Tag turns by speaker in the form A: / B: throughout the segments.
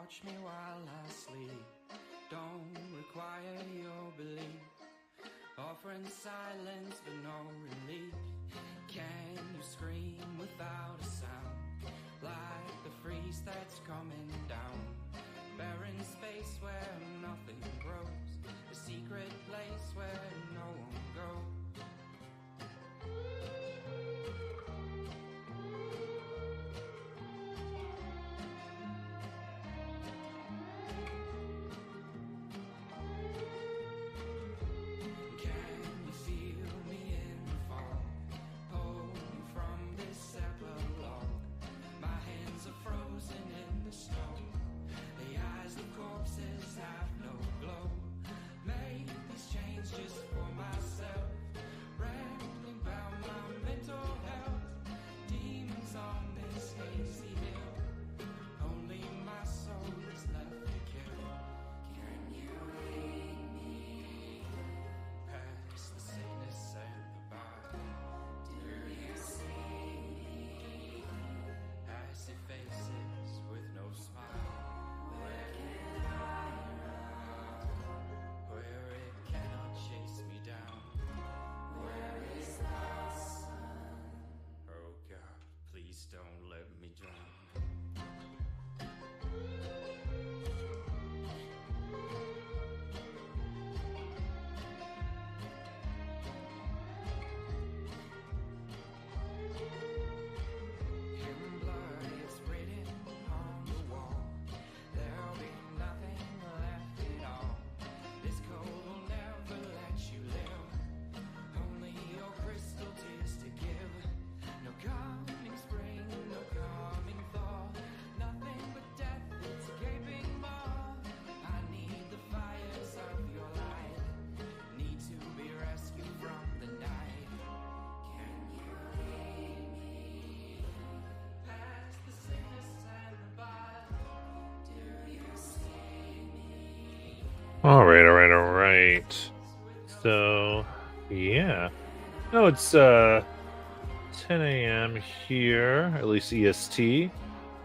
A: watch me while I sleep. Don't require your belief. Offering silence but no relief. Can you scream without a sound? Like the freeze that's coming down. Barren space where nothing grows. A secret place where no one goes. Don't let me drown. In blood it's written on the wall. There'll be nothing left at all. This cold will never let you live. Only your crystal tears to give. No coming spring, no coming fall. Nothing but death, it's a gaping maw. I need the fires of your light. Need to be rescued from the night. Can you lead me past the sickness and the bile? Do you see me?
B: All right. So, yeah. No, it's 10 a.m. here, at least EST,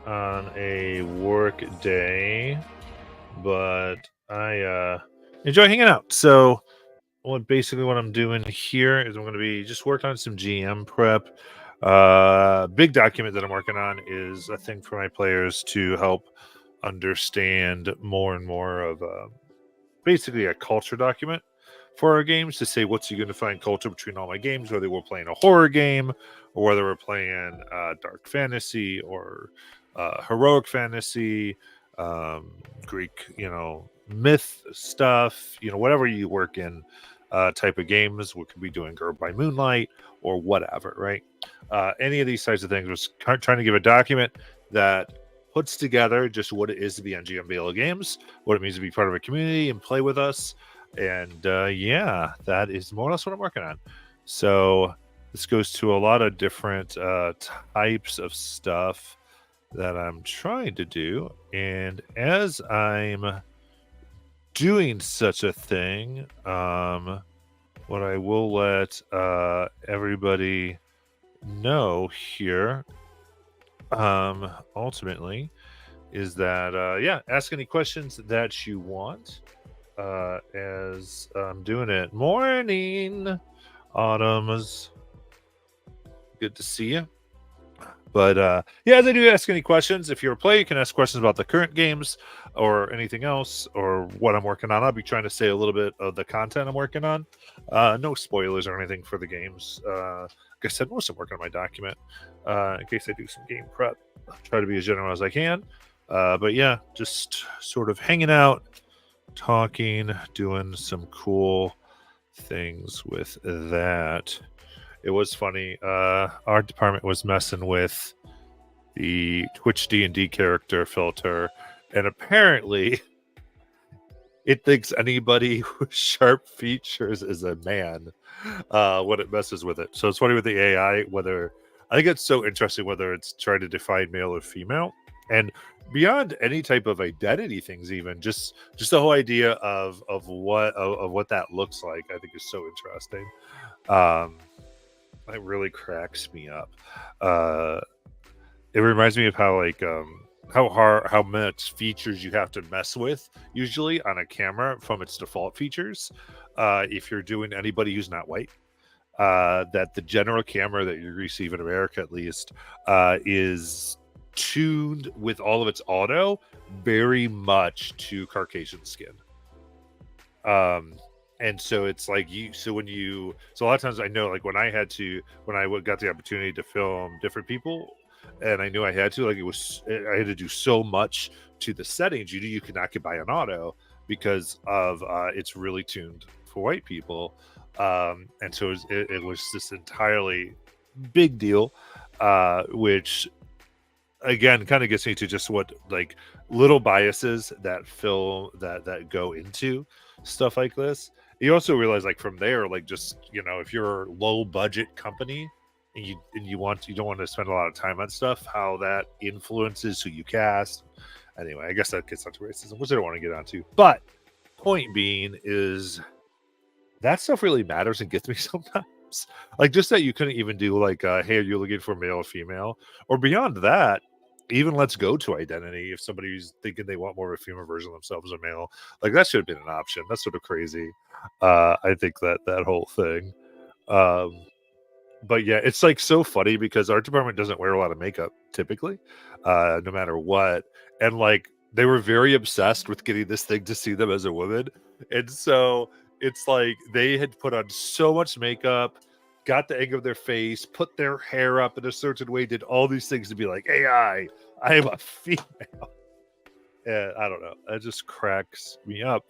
B: on a work day, but I enjoy hanging out. So what I'm doing here is I'm going to be just working on some GM prep. Big document that I'm working on is a thing for my players to help understand more and more of basically a culture document for our games, to say what's going to find culture between all my games, whether we're playing a horror game or whether we're playing dark fantasy or heroic fantasy, Greek, myth stuff, whatever you work in type of games. We could be doing Girl by Moonlight or whatever, right? Any of these types of things. Was trying to give a document that puts together just what it is to be on GMBL Games, what it means to be part of a community and play with us. And yeah, that is more or less what I'm working on. So this goes to a lot of different types of stuff that I'm trying to do. And as I'm doing such a thing, what I will let everybody know here ultimately is that ask any questions that you want as I'm doing it. Morning, Autumns, good to see you. But as I do ask any questions, if you're a player, you can ask questions about the current games or anything else or what I'm working on. I'll be trying to say a little bit of the content I'm working on. No spoilers or anything for the games. Like I said, most I'm working on my document in case I do some game prep. I'll try to be as general as I can. But yeah, just sort of hanging out, talking, doing some cool things with that. It was funny. Our department was messing with the Twitch D&D character filter, and apparently it thinks anybody with sharp features is a man when it messes with it. So it's funny with the AI, whether I think it's so interesting whether it's trying to define male or female, and beyond any type of identity things, even just the whole idea of what that looks like, I think is so interesting. It really cracks me up. It reminds me of how how much features you have to mess with usually on a camera from its default features. If you're doing anybody who's not white, that the general camera that you receive in America, at least, is tuned with all of its auto very much to Caucasian skin. And so it's like so a lot of times I know, like when I got the opportunity to film different people, and I knew I had to, like I had to do so much to the settings. You could not get by an auto because of it's really tuned for white people. And so it was this entirely big deal, which again kind of gets me to just what like little biases that go into stuff like this. You also realize, like, from there, like, just if you're a low budget company and you don't want to spend a lot of time on stuff, how that influences who you cast. Anyway, I guess that gets onto racism, which I don't want to get onto. But point being is that stuff really matters and gets me sometimes. Like, just that you couldn't even do like, hey, are you looking for male or female? Or beyond that, even let's go to identity. If somebody's thinking they want more of a female version of themselves or male, like that should have been an option. That's sort of crazy. I think that whole thing. Um, but yeah, it's like so funny because our department doesn't wear a lot of makeup typically, no matter what. And like they were very obsessed with getting this thing to see them as a woman. And so it's like they had put on so much makeup, got the egg of their face, put their hair up in a certain way, did all these things to be like, AI, I am a female. And I don't know. That just cracks me up.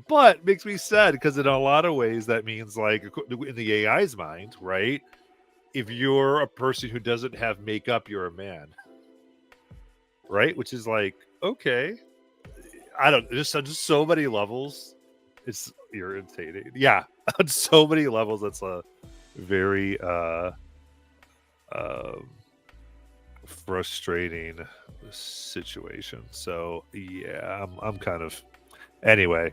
B: But makes me sad because in a lot of ways that means, like, in the AI's mind, right? If you're a person who doesn't have makeup, you're a man, right? Which is like, okay, I don't just on just so many levels, it's irritating. Yeah, on so many levels, that's a very frustrating situation. So yeah, I'm kind of anyway.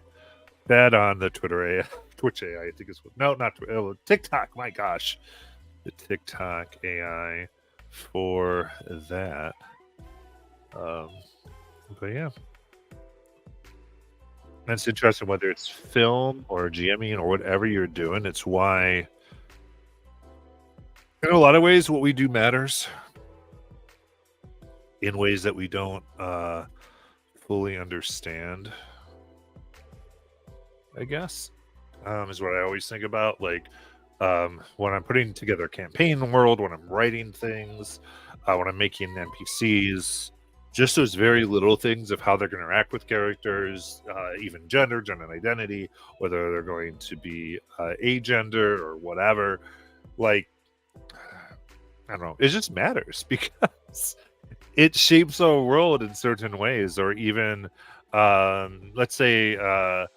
B: Bad on the Twitter AI, Twitch AI. I think it's no, not TikTok. My gosh, the TikTok AI for that. But yeah, and it's interesting whether it's film or GMing or whatever you're doing. It's why, in a lot of ways, what we do matters. In ways that we don't fully understand, I guess, is what I always think about. Like, when I'm putting together a campaign world, when I'm writing things, when I'm making NPCs, just those very little things of how they're going to interact with characters, even gender identity, whether they're going to be agender or whatever. Like, I don't know, it just matters because it shapes our world in certain ways. Or even, let's say, how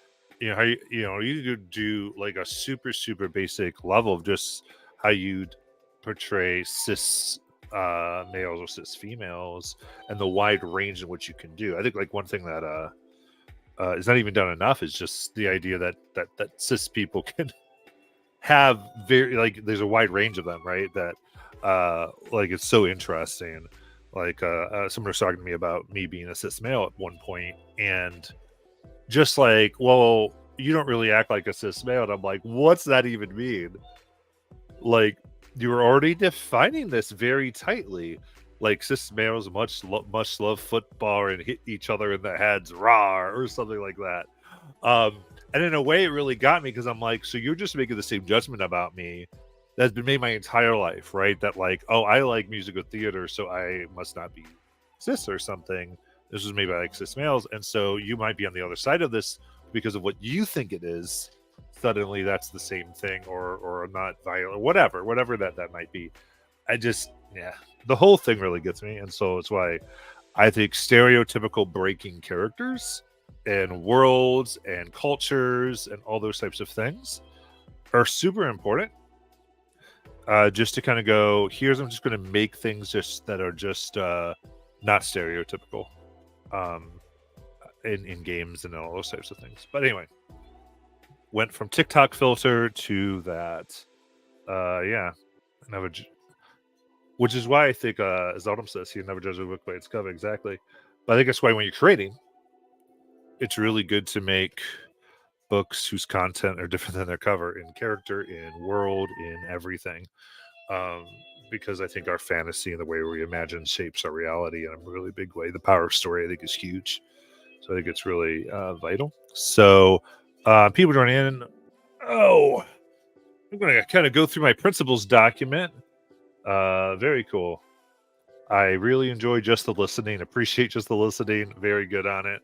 B: you could do like a super basic level of just how you'd portray cis males or cis females and the wide range in which you can do. I think like one thing that is not even done enough is just the idea that cis people can have very, like, there's a wide range of them, right? That like it's so interesting. Like someone was talking to me about me being a cis male at one point, and just like, well, you don't really act like a cis male. And I'm like, what's that even mean? Like, you're already defining this very tightly. Like, cis males much love football and hit each other in the heads, rah, or something like that. And in a way, it really got me because I'm like, so you're just making the same judgment about me that's been made my entire life, right? That like, oh, I like musical theater, so I must not be cis or something. This was made by like cis males, and so you might be on the other side of this because of what you think it is. Suddenly, that's the same thing, or not violent, whatever that might be. I just, yeah, the whole thing really gets me, and so it's why I think stereotypical breaking characters and worlds and cultures and all those types of things are super important. Just to kind of go, I'm just going to make things just that are just not stereotypical in games and all those types of things. But anyway, went from TikTok filter to that. Yeah, which is why I think, as Autumn says, you never judge a book by its cover. Exactly. But I think that's why when you're creating, it's really good to make books whose content are different than their cover in character, in world, in everything. Um, because I think our fantasy and the way we imagine shapes our reality in a really big way. The power of story, I think, is huge. So I think it's really vital. So people join in. Oh, I'm going to kind of go through my principles document. Very cool. I really enjoy just the listening. Appreciate just the listening. Very good on it.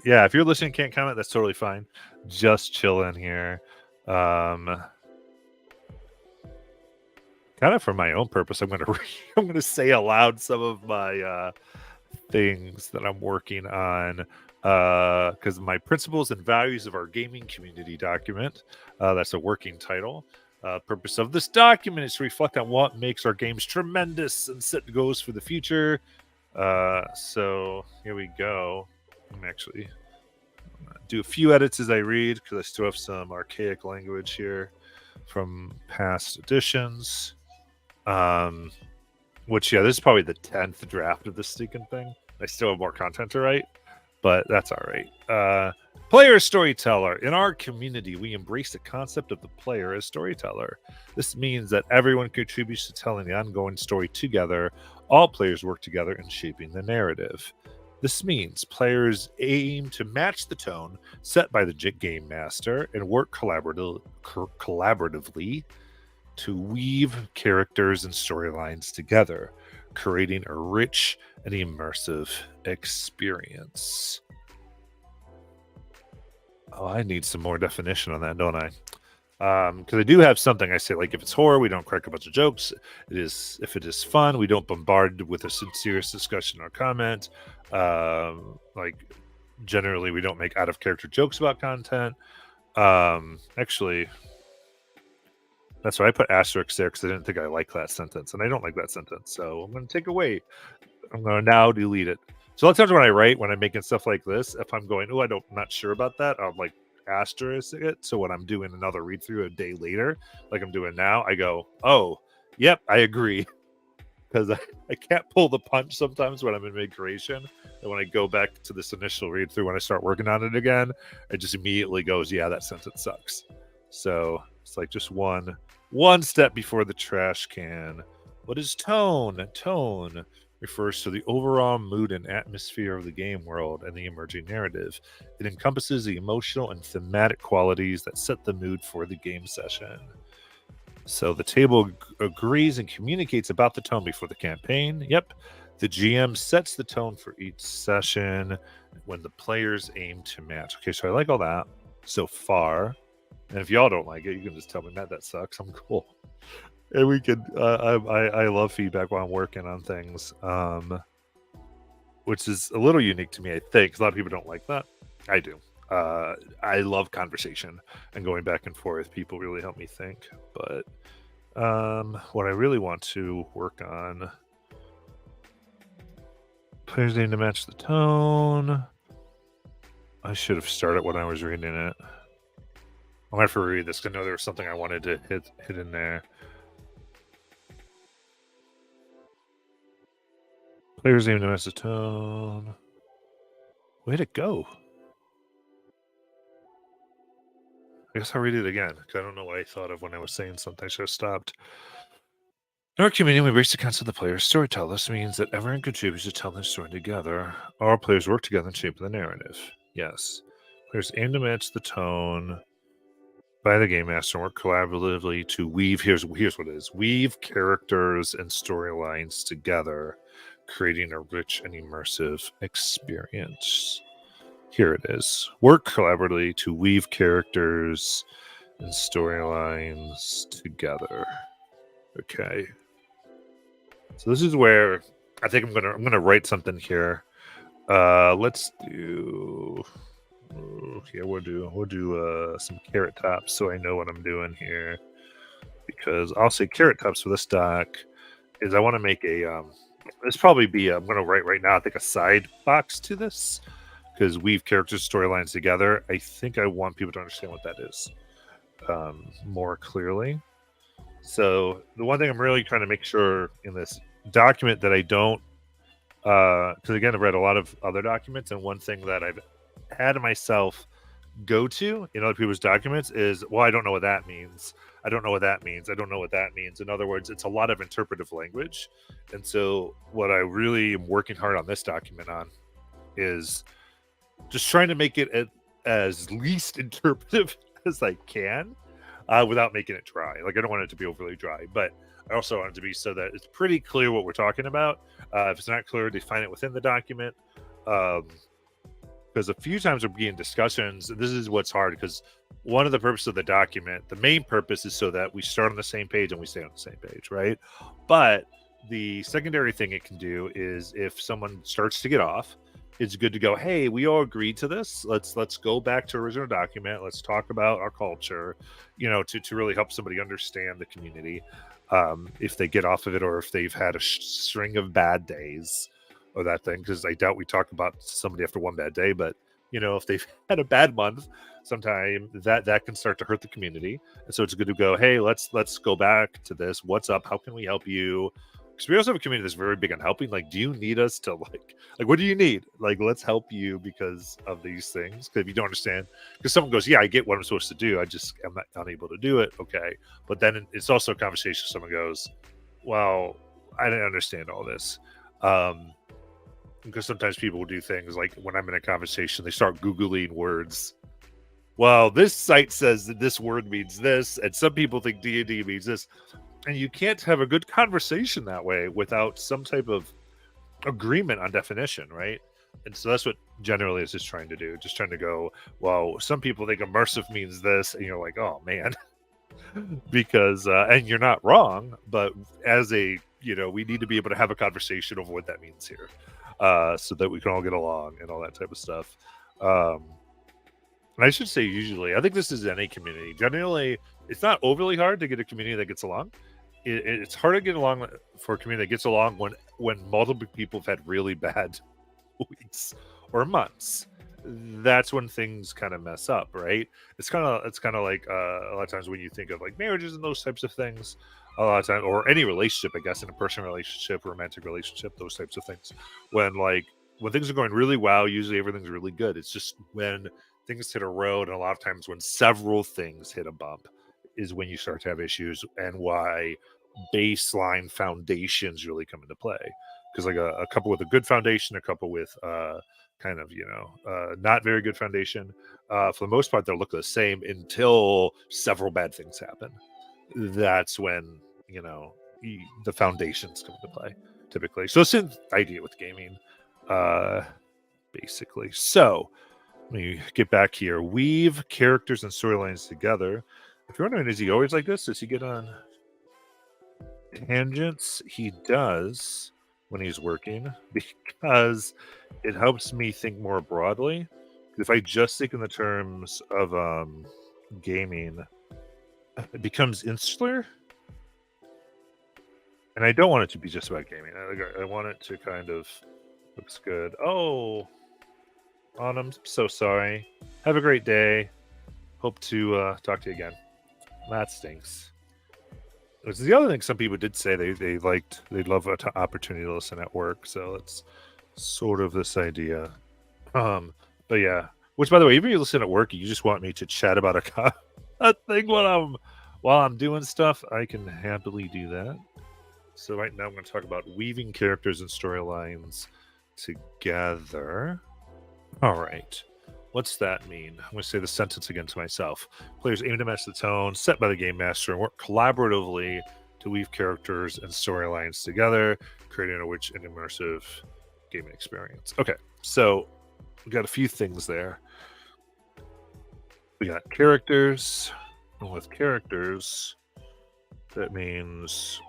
B: Yeah, if you're listening, can't comment. That's totally fine. Just chill in here. Kind of for my own purpose, I'm gonna say aloud some of my things that I'm working on because my principles and values of our gaming community document. That's a working title. Purpose of this document is to reflect on what makes our games tremendous and set goals for the future. So here we go. I'm actually do a few edits as I read because I still have some archaic language here from past editions. Which, yeah, this is probably the 10th draft of this stinking thing. I still have more content to write, but that's all right. Player storyteller. In our community, we embrace the concept of the player as storyteller. This means that everyone contributes to telling the ongoing story together. All players work together in shaping the narrative. This means players aim to match the tone set by the game master and work collaboratively to weave characters and storylines together, creating a rich and immersive experience. Oh, I need some more definition on that, don't I? Because I do have something. I say, like, if it's horror, we don't crack a bunch of jokes. If it is fun, we don't bombard with a sincere discussion or comment. Like, generally, we don't make out of character jokes about content. Actually, that's why I put asterisk there because I didn't think I liked that sentence, and I don't like that sentence. So I'm going to take away. I'm going to now delete it. So a lot of times when I write, when I'm making stuff like this, if I'm going, oh, I'm not sure about that, I'll like asterisk it. So when I'm doing another read through a day later, like I'm doing now, I go, oh, yep, I agree. Because I can't pull the punch sometimes when I'm in mid creation. And when I go back to this initial read through, when I start working on it again, it just immediately goes, yeah, that sentence sucks. So it's like just one step before the trash can. What is tone? Tone refers to the overall mood and atmosphere of the game world and the emerging narrative. It encompasses the emotional and thematic qualities that set the mood for the game session. So the table agrees and communicates about the tone before the campaign. Yep. The GM sets the tone for each session when the players aim to match. Okay, so I like all that so far. And if y'all don't like it, you can just tell me, Matt, that sucks. I'm cool. And we could. I love feedback while I'm working on things, which is a little unique to me. I think a lot of people don't like that. I do. I love conversation and going back and forth. People really help me think. But what I really want to work on, players aim to match the tone. I should have started when I was reading it. I'm gonna have to reread this because I know there was something I wanted to hit in there. Players aim to match the tone. Way to go. I guess I'll read it again because I don't know what I thought of when I was saying something. I should have stopped. In our community, we embrace the concept of the player storyteller. This means that everyone contributes to tell their story together. All players work together and shape the narrative. Yes. Players aim to match the tone by the game master and work collaboratively to weave. Here's what it is: weave characters and storylines together, creating a rich and immersive experience. Here it is. Work collaboratively to weave characters and storylines together. Okay. So this is where I think I'm gonna write something here. Let's do. Yeah, we'll do some carrot tops so I know what I'm doing here. Because I'll say carrot tops for this doc is I want to make a this probably be I'm gonna write right now, I think, a side box to this. Because weave characters storylines together. I think I want people to understand what that is more clearly. So the one thing I'm really trying to make sure in this document that I don't, because again, I've read a lot of other documents, and one thing that I've had myself go to in other people's documents is, well, I don't know what that means. I don't know what that means. I don't know what that means. In other words, it's a lot of interpretive language. And so, what I really am working hard on this document on is just trying to make it as least interpretive as I can, without making it dry. Like, I don't want it to be overly dry, but I also want it to be so that it's pretty clear what we're talking about. If it's not clear, define it within the document. Because a few times we're being discussions. This is what's hard, because one of the purposes of the document, the main purpose, is so that we start on the same page and we stay on the same page, right? But the secondary thing it can do is, if someone starts to get off, it's good to go, hey, we all agreed to this. Let's go back to original document. Let's talk about our culture, to really help somebody understand the community, if they get off of it, or if they've had a string of bad days or that thing. Because I doubt we talk about somebody after one bad day, but if they've had a bad month, sometime that can start to hurt the community. And so it's good to go, hey, let's go back to this. What's up? How can we help you? Because we also have a community that's very big on helping. Like, do you need us to like what do you need? Like, let's help you because of these things. Because if you don't understand, because someone goes, yeah, I get what I'm supposed to do, I'm not unable to do it. Okay, but then it's also a conversation. Someone goes, well, I didn't understand all this. Because sometimes people will do things like, when I'm in a conversation, they start Googling words. Well, this site says that this word means this, and some people think D&D means this. And you can't have a good conversation that way without some type of agreement on definition, right? And so that's what generally is just trying to do. Just trying to go, well, some people think immersive means this, and you're like, oh man. Because and you're not wrong, but as we need to be able to have a conversation over what that means here, so that we can all get along and all that type of stuff. And I should say, usually, I think this is any community. Generally, it's not overly hard to get a community that gets along. It's hard to get along for a community that gets along when multiple people have had really bad weeks or months. That's when things kind of mess up, right? It's kind of like a lot of times when you think of like marriages and those types of things, a lot of times, or any relationship, I guess, in a personal relationship, romantic relationship, those types of things. When things are going really well, usually everything's really good. It's just when things hit a road, and a lot of times when several things hit a bump, is when you start to have issues, and why baseline foundations really come into play. Because like a couple with a good foundation, a couple with kind of not very good foundation, for the most part they'll look the same until several bad things happen. That's when the foundations come into play, typically. So it's an idea with gaming, basically. So let me get back here. Weave characters and storylines together. If you're wondering, is he always like this? Does he get on tangents? He does when he's working, because it helps me think more broadly. If I just think in the terms of gaming, it becomes insular. And I don't want it to be just about gaming. I want it to kind of looks good. Oh, Autumn, so sorry. Have a great day. Hope to talk to you again. That stinks. Which is the other thing some people did say they'd love an opportunity to listen at work. So it's sort of this idea. But yeah. Which, by the way, even if you listen at work, you just want me to chat about a thing while I'm doing stuff, I can happily do that. So right now I'm going to talk about weaving characters and storylines together. All right. What's that mean? I'm going to say the sentence again to myself. Players aim to match the tone set by the game master and work collaboratively to weave characters and storylines together, creating a rich and immersive gaming experience. Okay, so we got a few things there. We got characters, and with characters, that means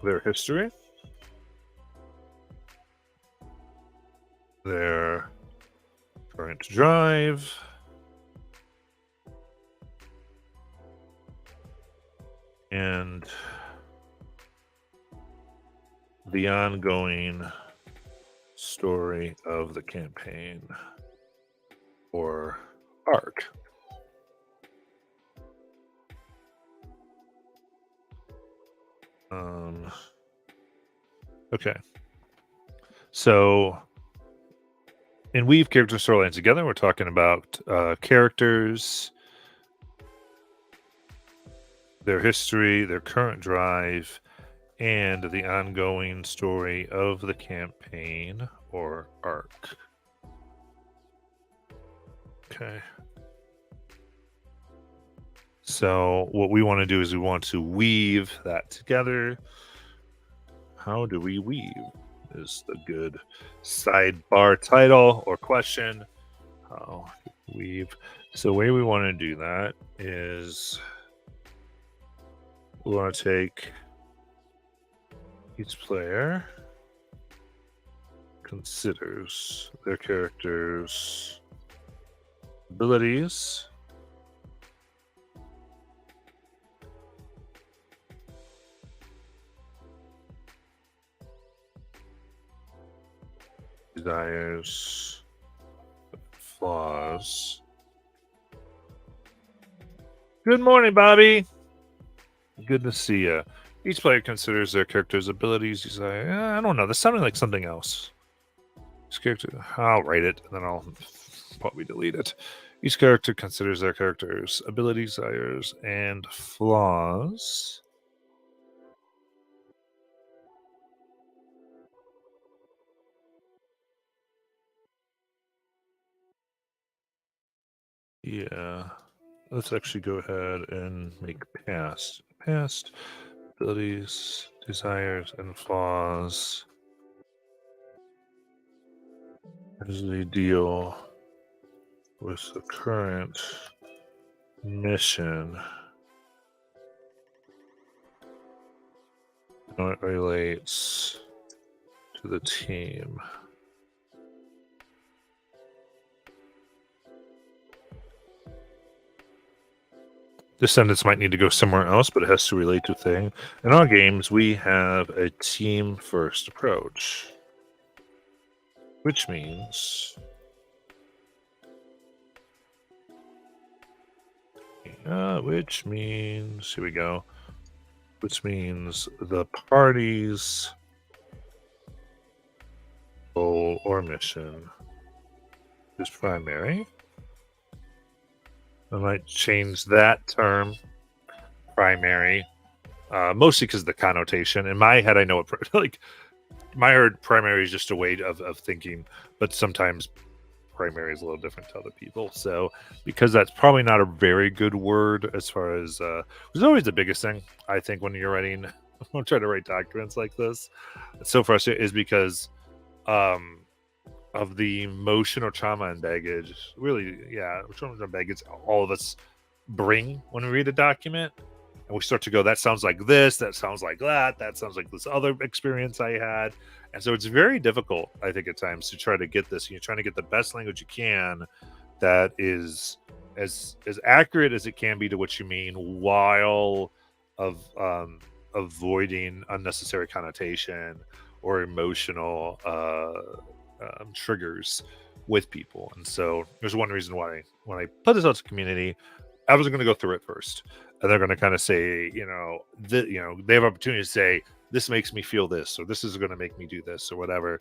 B: their history, their current drive, and the ongoing story of the campaign or arc. Okay. So in Weave Character Storylines Together, we're talking about characters, their history, their current drive, and the ongoing story of the campaign or arc. Okay. So what we want to do is we want to weave that together. How do we weave? Is the good sidebar title or question. How do we weave? So the way we want to do that is we want to take each player considers their character's abilities, desires, flaws. Good morning, Bobby. Good to see you. Each player considers their character's abilities. He's like, I don't know. This sounded like something else. Each character, I'll write it and then I'll probably delete it. Each character considers their character's abilities, desires, and flaws. Yeah. Let's actually go ahead and make past. Past abilities, desires, and flaws as they deal with the current mission. How it relates to the team. This sentence might need to go somewhere else, but it has to relate to a thing. In our games, we have a team first approach, which means here we go, which means the party's goal or mission is primary. I might change that term, primary, mostly because of the connotation. In my head, I know it like my heard primary is just a way of thinking, but sometimes primary is a little different to other people. So because that's probably not a very good word as far as it's always the biggest thing I think when you're writing. I'm trying to write documents like this. It's so frustrating is because of the emotional trauma and baggage. Really, yeah, trauma and baggage all of us bring when we read a document. And we start to go, that sounds like this, that sounds like that sounds like this other experience I had. And so it's very difficult, I think, at times to try to get this. You're trying to get the best language you can that is as accurate as it can be to what you mean while avoiding unnecessary connotation or emotional triggers with people. And so there's one reason why when I put this out to community, I was going to go through it first, and they're going to kind of say, they have opportunity to say, this makes me feel this, or this is going to make me do this, or whatever.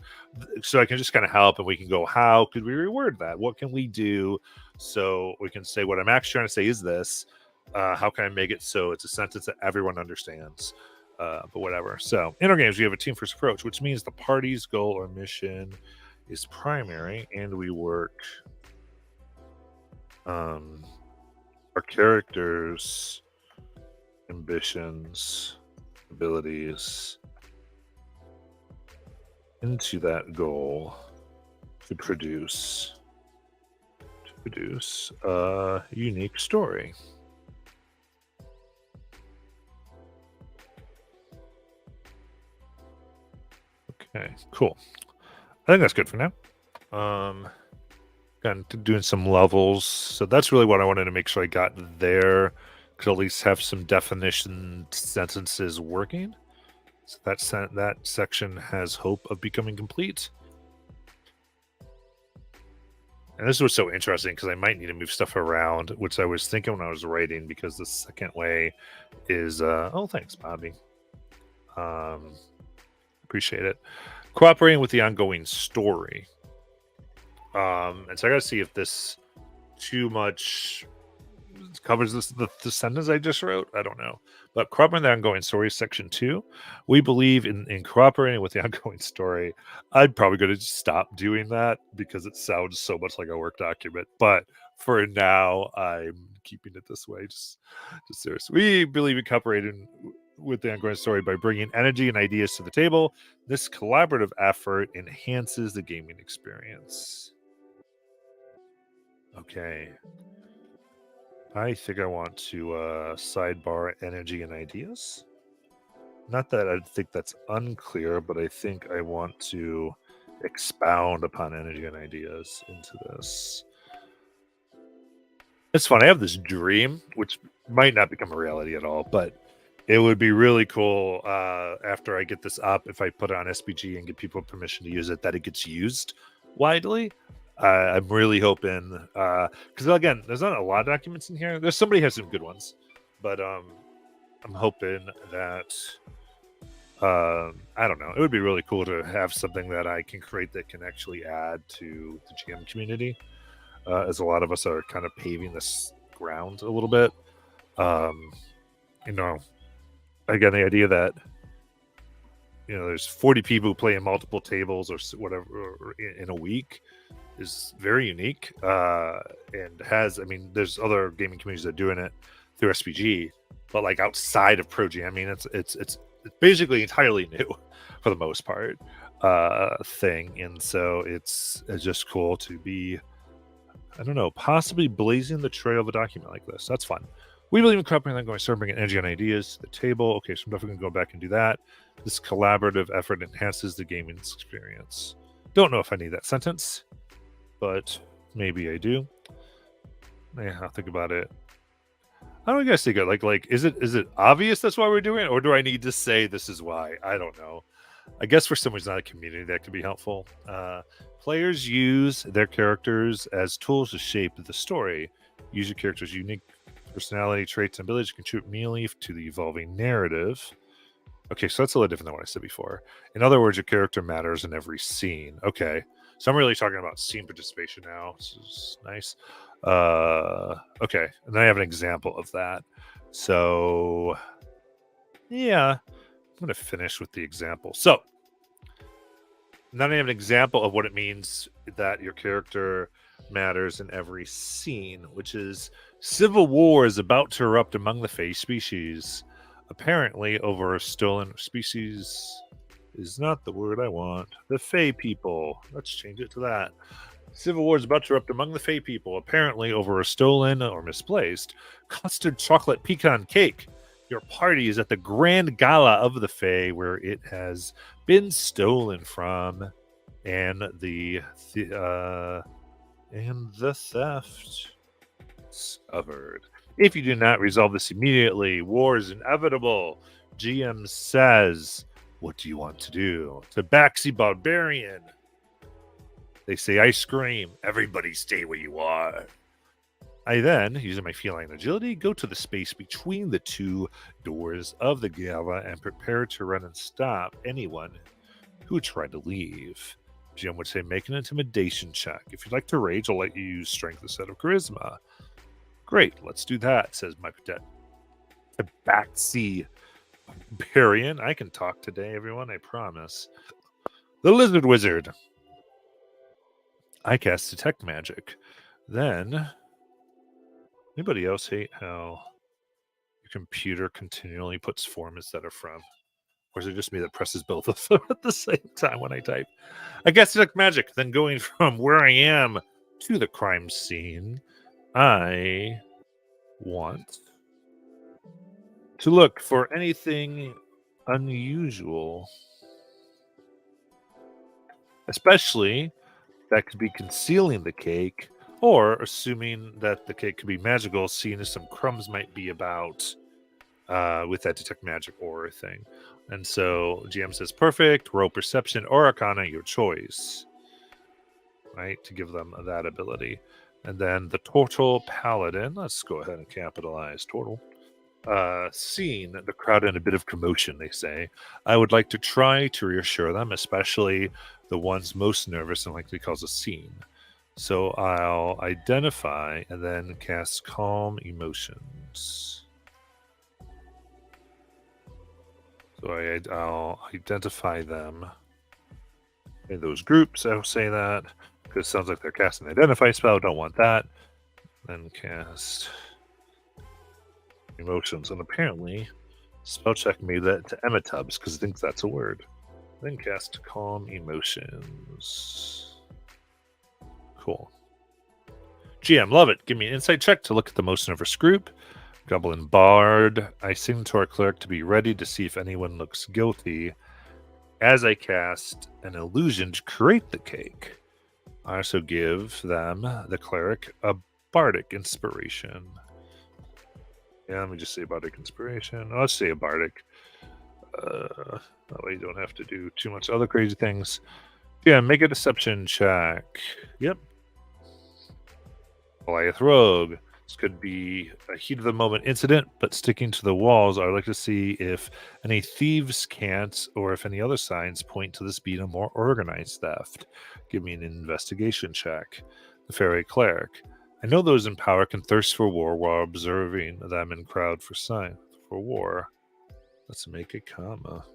B: So I can just kind of help, and we can go, how could we reword that? What can we do? So we can say, what I'm actually trying to say is this. How can I make it so it's a sentence that everyone understands? But whatever. So in our games, we have a team first approach, which means the party's goal or mission is primary, and we work our characters' ambitions, abilities into that goal to produce a unique story. Okay, cool. I think that's good for now. Kind of doing some levels, so that's really what I wanted to make sure I got there. Could at least have some definition sentences working. So that section has hope of becoming complete. And this was so interesting because I might need to move stuff around, which I was thinking when I was writing, because the second way is oh, thanks, Bobby. Appreciate it. Cooperating with the ongoing story. And so I gotta see if this too much covers the sentence I just wrote. I don't know. But cooperating the ongoing story, section 2. We believe in cooperating with the ongoing story. I'm probably going to stop doing that because it sounds so much like a work document. But for now, I'm keeping it this way. Just serious. We believe in cooperating with the ongoing story by bringing energy and ideas to the table. This collaborative effort enhances the gaming experience. Okay. I think I want to sidebar energy and ideas. Not that I think that's unclear, but I think I want to expound upon energy and ideas into this. It's fun. I have this dream, which might not become a reality at all, but it would be really cool after I get this up, if I put it on SBG and give people permission to use it, that it gets used widely. I'm really hoping, because again, there's not a lot of documents in here. There's somebody has some good ones, but I'm hoping that I don't know. It would be really cool to have something that I can create that can actually add to the GM community, as a lot of us are kind of paving this ground a little bit. You know, again, the idea that there's 40 people who play in multiple tables or whatever in a week is very unique, and has, I mean, there's other gaming communities that are doing it through SPG, but like outside of Pro G, I mean, it's basically entirely new for the most part thing, and so it's just cool to be, I don't know, possibly blazing the trail of a document like this. That's fun. We believe in cooperating and going to bringing energy and ideas to the table. Okay, so I'm definitely going to go back and do that. This collaborative effort enhances the gaming experience. Don't know if I need that sentence, but maybe I do. Yeah, I'll think about it. How do I guys think it? Like, is it obvious that's why we're doing it, or do I need to say this is why? I don't know. I guess for someone who's not a community, that could be helpful. Players use their characters as tools to shape the story. Use your character's unique personality, traits, and abilities to contribute meaningfully to the evolving narrative. Okay, so that's a little different than what I said before. In other words, your character matters in every scene. Okay, so I'm really talking about scene participation now. This is nice. Okay, and then I have an example of that. So, yeah, I'm going to finish with the example. So, now I have an example of what it means that your character matters in every scene, which is civil war is about to erupt among the Fae species. Apparently, over a stolen species is not the word I want. The Fae people. Let's change it to that. Civil war is about to erupt among the Fae people, apparently over a stolen or misplaced custard chocolate pecan cake. Your party is at the grand gala of the Fae, where it has been stolen from, and the theft discovered. If you do not resolve this immediately, war is inevitable. GM says, "What do you want to do?" Tabaxi Barbarian. They say, "I scream, everybody stay where you are." I then, using my feline agility, go to the space between the two doors of the gala and prepare to run and stop anyone who tried to leave. GM would say, make an intimidation check. If you'd like to rage, I'll let you use strength instead of charisma. Great, let's do that, says my cadet. Tabaxi Barbarian. I can talk today, everyone, I promise. The Lizard Wizard. I cast Detect Magic. Then, anybody else hate how your computer continually puts form instead of from? Or is it just me that presses both of them at the same time when I type? I cast Detect Magic. Then going from where I am to the crime scene, I want to look for anything unusual, especially that could be concealing the cake, or assuming that the cake could be magical, seeing as some crumbs might be about with that Detect Magic aura thing. And so GM says, perfect, roll perception or arcana, your choice, right, to give them that ability. And then the Total Paladin, let's go ahead and capitalize Total. seeing the crowd in a bit of commotion, they say, I would like to try to reassure them, especially the ones most nervous and likely cause a scene. So I'll identify and then cast Calm Emotions. So I'll identify them in those groups. I'll say that because it sounds like they're casting Identify spell. Don't want that. Then cast Emotions. And apparently, spell check made that to Emetubs because I think that's a word. Then cast Calm Emotions. Cool. GM, love it. Give me an insight check to look at the most nervous group. Goblin Bard. I signal to our cleric to be ready to see if anyone looks guilty as I cast an illusion to create the cake. I also give them, the cleric, a bardic inspiration. Yeah, let me just say bardic inspiration. Let's say a bardic. That way you don't have to do too much other crazy things. Yeah, make a deception check. Yep. Goliath Rogue. This could be a heat of the moment incident, but sticking to the walls, I'd like to see if any thieves can't, or if any other signs point to this being a more organized theft. Give me an investigation check. The Fairway Cleric. I know those in power can thirst for war while observing them in crowd for war. Let's make a comma.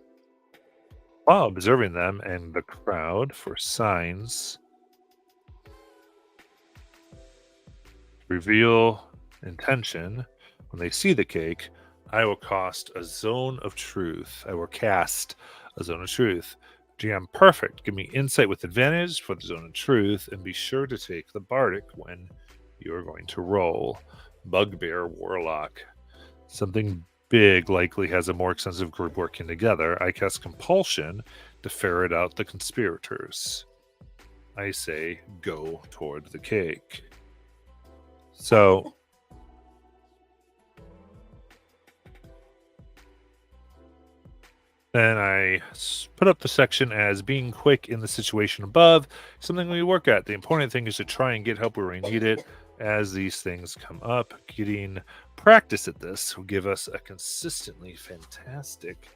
B: While observing them and the crowd for signs, reveal intention. When they see the cake, I will cast a zone of truth. GM, perfect. Give me insight with advantage for the zone of truth, and be sure to take the bardic when you are going to roll. Bugbear Warlock. Something big likely has a more extensive group working together. I cast Compulsion to ferret out the conspirators. I say go toward the cake. So then I put up the section as being quick in the situation above, something we work at. The important thing is to try and get help where we need it as these things come up. Getting practice at this will give us a consistently fantastic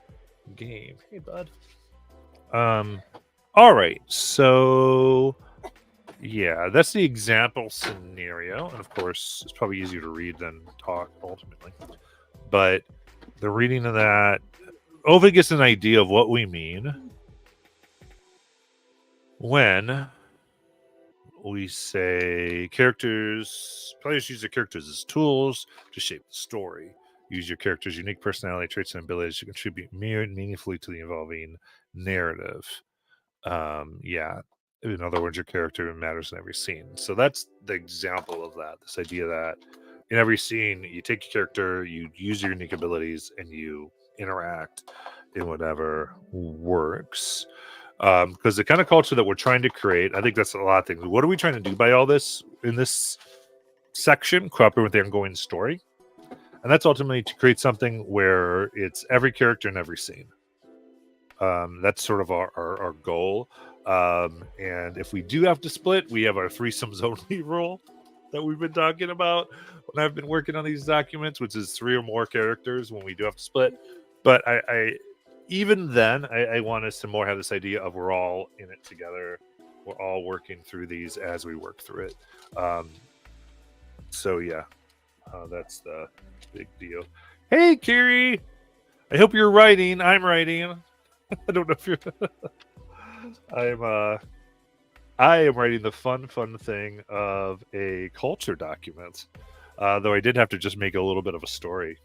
B: game. Hey, bud. All right, so yeah, that's the example scenario. And of course, it's probably easier to read than talk ultimately. But the reading of that hopefully gets an idea of what we mean when we say players use their characters as tools to shape the story. Use your character's unique personality, traits, and abilities to contribute meaningfully to the evolving narrative. Yeah. In other words, your character matters in every scene. So that's the example of that. This idea that in every scene, you take your character, you use your unique abilities, and you interact in whatever works. Because the kind of culture that we're trying to create, I think that's a lot of things. What are we trying to do by all this in this section? Cooperate with the ongoing story. And that's ultimately to create something where it's every character in every scene. That's sort of our goal. And if we do have to split, we have our threesomes only rule that we've been talking about when I've been working on these documents, which is 3 or more characters when we do have to split. But I even then, I want us to more have this idea of we're all in it together. We're all working through these as we work through it. So yeah, that's the big deal. Hey, Kiri! I hope you're writing. I'm writing. I don't know if you're. I am writing the fun thing of a culture document. Though I did have to just make a little bit of a story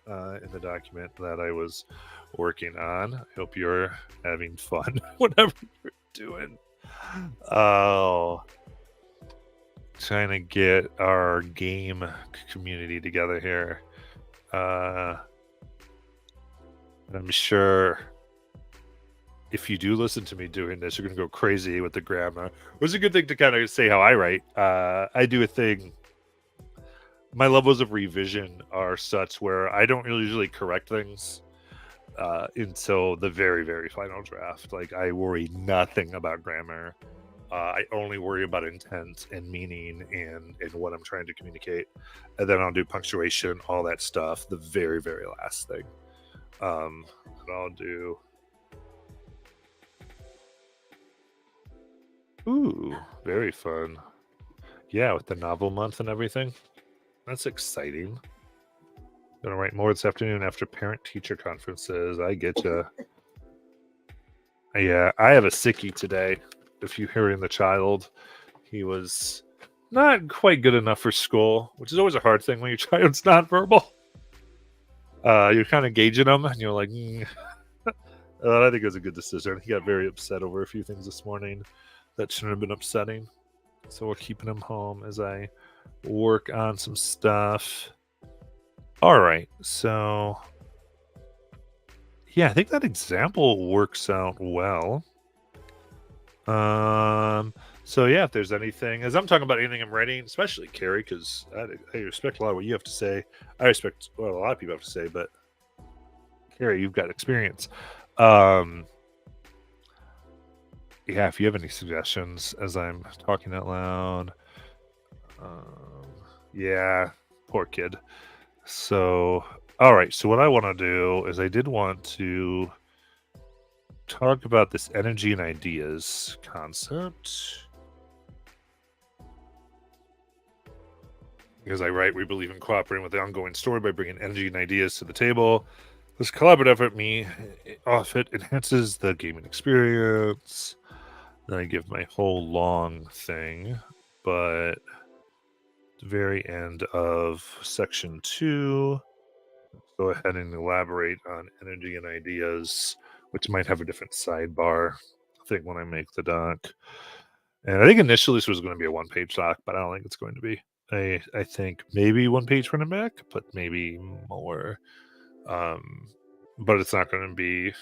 B: in the document that I was working on. I hope you're having fun, whatever you're doing. Oh, trying to get our game community together here. I'm sure if you do listen to me doing this, you're going to go crazy with the grammar. It was a good thing to kind of say how I write. I do a thing. My levels of revision are such where I don't really usually correct things until the very, very final draft. Like, I worry nothing about grammar I only worry about intent and meaning and what I'm trying to communicate, and then I'll do punctuation, all that stuff. The very very last thing, and I'll do. Ooh, very fun. Yeah, with the novel month and everything. That's exciting. Gonna write more this afternoon after parent teacher conferences. I get you. Yeah, I have a sickie today. If you're hearing the child, he was not quite good enough for school, which is always a hard thing when your child's nonverbal. You're kind of gauging him, and you're like, I think it was a good decision. He got very upset over a few things this morning that shouldn't have been upsetting. So we're keeping him home as I work on some stuff. All right, so yeah, I think that example works out well. So yeah, if there's anything, as I'm talking about anything I'm writing, especially Carrie, because I respect a lot of what you have to say. I respect what a lot of people have to say, but Carrie, you've got experience. Yeah, if you have any suggestions as I'm talking out loud. Yeah, poor kid. So, all right. So what I want to do is I did want to talk about this energy and ideas concept. Because I write, we believe in cooperating with the ongoing story by bringing energy and ideas to the table. This collaborative effort enhances the gaming experience. Then I give my whole long thing, but at the very end of section 2, go ahead and elaborate on energy and ideas, which might have a different sidebar, I think, when I make the doc. And I think initially this was going to be a one-page doc, but I don't think it's going to be. I think maybe one page front and back, but maybe more. But it's not going to be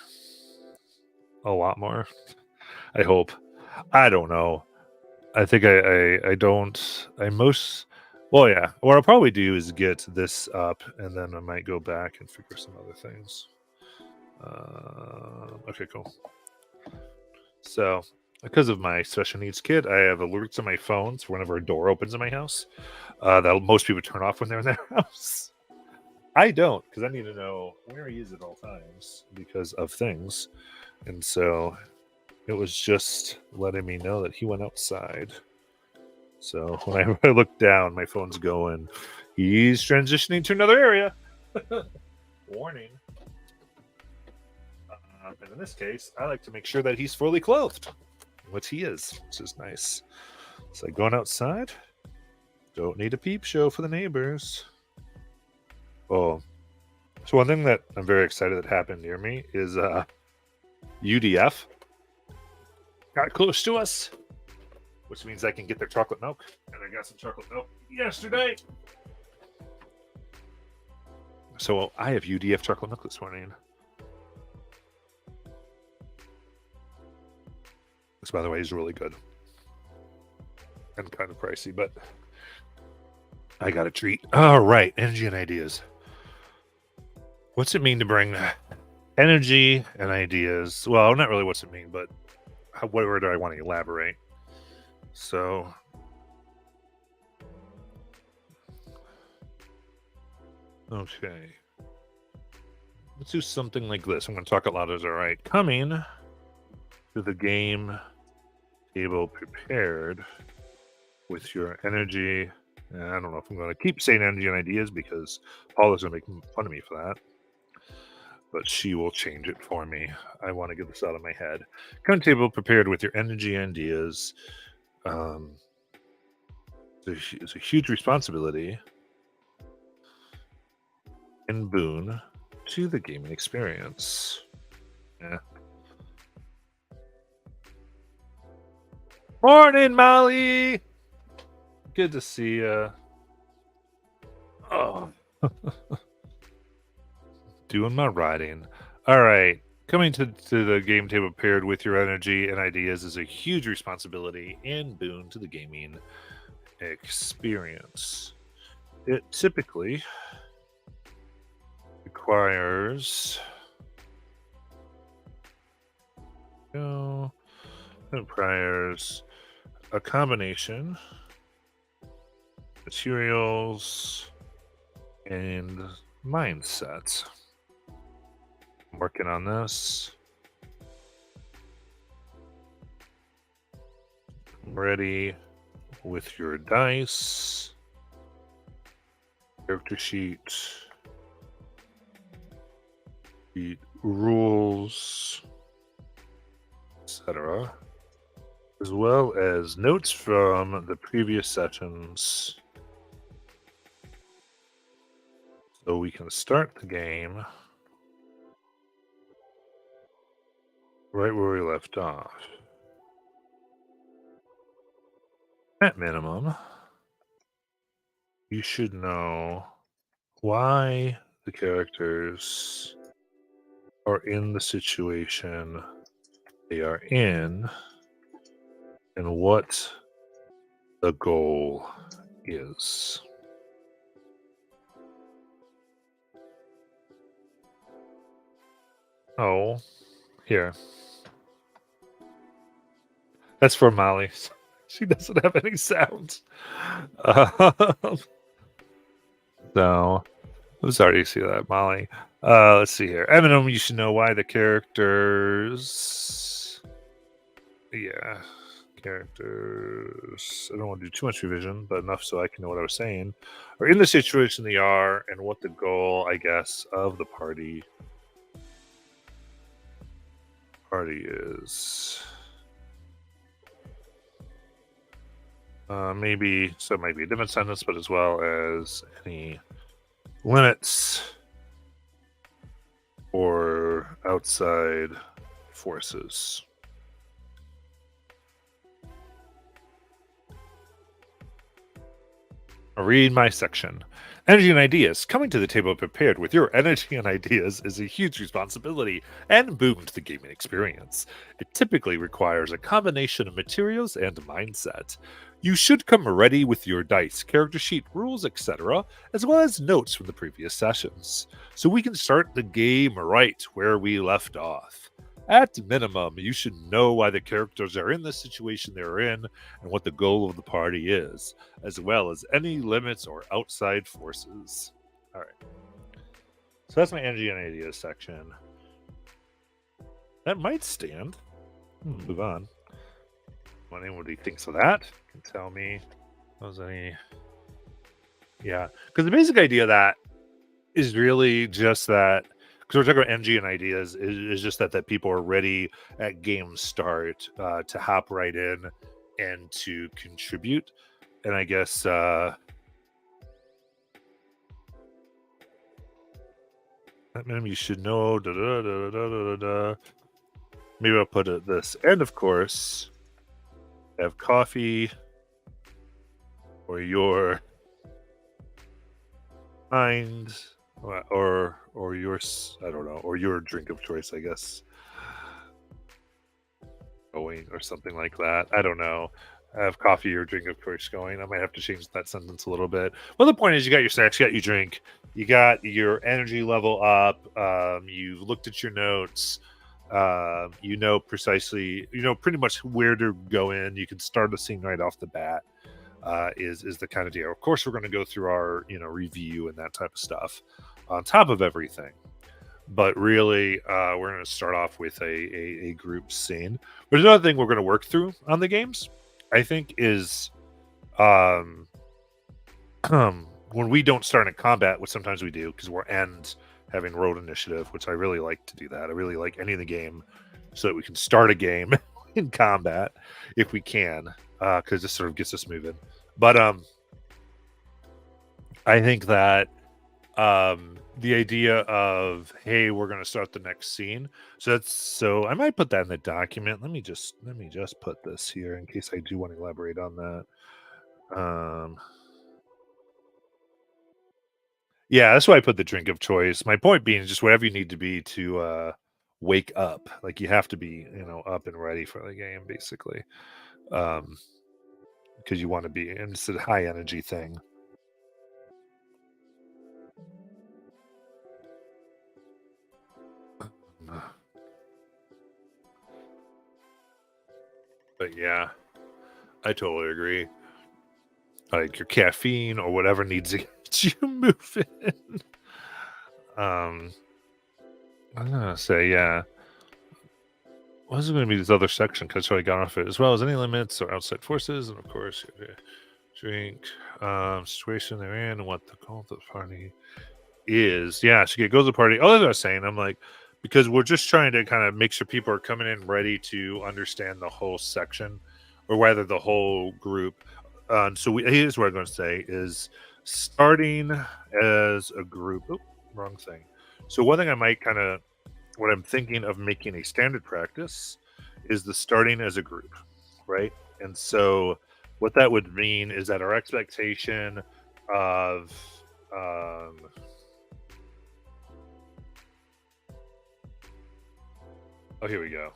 B: a lot more. I hope. I don't know. I think I don't. I most. Well, yeah. What I'll probably do is get this up, and then I might go back and figure some other things. Okay, cool. So, because of my special needs kid, I have alerts on my phone so whenever a door opens in my house that most people turn off when they're in their house. I don't, because I need to know where he is at all times because of things. And so it was just letting me know that he went outside. So when I look down, my phone's going, he's transitioning to another area. Warning. And in this case, I like to make sure that he's fully clothed, which he is, which is nice. So going outside, don't need a peep show for the neighbors. Oh, so one thing that I'm very excited that happened near me is UDF got close to us, which means I can get their chocolate milk. And I got some chocolate milk yesterday. So I have UDF chocolate milk this morning. This, by the way, is really good. And kind of pricey, but I got a treat. All right, energy and ideas. What's it mean to bring energy and ideas? Well, not really what's it mean, but where do I want to elaborate? So, okay. Let's do something like this. I'm going to talk out loud as all right. Coming to the game table prepared with your energy. And I don't know if I'm going to keep saying energy and ideas because Paula's going to make fun of me for that. But she will change it for me. I want to get this out of my head. Come table prepared with your energy and ideas. It's a huge responsibility and boon to the gaming experience. Yeah. Morning, Molly. Good to see you. Oh. Doing my writing. All right. Coming to the game table paired with your energy and ideas is a huge responsibility and boon to the gaming experience. It typically requires a combination materials and mindset. I'm working on this. Ready with your dice, character sheet, rules, etc., as well as notes from the previous sessions, so we can start the game right where we left off. At minimum, you should know why the characters are in the situation they are in and what the goal is. Oh, here. That's for Molly. She doesn't have any sounds. So, I'm sorry to see that, Molly. Let's see here. Eminem, you should know why the characters. Yeah, characters. I don't want to do too much revision, but enough so I can know what I was saying. Are in the situation they are and what the goal, I guess, of the party is. Maybe so it might be a different sentence, but as well as any limits or outside forces. Read my section. Energy and ideas. Coming to the table prepared with your energy and ideas is a huge responsibility and boom to the gaming experience. It typically requires a combination of materials and mindset. You should come ready with your dice, character sheet, rules, etc., as well as notes from the previous sessions, so we can start the game right where we left off. At minimum, you should know why the characters are in the situation they're in and what the goal of the party is, as well as any limits or outside forces. All right. So that's my energy and ideas section. That might stand. Move on. What anybody thinks of that can tell me. Was any? Yeah, because the basic idea of that is really just that. Because we're talking about energy and ideas, is just that people are ready at game start to hop right in and to contribute. And I guess you should know. Maybe I'll put it this. And of course, have coffee or your mind or yours, I don't know, or your drink of choice, I guess. Going or something like that. I don't know. Have coffee or drink of choice going. I might have to change that sentence a little bit. Well, the point is, you got your snacks, you got your drink, you got your energy level up. You've looked at your notes. You know precisely, you know pretty much where to go in. You can start a scene right off the bat. Is the kind of deal. Of course, we're going to go through our review and that type of stuff on top of everything. But really, we're going to start off with a group scene. There's another thing we're going to work through on the games, I think, is when we don't start in combat, which sometimes we do because we're having road initiative, which I really like to do that. I really like ending the game so that we can start a game in combat if we can, because this sort of gets us moving. But I think that the idea of, hey, we're going to start the next scene, so I might put that in the document. Let me just put this here in case I do want to elaborate on that. Yeah, that's why I put the drink of choice. My point being just whatever you need to be to wake up. Like you have to be, up and ready for the game, basically. Because you want to be, and it's a high energy thing. But yeah, I totally agree. Like your caffeine or whatever needs to get you moving. I'm gonna say, yeah. What is going to be this other section? Because I got off it, as well as any limits or outside forces, and of course, drink situation they're in and what the goal of the party is. Yeah, so it goes to the party. Oh, as I was saying, I'm like, because we're just trying to kind of make sure people are coming in ready to understand the whole section, or rather the whole group. So here's what I'm going to say is starting as a group. Oh, wrong thing. So one thing I might kind of, what I'm thinking of making a standard practice is the starting as a group, right? And so what that would mean is that our expectation of oh, here we go.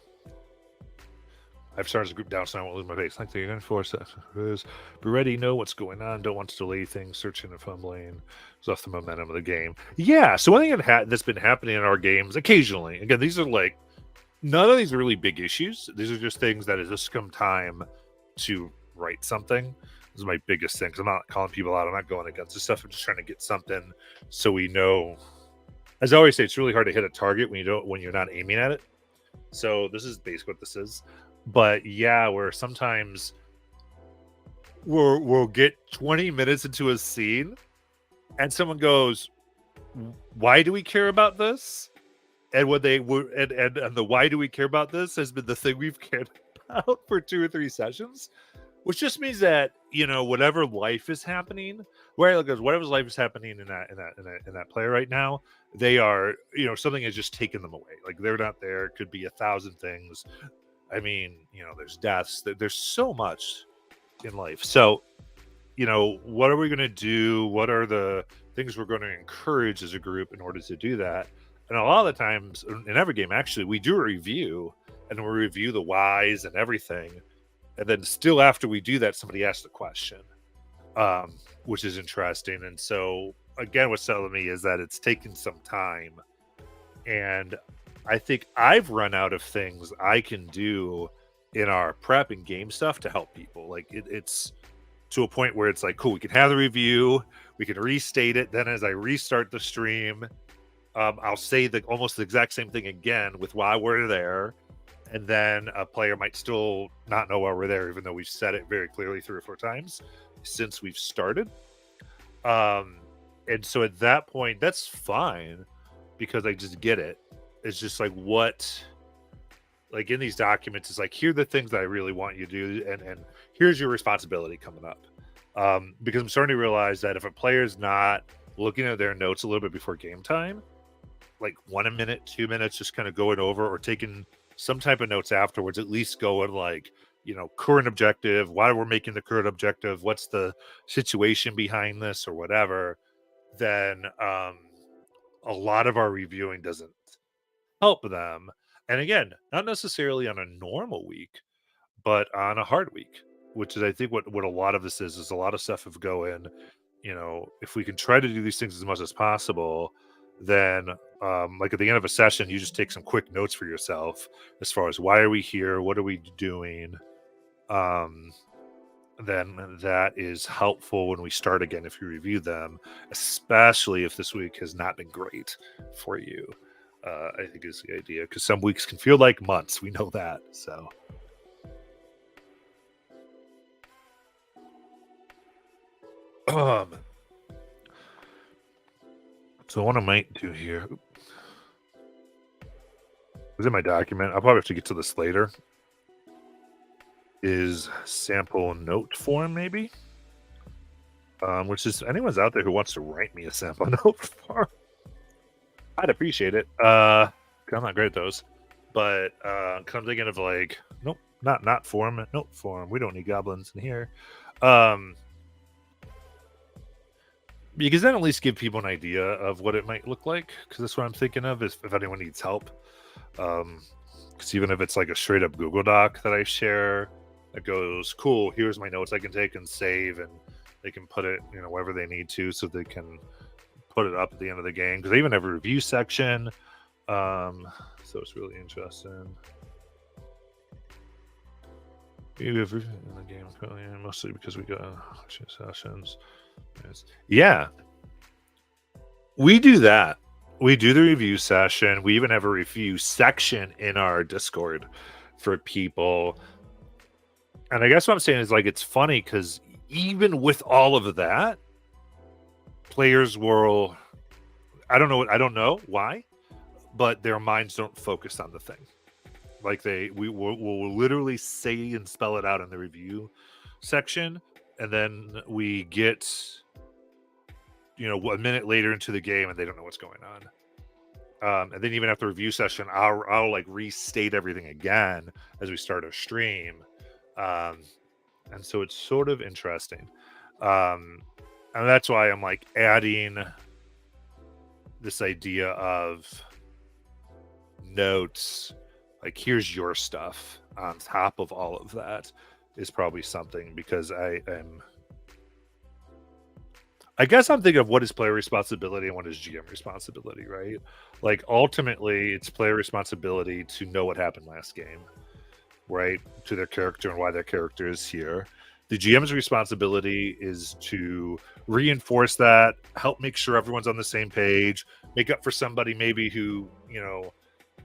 B: I've started a group down, so I won't lose my face. Like you're going to force that. Be ready, know what's going on. Don't want to delay things, searching and fumbling. It's off the momentum of the game. Yeah. So one thing that's been happening in our games occasionally. Again, these are like none of these are really big issues. These are just things that has just come time to write something. This is my biggest thing. 'Cause I'm not calling people out. I'm not going against this stuff. I'm just trying to get something so we know. As I always say, it's really hard to hit a target when you're not aiming at it. So this is basically what this is. But yeah, where sometimes we'll get 20 minutes into a scene and someone goes, why do we care about this? And when they were and the why do we care about this has been the thing we've cared about for 2 or 3 sessions, which just means that, whatever life is happening, whatever life is happening in that player right now, they are, something has just taken them away. Like they're not there. It could be 1,000 things. I mean, there's deaths. There's so much in life. So, what are we going to do? What are the things we're going to encourage as a group in order to do that? And a lot of the times in every game, actually, we do a review and we review the whys and everything. And then still after we do that, somebody asks the question, which is interesting. And so, again, what's telling me is that it's taken some time. And I think I've run out of things I can do in our prep and game stuff to help people. Like it's to a point where it's like, cool, we can have the review, we can restate it. Then as I restart the stream, I'll say almost the exact same thing again with why we're there. And then a player might still not know why we're there, even though we've said it very clearly 3 or 4 times since we've started. And so at that point, that's fine because I just get it. It's just like in these documents, it's like, here are the things that I really want you to do, and here's your responsibility coming up. Because I'm starting to realize that if a player's not looking at their notes a little bit before game time, like 1 minute, 2 minutes, just kind of going over or taking some type of notes afterwards, at least going like, current objective, why we're making the current objective, what's the situation behind this or whatever, then a lot of our reviewing doesn't help them. And again, not necessarily on a normal week, but on a hard week, which is I think what a lot of this is a lot of stuff of going, if we can try to do these things as much as possible, then like at the end of a session, you just take some quick notes for yourself as far as why are we here, what are we doing, then that is helpful when we start again if you review them, especially if this week has not been great for you. I think is the idea, because some weeks can feel like months. We know that. So, so what I might do here is in my document. I'll probably have to get to this later. Is sample note form maybe? Which is anyone's out there who wants to write me a sample note form. I'd appreciate it. I'm not great at those, but I'm thinking of like, nope, not form, nope, form. We don't need goblins in here, because then at least give people an idea of what it might look like. Because that's what I'm thinking of is if anyone needs help. Because even if it's like a straight up Google Doc that I share, that goes, cool, here's my notes I can take and save, and they can put it, wherever they need to, so they can put it up at the end of the game, because they even have a review section. So it's really interesting. You have in the game mostly because we got sessions. Yeah, we do that. We do the review session. We even have a review section in our Discord for people. And I guess what I'm saying is, like, it's funny because even with all of that, players will, I don't know why, but their minds don't focus on the thing. Like we'll literally say and spell it out in the review section, and then we get, a minute later into the game and they don't know what's going on. And then even after review session, I'll like restate everything again as we start a stream. And so it's sort of interesting. And that's why I'm like adding this idea of notes, like here's your stuff on top of all of that, is probably something, because I guess I'm thinking of what is player responsibility and what is GM responsibility, right? Like ultimately it's player responsibility to know what happened last game, right? To their character and why their character is here. The GM's responsibility is to reinforce that, help make sure everyone's on the same page, make up for somebody maybe who,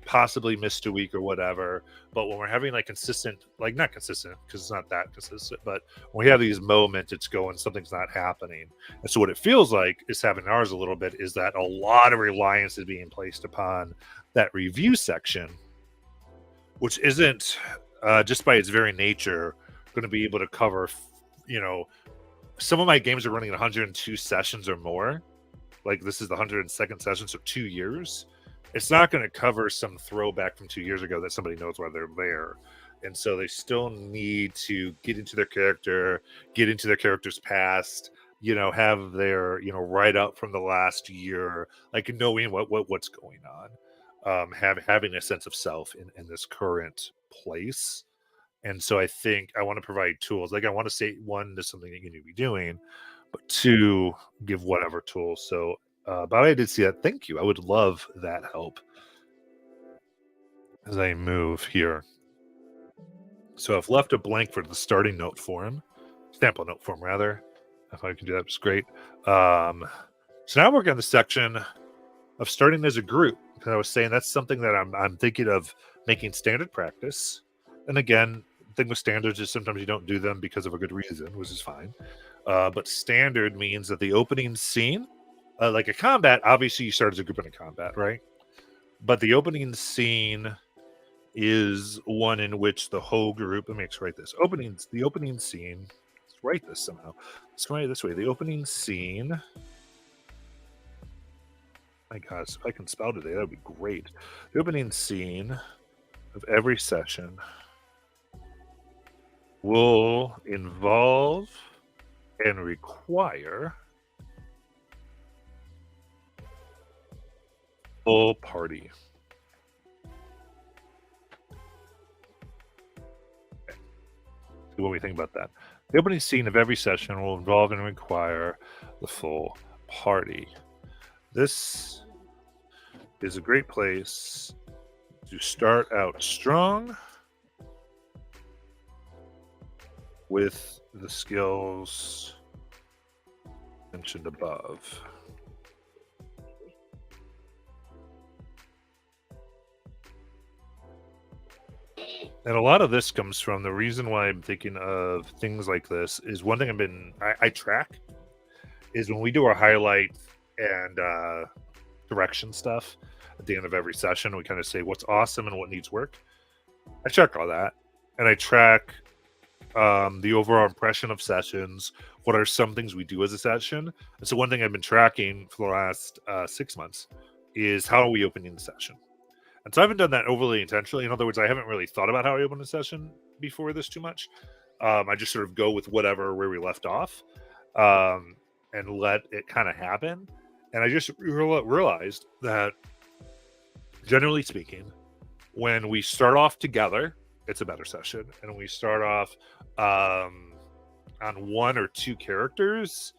B: possibly missed a week or whatever. But when we're having like consistent, like not consistent because it's not that consistent, but when we have these moments, it's going, something's not happening. And so what it feels like is having ours a little bit is that a lot of reliance is being placed upon that review section, which isn't just by its very nature going to be able to cover, some of my games are running 102 sessions or more. Like this is the 102nd session, so 2 years. It's not going to cover some throwback from 2 years ago that somebody knows why they're there. And so they still need to get into their character, get into their character's past, have their, write up from the last year, like knowing what's going on, having a sense of self in this current place. And so I think I want to provide tools. Like I want to say, one, there's something that you need to be doing, but two, give whatever tools. So but I did see that. Thank you. I would love that help as I move here. So I've left a blank for the starting note form, sample note form rather. If I can do that, it's great. So now I'm working on the section of starting as a group, because I was saying that's something that I'm thinking of making standard practice. And again, the thing with standards is sometimes you don't do them because of a good reason, which is fine. But standard means that the opening scene, like a combat, obviously you start as a group in a combat, right? But the opening scene is one in which the whole group, let me write this. The opening scene, let's write this somehow. Let's write it this way. The opening scene, my gosh, if I can spell today, that would be great. The opening scene of every session will involve and require full party. Okay. See what we think about that. The opening scene of every session will involve and require the full party. This is a great place to start out strong with the skills mentioned above. And a lot of this comes from the reason why I'm thinking of things like this is one thing I track is when we do our highlight and direction stuff at the end of every session, we kind of say what's awesome and what needs work. I track all that, and I track the overall impression of sessions. What are some things we do as a session? And so one thing I've been tracking for the last 6 months is how are we opening the session? And so I haven't done that overly intentionally. In other words, I haven't really thought about how I open a session before this too much. I just sort of go with where we left off and let it kind of happen. And I just realized that, generally speaking, when we start off together, it's a better session. And when we start off on one or two characters,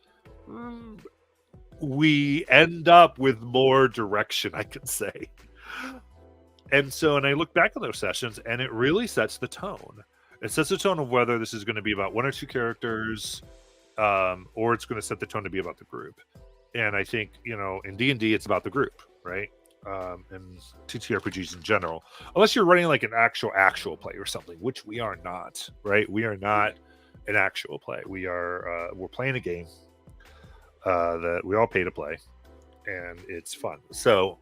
B: we end up with more direction, I could say. And so, and I look back on those sessions, and it really sets the tone. It sets the tone of whether this is going to be about one or two characters, or it's going to set the tone to be about the group. And I think in D&D it's about the group, right? And TTRPGs in general, unless you're running like an actual play or something, which we are not, right? We are not an actual play. We're playing a game that we all pay to play, and it's fun. So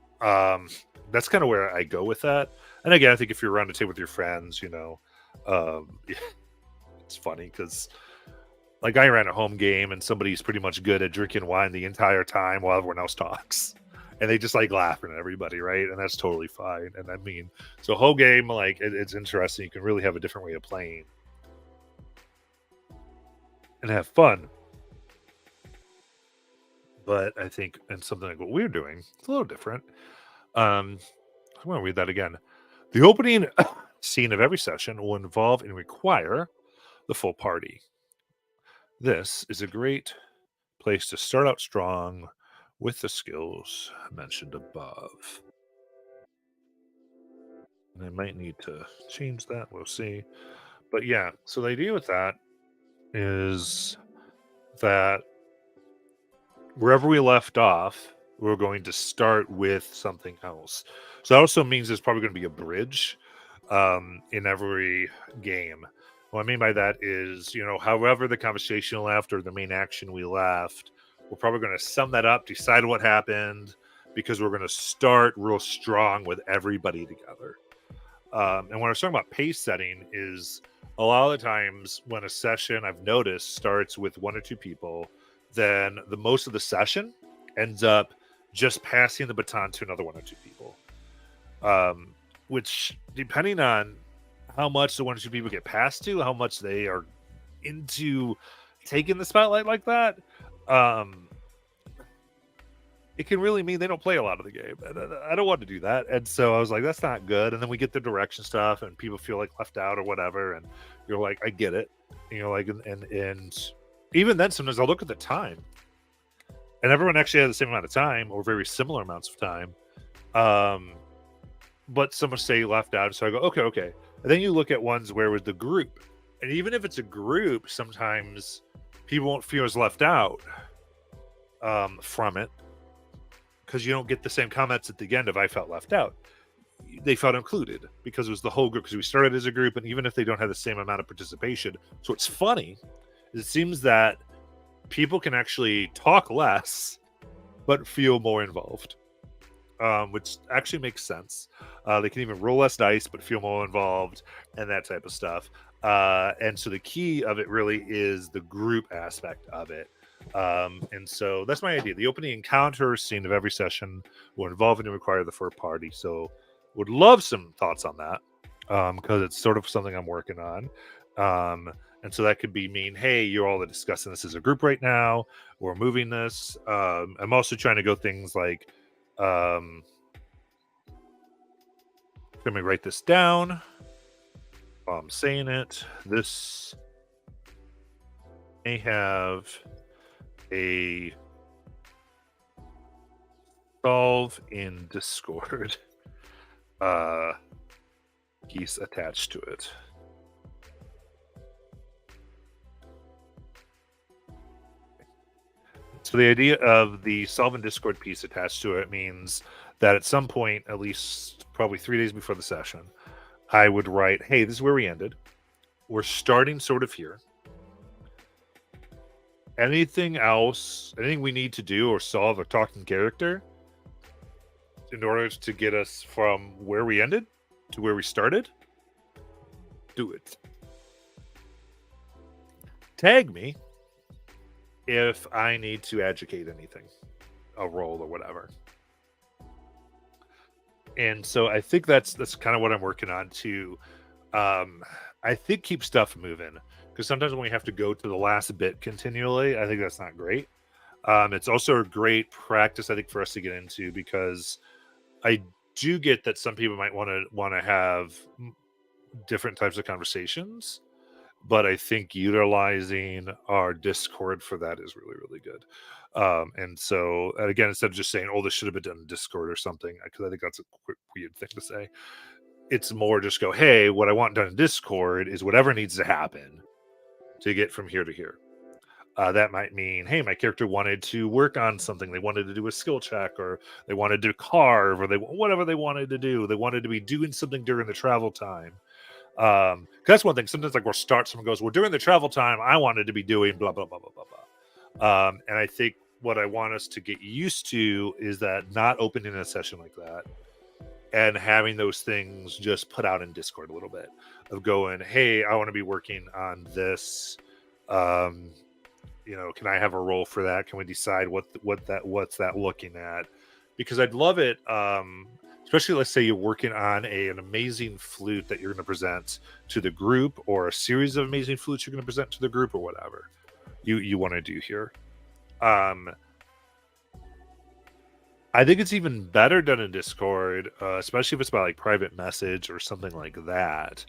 B: that's kind of where I go with that. And again, I think if you're around the table with your friends, it's funny because like I ran a home game and somebody's pretty much good at drinking wine the entire time while everyone else talks. And they just like laughing at everybody, right? And that's totally fine. And I mean, so whole game, like it's interesting. You can really have a different way of playing and have fun. But I think in something like what we're doing, it's a little different. I'm going to read that again. The opening scene of every session will involve and require the full party. This is a great place to start out strong with the skills mentioned above. And I might need to change that. We'll see. But yeah, so the idea with that is that wherever we left off, we're going to start with something else. So that also means there's probably going to be a bridge in every game. What I mean by that is, however the conversation left or the main action we left, we're probably going to sum that up, decide what happened, because we're going to start real strong with everybody together. And when I was talking about pace setting is a lot of the times when a session I've noticed starts with one or two people, then the most of the session ends up just passing the baton to another one or two people. Which, depending on how much the one or two people get passed to, how much they are into taking the spotlight like that, it can really mean they don't play a lot of the game. And I don't want to do that. And so I was like, that's not good. And then we get the direction stuff and people feel like left out or whatever. And you're like, I get it. And you're like, and even then, sometimes I'll look at the time, and everyone actually has the same amount of time or very similar amounts of time. But some will say left out. So I go, okay. And then you look at ones where with the group, and even if it's a group, sometimes people won't feel as left out from it because you don't get the same comments at the end of I felt left out. They felt included because it was the whole group, because we started as a group, and even if they don't have the same amount of participation. So what's funny is it seems that people can actually talk less but feel more involved, which actually makes sense. They can even roll less dice but feel more involved and that type of stuff. And so the key of it really is the group aspect of it. And so that's my idea. The opening encounter scene of every session will involve and require the full party. So would love some thoughts on that, because it's sort of something I'm working on. And so that could be mean, hey, you're all discussing this as a group right now. We're moving this. I'm also trying to go things like, let me write this down while I'm saying it. This may have a solve in Discord piece attached to it. So the idea of the solve in Discord piece attached to it means that at some point, at least probably 3 days before the session, I would write, hey, this is where we ended. We're starting sort of here. Anything else, anything we need to do or solve or talk in character in order to get us from where we ended to where we started, do it. Tag me if I need to educate anything, a role or whatever. And so I think that's kind of what I'm working on to, I think, keep stuff moving, because sometimes when we have to go to the last bit continually, I think that's not great. It's also a great practice, I think, for us to get into, because I do get that some people might want to have different types of conversations, but I think utilizing our Discord for that is really, really good. And so, again, instead of just saying, "Oh, this should have been done in Discord" or something, because I think that's a weird thing to say. it's more just go, hey, what I want done in Discord is whatever needs to happen to get from here to here. That might mean, hey, my character wanted to work on something. They wanted to do a skill check, or they wanted to carve, or they whatever they wanted to do. They wanted to be doing something during the travel time. 'Cause that's one thing. Sometimes like we'll start, someone goes, well, during the travel time, I wanted to be doing blah blah blah blah blah blah. And I think what I want us to get used to is that not opening a session like that and having those things just put out in Discord a little bit of going, hey, I want to be working on this. Can I have a role for that? Can we decide what's that looking at? Because I'd love it. Especially, let's say you're working on an amazing flute that you're going to present to the group, or a series of amazing flutes you're going to present to the group, or whatever you want to do here. I think it's even better done in Discord, especially if it's by like private message or something like that.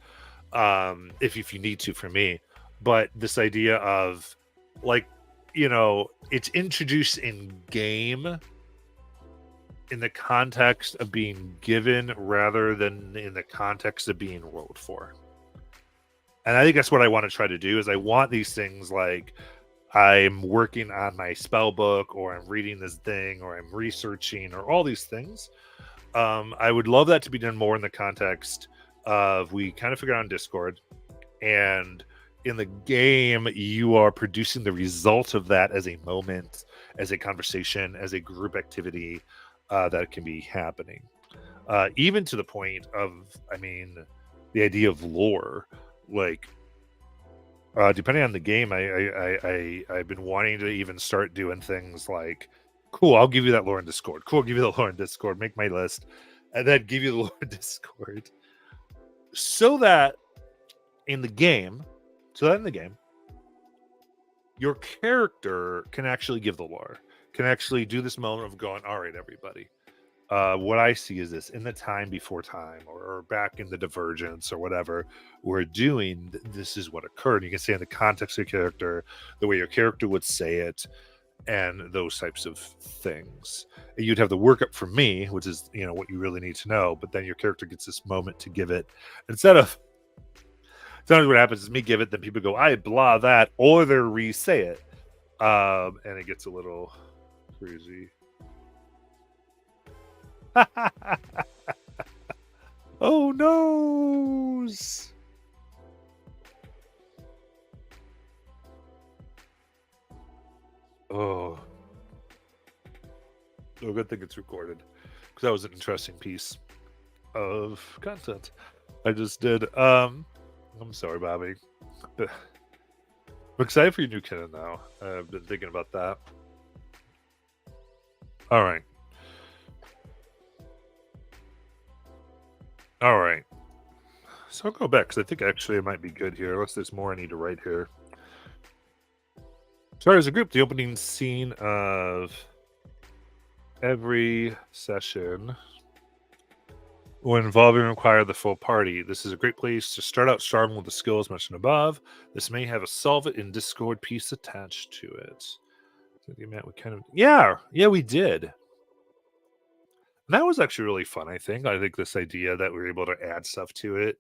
B: If you need to, for me. But this idea of like, it's introduced in game in the context of being given rather than in the context of being rolled for. And I think that's what I want to try to do is I want these things like I'm working on my spell book, or I'm reading this thing, or I'm researching, or all these things. I would love that to be done more in the context of we kind of figure out on Discord, and in the game, you are producing the result of that as a moment, as a conversation, as a group activity that can be happening. Even to the point of, the idea of lore, like depending on the game, I've been wanting to even start doing things like, cool, I'll give you that lore in Discord. Cool, I'll give you the lore in Discord. Make my list, and then give you the lore in Discord, so that in the game, your character can actually give the lore, can actually do this moment of going, all right, everybody, what I see is this in the time before time, or back in the divergence, or whatever we're doing, this is what occurred. You can say in the context of your character, the way your character would say it, and those types of things. And you'd have the workup for me, which is what you really need to know, but then your character gets this moment to give it, instead of sometimes what happens is me give it, then people go, I blah that, or they re-say it. And it gets a little crazy. Oh, noes. Oh. Oh, good thing it's recorded, because that was an interesting piece of content I just did. I'm sorry, Bobby. I'm excited for your new canon now. I've been thinking about that. All right. So I'll go back, because I think actually it might be good here, unless there's more I need to write here. Sorry, as a group, the opening scene of every session will involve and require the full party. This is a great place to start out strong with the skills mentioned above. This may have a solve it in Discord piece attached to it. So the amount we we did. And that was actually really fun, I think. I think this idea that we were able to add stuff to it,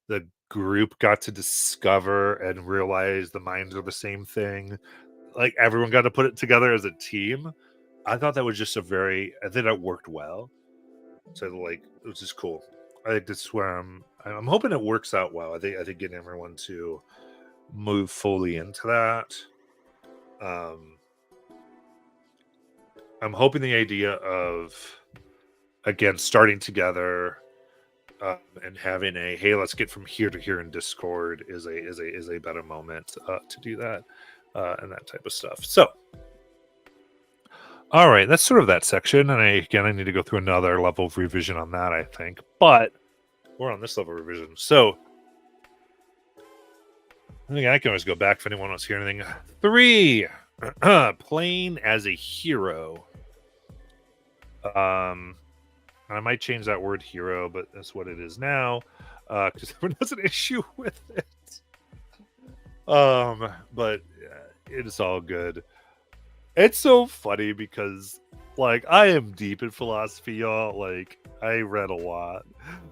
B: the group got to discover and realize the minds are the same thing. Like, everyone got to put it together as a team. I thought that was just I think that worked well. So like, it was just cool. I think this is where I'm hoping it works out well. I think getting everyone to move fully into that. I'm hoping the idea of, again, starting together and having a, hey, let's get from here to here in Discord is a better moment to do that and that type of stuff. So, all right, that's sort of that section. And I need to go through another level of revision on that, I think. But we're on this level of revision. So I think I can always go back if anyone wants to hear anything. 3, playing as a hero. I might change that word hero, but that's what it is now. Because everyone has an issue with it. But it is all good. It's so funny because Like, I am deep in philosophy, y'all. Like, I read a lot.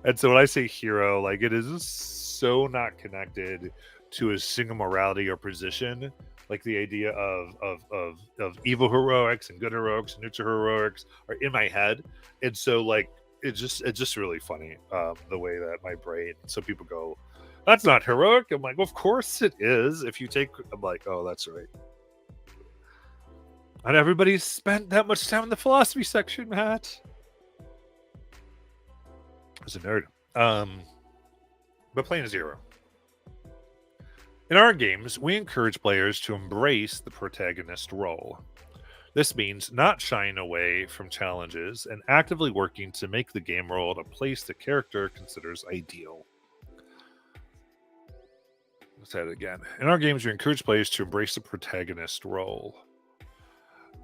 B: And so when I say hero, like, it is so not connected to a single morality or position. Like the idea of evil heroics and good heroics and neutral heroics are in my head. And so like it's just really funny, the way that my brain, so people go, that's not heroic. I'm like, well, of course it is. If you take, I'm like, oh, that's right. Not everybody's spent that much time in the philosophy section, Matt. As a nerd. But playing Zero. In our games, we encourage players to embrace the protagonist role. This means not shying away from challenges and actively working to make the game world a place the character considers ideal. Let's say it again. In our games, we encourage players to embrace the protagonist role.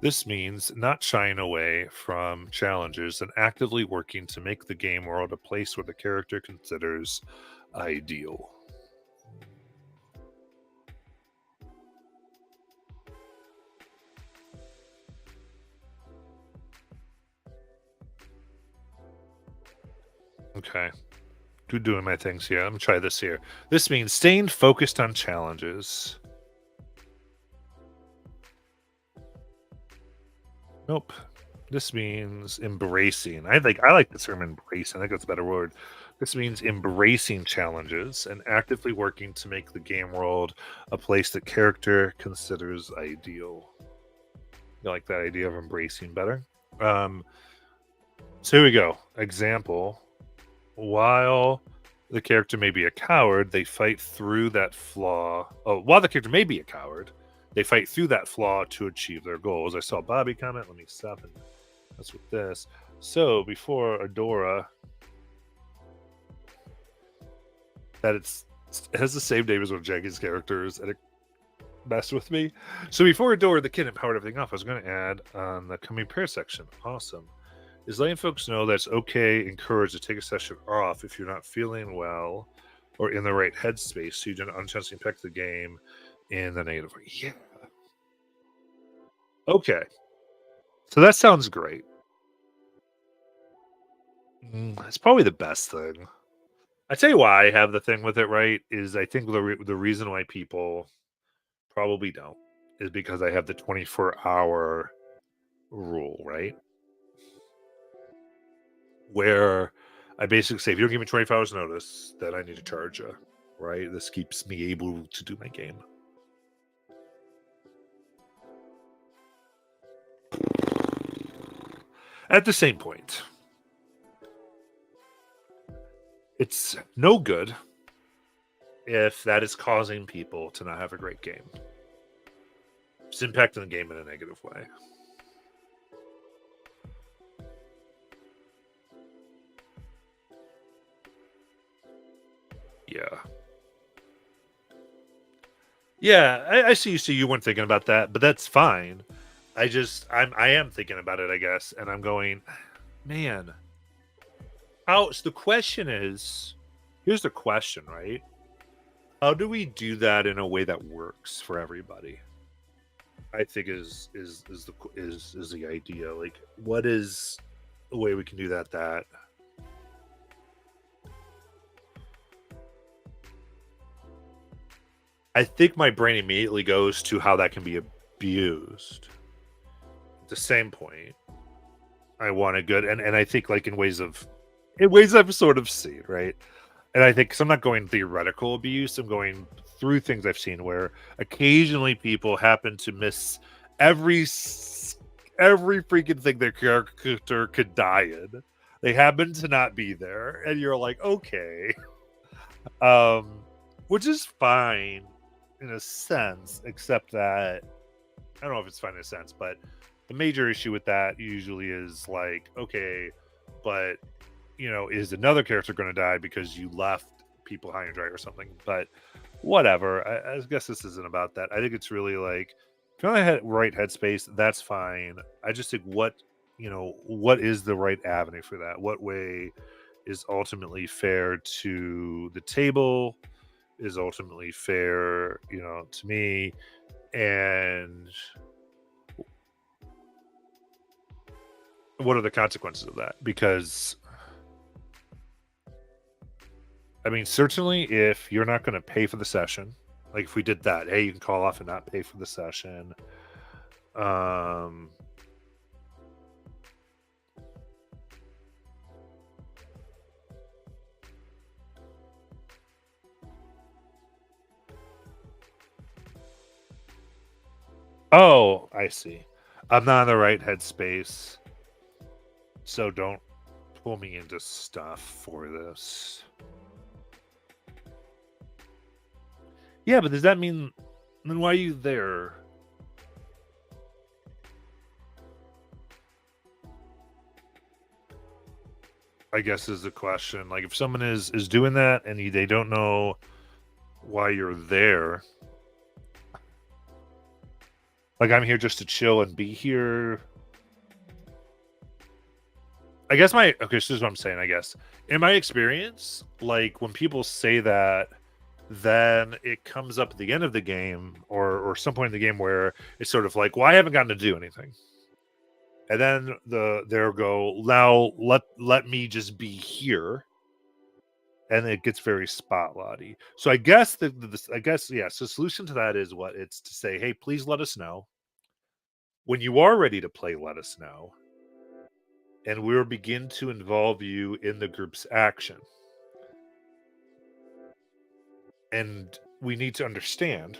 B: This means not shying away from challenges and actively working to make the game world a place where the character considers ideal. Okay. Doing my things here. I'm gonna try this here. This means staying focused on challenges. Nope. This means embracing. I like the term embrace. I think that's a better word. This means embracing challenges and actively working to make the game world a place that character considers ideal. You like that idea of embracing better? Um, so here we go. Example. While the character may be a coward, they fight through that flaw. Oh, while the character may be a coward, they fight through that flaw to achieve their goals. I saw Bobby comment. Let me stop and mess with this. So before Adora, that it has the same name as one of Jackie's characters, and it messed with me. So before Adora, the kid empowered everything off. I was going to add on the coming pair section. Awesome. Is letting folks know that it's okay, encouraged to take a session off if you're not feeling well or in the right headspace, so you don't unintentionally impact the game in the negative way. Yeah. Okay. So that sounds great. It's probably the best thing. I tell you why I have the thing with it, right? Is I think the reason why people probably don't is because I have the 24-hour rule, right? Where I basically say, if you don't give me 24 hours notice, then I need to charge you, right? This keeps me able to do my game. At the same point, it's no good if that is causing people to not have a great game. It's impacting the game in a negative way. Yeah. Yeah, I see. So you weren't thinking about that, but that's fine. I am thinking about it, I guess, and I'm going, man. How? So the question is, here's the question, right? How do we do that in a way that works for everybody? I think is the idea. Like, what is a way we can do that? I think my brain immediately goes to how that can be abused. At the same point, I want a good, and I think like in ways I've sort of seen, right? And I think, because I'm not going theoretical abuse, I'm going through things I've seen where occasionally people happen to miss every freaking thing their character could die in. They happen to not be there, and you're like, okay, um, which is fine in a sense, except that I don't know if it's fine in a sense, but the major issue with that usually is like, okay, but is another character going to die because you left people high and dry or something? But whatever. I guess this isn't about that. I think it's really like, if you're on the right headspace, that's fine. I just think what is the right avenue for that? What way is ultimately fair to the table? Is ultimately fair, to me, and what are the consequences of that? Because I mean, certainly if you're not going to pay for the session, like if we did that, hey, you can call off and not pay for the session. Oh, I see. I'm not in the right headspace, so don't pull me into stuff for this. Yeah, but does that mean then why are you there? I guess is the question. Like if someone is doing that and they don't know why you're there, like I'm here just to chill and be here. I guess so this is what I'm saying. I guess in my experience, like when people say that, then it comes up at the end of the game or some point in the game where it's sort of like, well, I haven't gotten to do anything. And then they'll go, now let me just be here. And it gets very spotlighty. So I guess so the solution to that is what it's to say, hey, please let us know. When you are ready to play, let us know. And we'll begin to involve you in the group's action. And we need to understand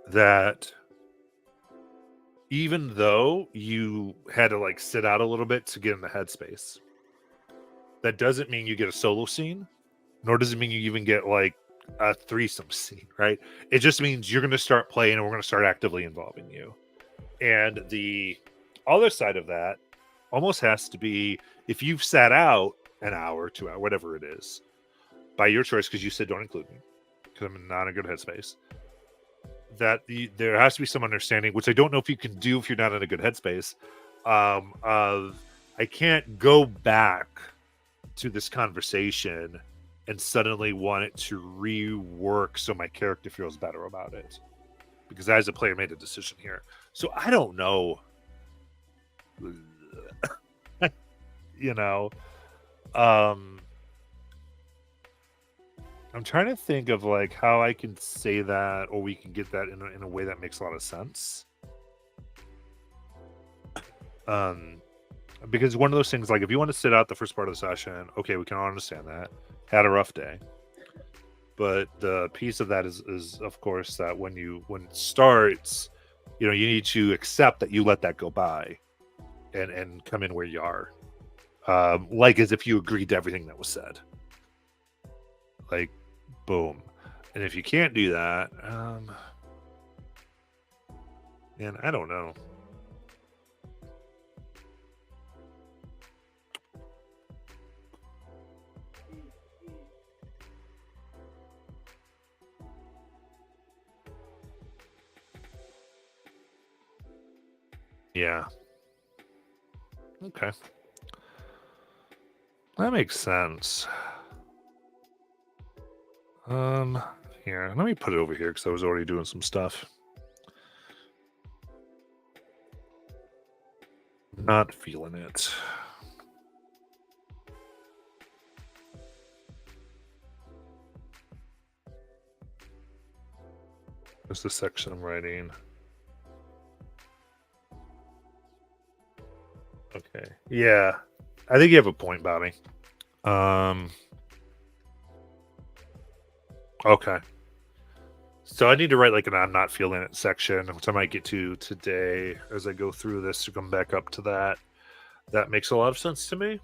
B: that even though you had to like sit out a little bit to get in the headspace, that doesn't mean you get a solo scene, nor does it mean you even get like a threesome scene, right? It just means you're going to start playing and we're going to start actively involving you. And the other side of that almost has to be if you've sat out an hour, 2 hours, whatever it is, by your choice, because you said don't include me, because I'm not in a good headspace, that there has to be some understanding, which I don't know if you can do if you're not in a good headspace, of I can't go back to this conversation and suddenly want it to rework so my character feels better about it. Because I, as a player, made a decision here. So I don't know. You know, I'm trying to think of like how I can say that, or we can get that in a way that makes a lot of sense. Because one of those things, like if you want to sit out the first part of the session, okay, we can all understand that. Had a rough day. But the piece of that is of course that when it starts, you need to accept that you let that go by and come in where you are. Like as if you agreed to everything that was said. Like, boom. And if you can't do that, and I don't know. Yeah. Okay. That makes sense. Here, let me put it over here because I was already doing some stuff. Not feeling it. Where's the section I'm writing? Okay. Yeah. I think you have a point, Bobby. Okay. So I need to write like an I'm not feeling it section, which I might get to today as I go through this to come back up to that. That makes a lot of sense to me.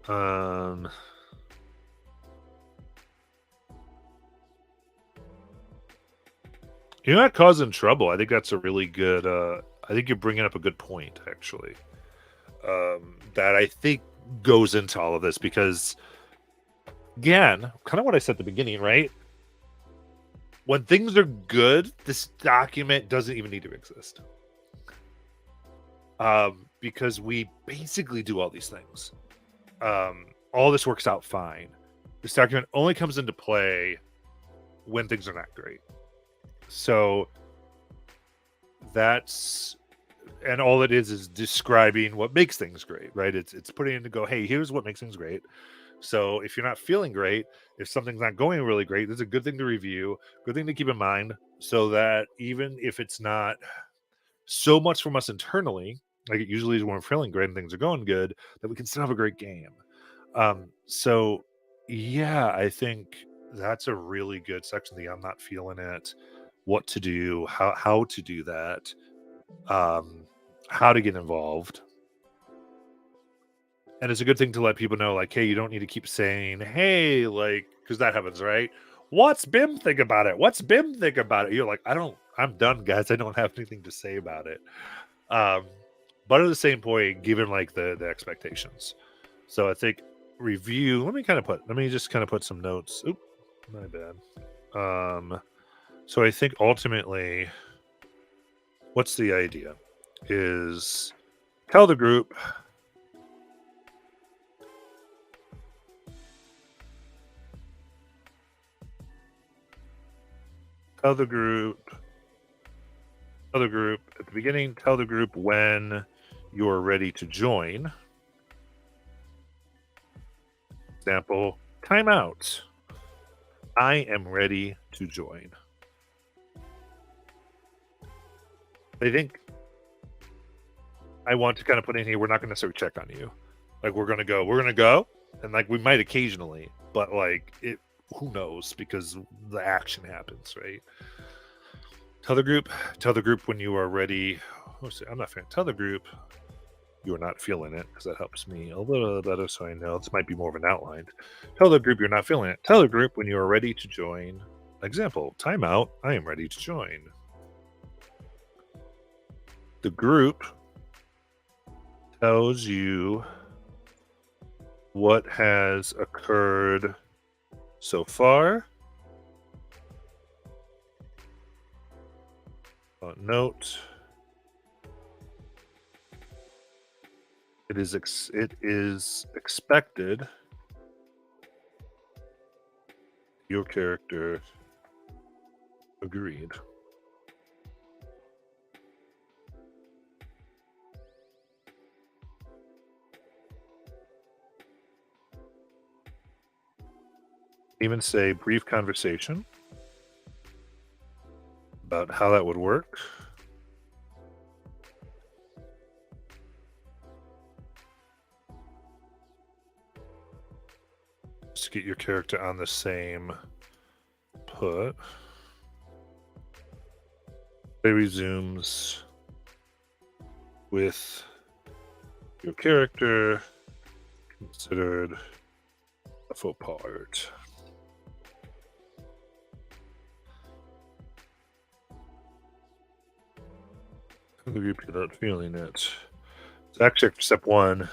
B: You're not causing trouble. I think that's a really good I think you're bringing up a good point actually. That I think goes into all of this because again, kind of what I said at the beginning, right? When things are good, this document doesn't even need to exist. Because we basically do all these things. All this works out fine. This document only comes into play when things are not great. So that's and all it is describing what makes things great, right? It's putting in to go, hey, here's what makes things great. So if you're not feeling great, if something's not going really great, this is a good thing to review, good thing to keep in mind, so that even if it's not so much from us internally, like it usually is when we're feeling great and things are going good, that we can still have a great game. So yeah, I think that's a really good section. The I'm not feeling it, what to do, how to do that, um, how to get involved. And it's a good thing to let people know, like, hey, you don't need to keep saying, hey, like, because that happens, right? What's Bim think about it? What's Bim think about it? You're like, I'm done, guys. I don't have anything to say about it. Um, but at the same point, given like the expectations. So I think review, let me just kind of put some notes. Oop, my bad. So I think ultimately, what's the idea? Is tell the group tell the group at the beginning, tell the group when you're ready to join. Example, timeout. I am ready to join. I think I want to kind of put in here, we're not going to necessarily check on you. Like we're gonna go, and like we might occasionally, but like it, who knows, because the action happens, right? Tell the group when you are ready. I'm not fan. Tell the group you are not feeling it, because that helps me a little better, so I know this might be more of an outline. Tell the group you're not feeling it. Tell the group when you are ready to join. Example, timeout. I am ready to join. The group tells you what has occurred so far. Note: it is expected your character agreed. Even say brief conversation about how that would work. Just to get your character on the same put. Play resumes with your character considered a faux part. The group you're not feeling it. So actually, after step one,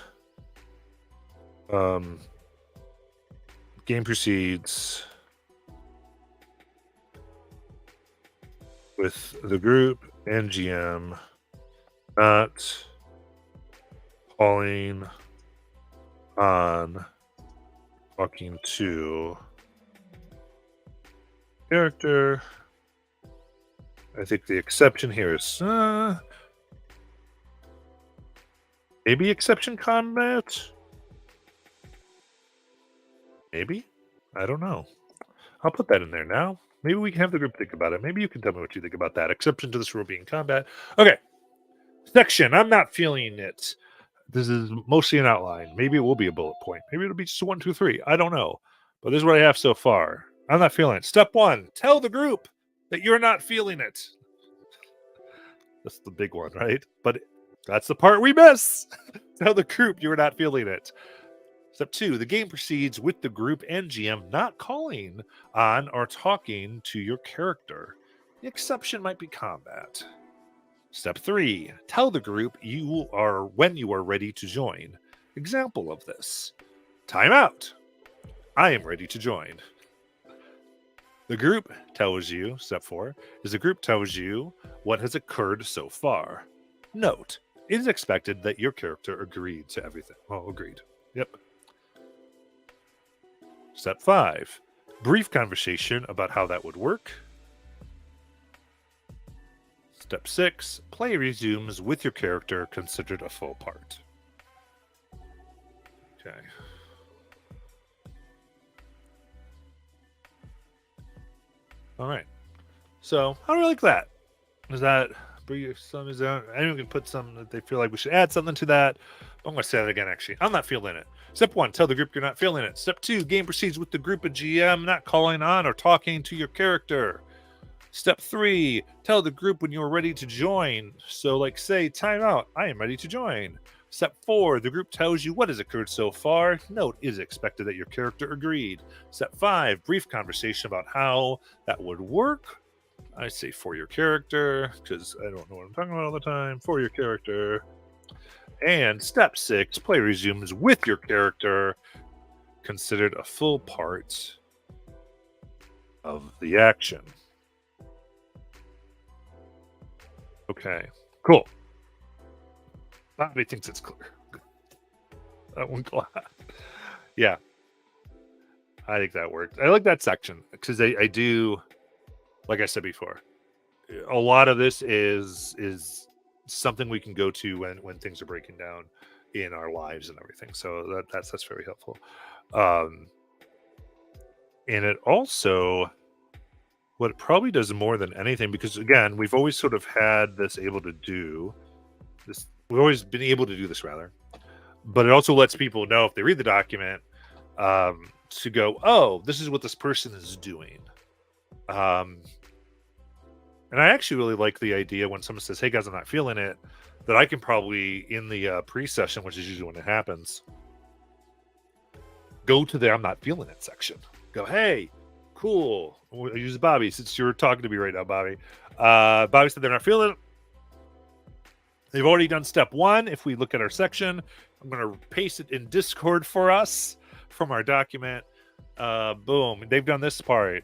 B: game proceeds with the group and GM not calling on talking to character. I think the exception here is maybe exception combat. Maybe, I don't know. I'll put that in there now. Maybe we can have the group think about it. Maybe you can tell me what you think about that. Exception to this rule being combat. Okay. Section. I'm not feeling it. This is mostly an outline. Maybe it will be a bullet point. Maybe it'll be just 1, 2, 3. I don't know. But this is what I have so far. I'm not feeling it. Step 1. Tell the group that you're not feeling it. That's the big one, right? But that's the part we miss. Tell the group you're not feeling it. Step 2, the game proceeds with the group and GM not calling on or talking to your character. The exception might be combat. Step 3, tell the group you are when you are ready to join. Example of this: timeout. I am ready to join. The group tells you, step 4, is the group tells you what has occurred so far. Note: it is expected that your character agreed to everything. Oh, agreed. Yep. Step 5, brief conversation about how that would work. Step 6, play resumes with your character considered a full part. Okay. All right. So, how do I like that? Does that bring you some? Is there anyone can put some that they feel like we should add something to that? I'm going to say that again, actually. I'm not feeling it. Step 1, tell the group you're not feeling it. Step 2, game proceeds with the group of GM not calling on or talking to your character. Step 3, tell the group when you're ready to join. So, like, say, time out, I am ready to join. Step 4, the group tells you what has occurred so far. Note, it is expected that your character agreed. Step 5, brief conversation about how that would work. I say for your character, because I don't know what I'm talking about all the time. For your character. And step 6, play resumes with your character, considered a full part of the action. Okay, cool. Bobby thinks it's clear. That one clap. Yeah, I think that worked. I like that section because I do, like I said before, a lot of this is something we can go to when things are breaking down in our lives and everything. So that's very helpful. And it also, what it probably does more than anything, because again, we've always sort of had this able to do this. We've always been able to do this rather, but it also lets people know if they read the document to go, oh, this is what this person is doing. And I actually really like the idea when someone says, hey guys, I'm not feeling it, that I can probably, in the pre-session, which is usually when it happens, go to the I'm not feeling it section. Go, hey, cool. I'll use Bobby since you're talking to me right now, Bobby. Bobby said they're not feeling it. They've already done step 1. If we look at our section, I'm going to paste it in Discord for us from our document. Boom. They've done this part.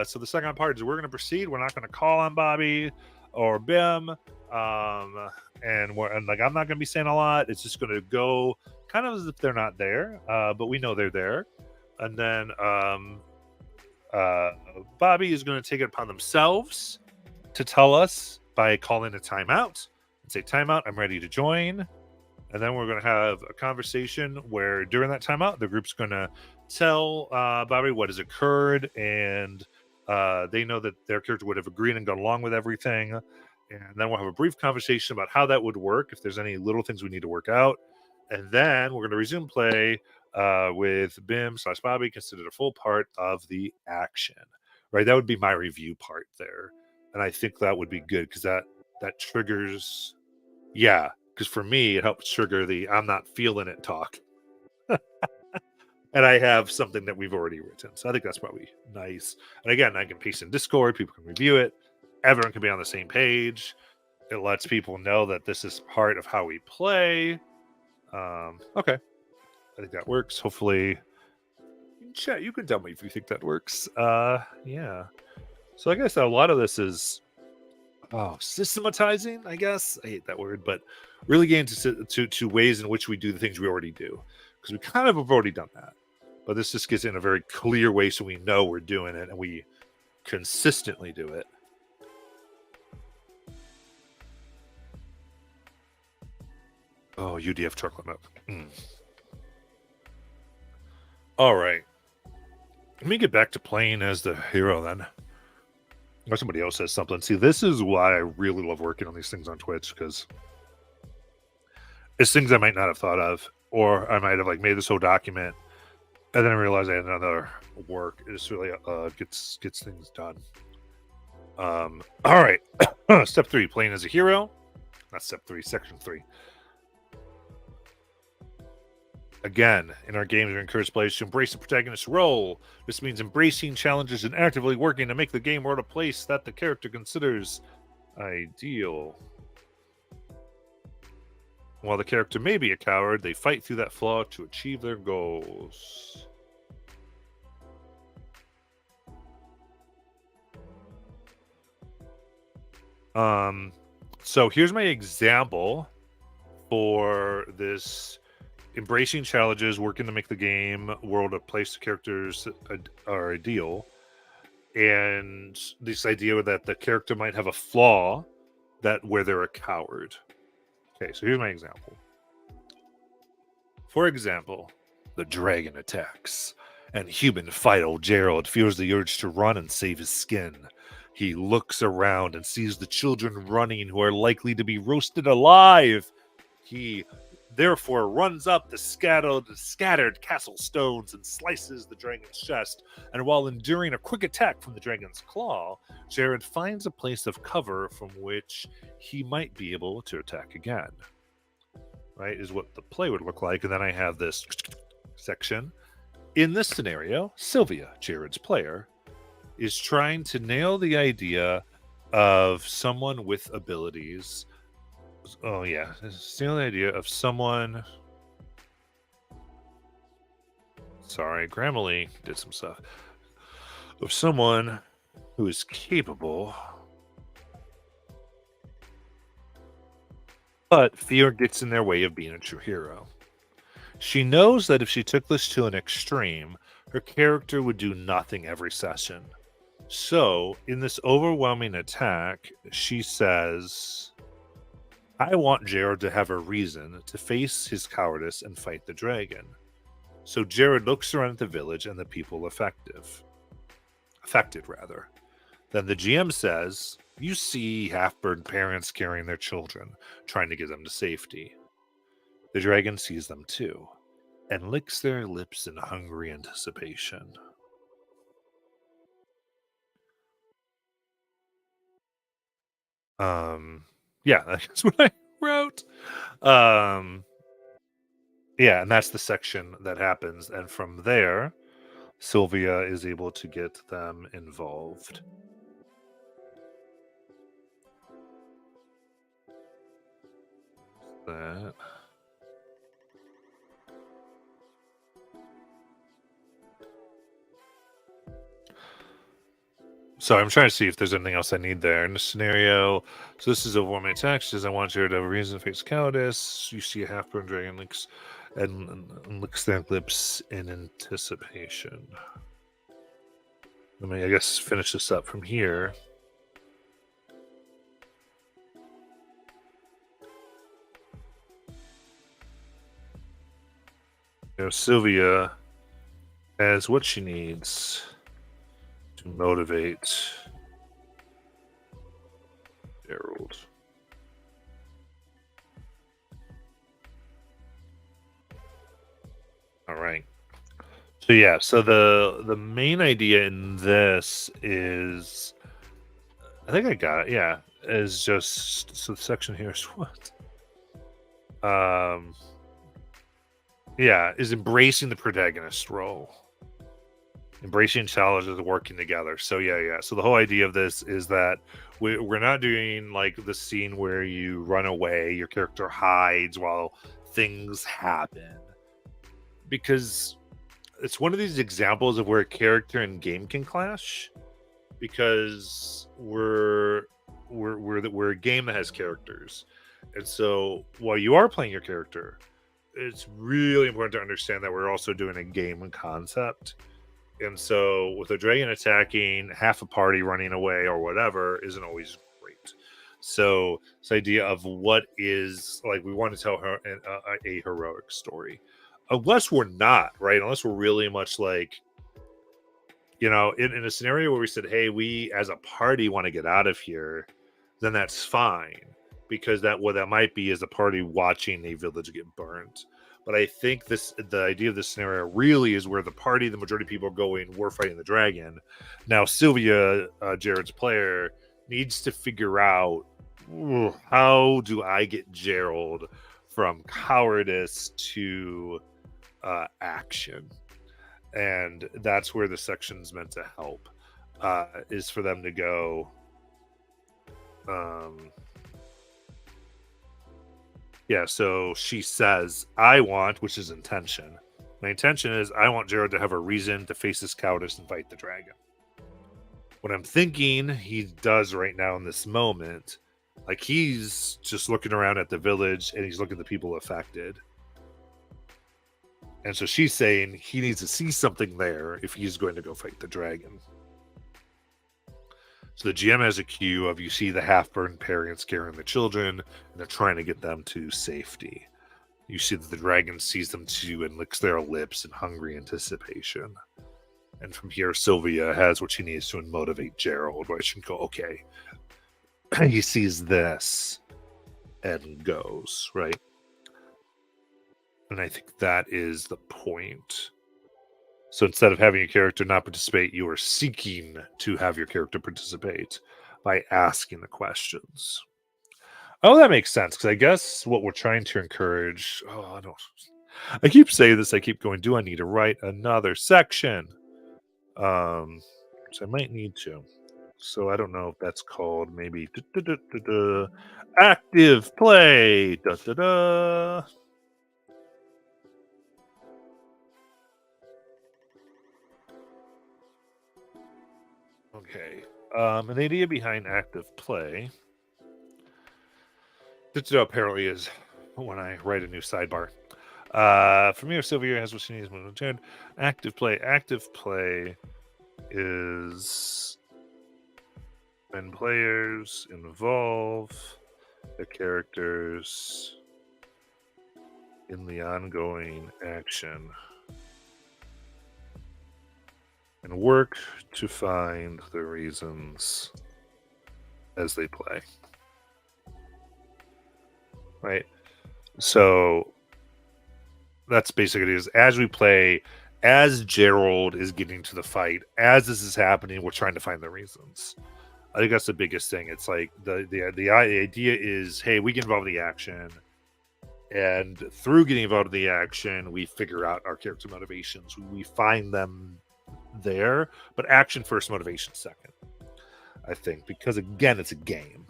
B: So the second part is we're going to proceed. We're not going to call on Bobby or Bim. And like I'm not going to be saying a lot. It's just going to go kind of as if they're not there. But we know they're there. And then Bobby is going to take it upon themselves to tell us by calling a timeout and say, timeout, I'm ready to join. And then we're going to have a conversation where during that timeout, the group's going to tell Bobby what has occurred, and they know that their character would have agreed and gone along with everything. And then we'll have a brief conversation about how that would work, if there's any little things we need to work out. And then we're going to resume play with Bim/Bobby considered a full part of the action. Right? That would be my review part there. And I think that would be good because that triggers, yeah, because for me, it helps trigger the I'm not feeling it talk. And I have something that we've already written. So I think that's probably nice. And again, I can paste in Discord. People can review it. Everyone can be on the same page. It lets people know that this is part of how we play. Okay. I think that works. Hopefully, chat, you can tell me if you think that works. Yeah. So I guess a lot of this is systematizing, I guess. I hate that word, but really getting to ways in which we do the things we already do. Because we kind of have already done that. But this just gets in a very clear way so we know we're doing it and we consistently do it. Oh, UDF chocolate milk. All right. Let me get back to playing as the hero then. Or somebody else says something. See, this is why I really love working on these things on Twitch, because it's things I might not have thought of, or I might have like made this whole document and then I realized I had another work. It just really gets things done. All right. Step 3, playing as a hero. Not step 3, section 3. Again, in our games, we encourage players to embrace the protagonist's role. This means embracing challenges and actively working to make the game world a place that the character considers ideal. While the character may be a coward, they fight through that flaw to achieve their goals. So here's my example for this: embracing challenges, working to make the game world a place the characters are ideal, and this idea that the character might have a flaw that where they're a coward. Okay, so here's my example. For example, the dragon attacks, and human Fido Gerald feels the urge to run and save his skin. He looks around and sees the children running who are likely to be roasted alive. He therefore runs up the scattered castle stones and slices the dragon's chest. And while enduring a quick attack from the dragon's claw, Jared finds a place of cover from which he might be able to attack again. Right, is what the play would look like. And then I have this section. In this scenario, Sylvia, Jared's player, is trying to nail the idea of someone with abilities. Oh, yeah. Nail the idea of someone. Sorry, Grammarly did some stuff. Of someone who is capable. But fear gets in their way of being a true hero. She knows that if she took this to an extreme, her character would do nothing every session. So, in this overwhelming attack, she says, I want Jared to have a reason to face his cowardice and fight the dragon. So Jared looks around at the village and the people affected. Then the GM says, you see half-bird parents carrying their children, trying to get them to safety. The dragon sees them too, and licks their lips in hungry anticipation. Yeah, that's what I wrote. Yeah, and that's the section that happens, and from there, Sylvia is able to get them involved. That. So I'm trying to see if there's anything else I need there in the scenario. So this is overwhelming attack. Says I want you to have a reason to face cowardice. You see a half-burned dragon licks their lips in anticipation. Let me, I guess, finish this up from here. Sylvia has what she needs to motivate Gerald. All right. So yeah, so the main idea in this is, I think I got it. Yeah, is just so the section here is what. Yeah, is embracing the protagonist role. Embracing challenges and working together. So yeah. So the whole idea of this is that we're not doing like the scene where you run away, your character hides while things happen. Because it's one of these examples of where a character and game can clash. Because we're a game that has characters. And so while you are playing your character, it's really important to understand that we're also doing a game concept. And so with a dragon attacking, half a party running away or whatever isn't always great. So this idea of what is, like, we want to tell her a heroic story. Unless we're not, right? Unless we're really much like, in a scenario where we said, hey, we as a party want to get out of here, then that's fine. Because what that might be is a party watching a village get burnt. But I think the idea of this scenario really is where the majority of people are going, we're fighting the dragon. Now, Sylvia, Jared's player, needs to figure out, how do I get Gerald from cowardice to action? And that's where the section's meant to help, is for them to go... Yeah, so she says, I want, which is intention. My intention is I want Jared to have a reason to face his cowardice and fight the dragon. What I'm thinking he does right now in this moment, like he's just looking around at the village and he's looking at the people affected. And so she's saying he needs to see something there if he's going to go fight the dragon. So the GM has a cue of you see the half-burned parents scaring the children, and they're trying to get them to safety. You see that the dragon sees them too and licks their lips in hungry anticipation. And from here, Sylvia has what she needs to motivate Gerald, where she can go, okay, he sees this and goes, right? And I think that is the point. So instead of having your character not participate, you are seeking to have your character participate by asking the questions. Oh, that makes sense, because I guess what we're trying to encourage. Oh, I keep saying this. I keep going. Do I need to write another section? So I might need to. So I don't know if that's called maybe active play. Da, da, da. Okay. And the idea behind active play apparently is when I write a new sidebar. For me, Sylvia has what she needs. Active play. Active play is when players involve the characters in the ongoing action and work to find the reasons as they play. Right? So that's basically it is. As we play, as Gerald is getting to the fight, as this is happening, we're trying to find the reasons. I think that's the biggest thing. It's like the idea is, hey, we get involved in the action, and through getting involved in the action, we figure out our character motivations. We find them there, but action first, motivation second. I think, because again, it's a game,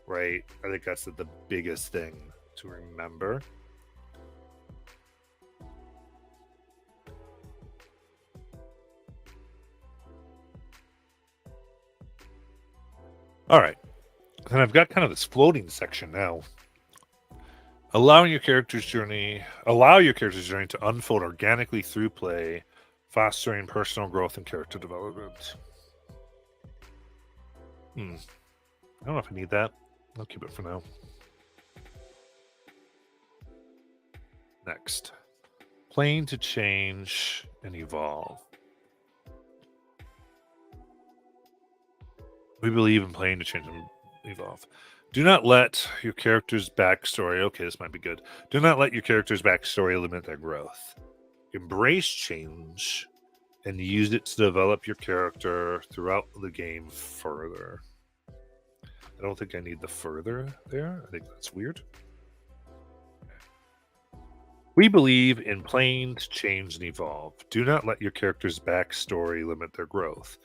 B: right? I think that's the biggest thing to remember. All right. And I've got kind of this floating section now. Allow your character's journey to unfold organically through play, fostering personal growth and character development. I don't know if I need that. I'll keep it for now. Next. Playing to change and evolve. We believe in playing to change and evolve. Do not let your character's backstory. Okay, this might be good. Do not let your character's backstory limit their growth. Embrace change and use it to develop your character throughout the game further. I don't think I need the further there. I think that's weird. We believe in playing to change and evolve. Do not let your character's backstory limit their growth.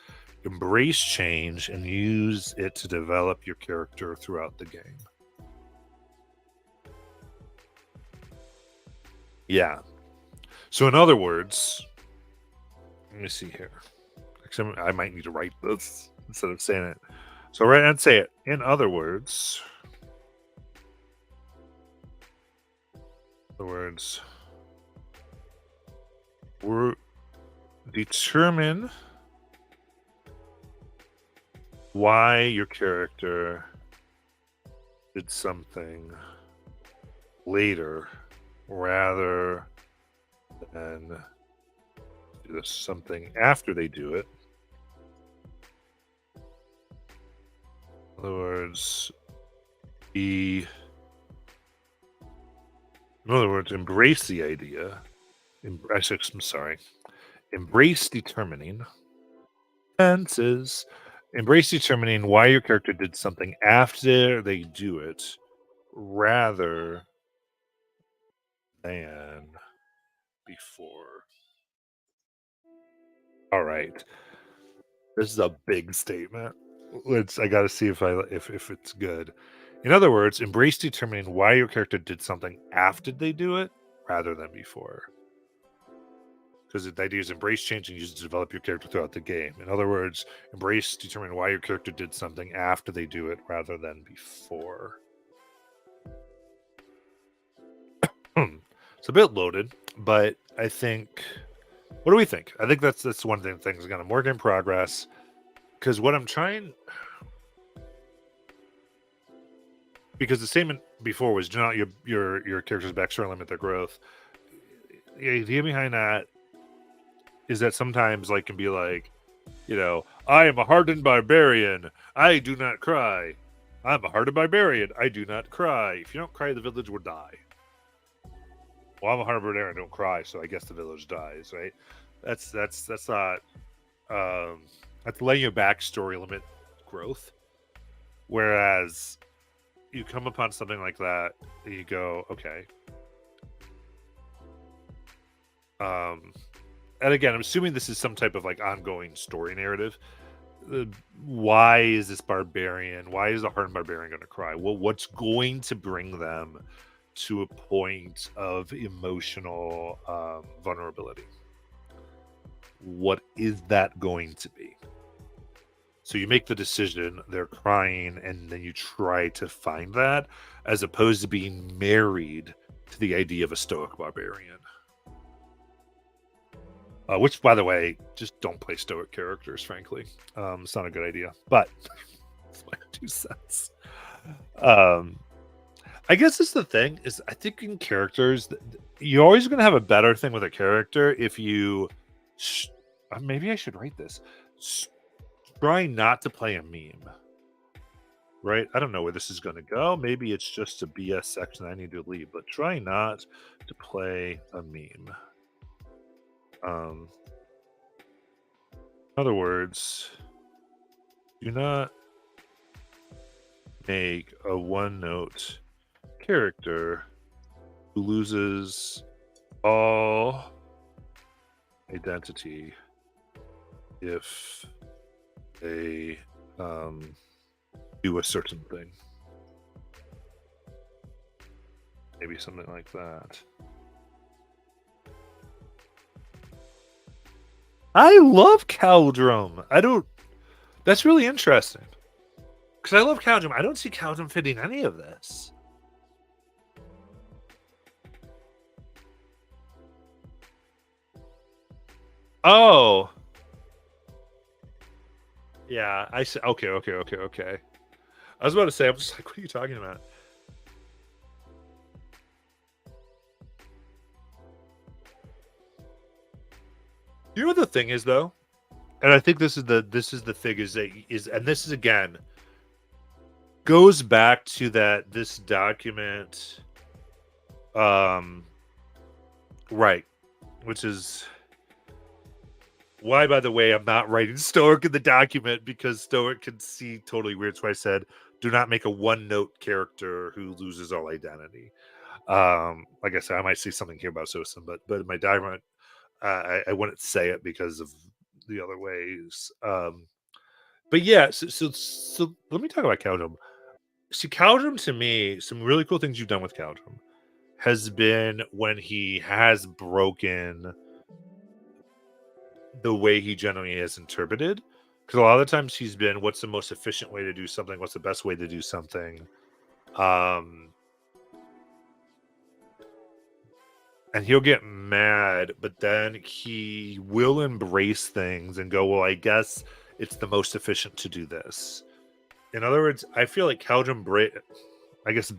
B: Embrace change and use it to develop your character throughout the game. Yeah. So in other words, let me see here. Actually, I might need to write this instead of saying it. So write and say it. In other words, we're determine why your character did something later rather than do something after they do it. In other words, embrace the idea. I'm sorry. Embrace determining. Senses. Embrace determining why your character did something after they do it rather than before. All right. This is a big statement. I got to see if it's good. In other words, embrace determining why your character did something after they do it rather than before. Because the idea is embrace change and use it to develop your character throughout the game. In other words, embrace determine why your character did something after they do it rather than before. It's a bit loaded, but I think. What do we think? I think that's one thing. Things are going to work in progress. because what I'm trying, because the statement before was do not your character's backstory limit their growth. The idea behind that is that sometimes like can be like, I am a hardened barbarian. I do not cry. I'm a hardened barbarian. I do not cry. If you don't cry, the village will die. Well, I'm a hardened barbarian. I don't cry, so I guess the village dies, right? That's not. That's letting your backstory limit growth. Whereas you come upon something like that, and you go, okay. And again, I'm assuming this is some type of like ongoing story narrative. Why is this barbarian? Why is the hardened barbarian going to cry? Well, what's going to bring them to a point of emotional vulnerability? What is that going to be? So you make the decision, they're crying, and then you try to find that, as opposed to being married to the idea of a stoic barbarian. Which, by the way, just don't play stoic characters, frankly. It's not a good idea, but it's my 2 cents. I guess that's the thing, is I think in characters, you're always going to have a better thing with a character if you... maybe I should write this. Try not to play a meme. Right? I don't know where this is going to go. Maybe it's just a BS section I need to leave, but try not to play a meme. In other words, do not make a one-note character who loses all identity if they do a certain thing. Maybe something like that. I love Caldrum. That's really interesting. Because I love Caldrum. I don't see Caldrum fitting any of this. Oh. Yeah, I see. Okay. I was about to say, I'm just like, what are you talking about? You know what the thing is, though? And I think this is the thing and this is again goes back to that this document, right, which is why, by the way, I'm not writing Stoic in the document, because Stoic can see totally weird. So I said, do not make a one-note character who loses all identity. Like I said, I might see something here about Sosin, but in my document, I wouldn't say it because of the other ways. But yeah, so let me talk about Caldrum. See, Caldrum, to me, some really cool things you've done with Caldrum has been when he has broken the way he generally is interpreted. Because a lot of the times he's been, what's the most efficient way to do something? What's the best way to do something? And he'll get mad, but then he will embrace things and go, well, I guess it's the most efficient to do this. In other words, I feel like Caldrum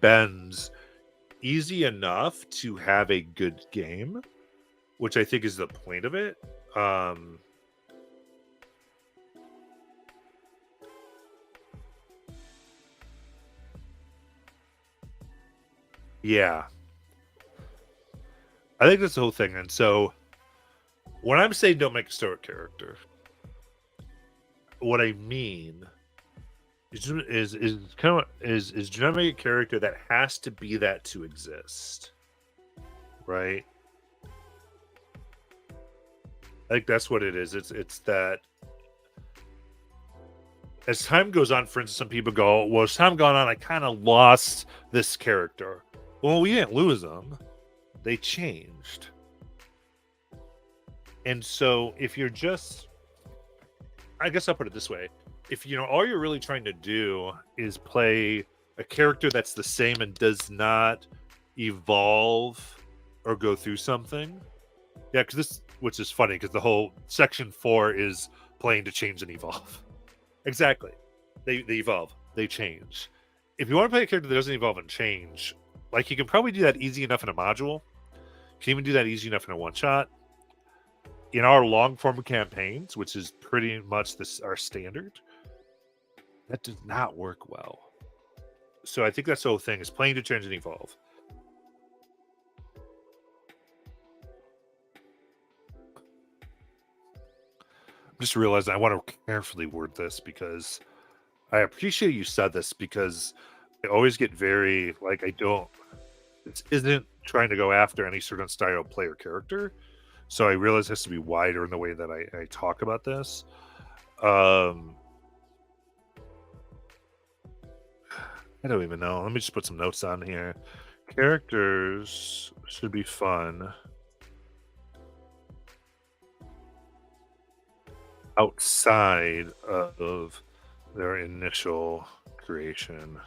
B: bends easy enough to have a good game, which I think is the point of it. Yeah. I think that's the whole thing. And so when I'm saying don't make a stoic character, what I mean is do not make a character that has to be that to exist. Right? I think that's what it is. It's that as time goes on, for instance, some people go, well, as time gone on, I kind of lost this character. Well, we didn't lose them. They changed. And so if you're just, I guess I'll put it this way. If, all you're really trying to do is play a character that's the same and does not evolve or go through something. Yeah, which is funny, because the whole section 4 is playing to change and evolve. Exactly. They evolve. They change. If you want to play a character that doesn't evolve and change, like you can probably do that easy enough in a module. You can even do that easy enough in a one shot. In our long form campaigns, which is pretty much our standard, that does not work well. So I think that's the whole thing: is playing to change and evolve. Just realized I want to carefully word this because I appreciate you said this, because I always get very like I don't. This isn't trying to go after any certain style player character, so I realize it has to be wider in the way that I talk about this. I don't even know. Let me just put some notes on here. Characters should be fun outside of their initial creation.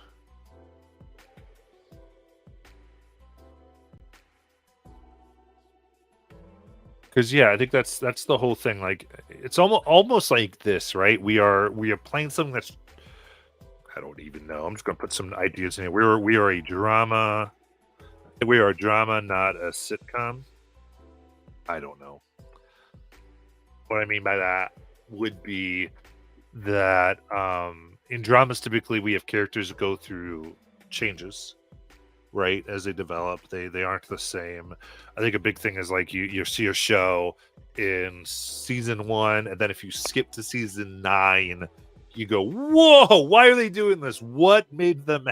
B: Because yeah, I think that's the whole thing. Like it's almost like this, right? We are playing something that's, I don't even know. I'm just gonna put some ideas in here. We are a drama. We are a drama, not a sitcom. I don't know. What I mean by that would be that in dramas, typically we have characters that go through changes, right? As they develop, they aren't the same. I think a big thing is like you see a show in season 1, and then if you skip to season 9, you go, whoa, why are they doing this? What made them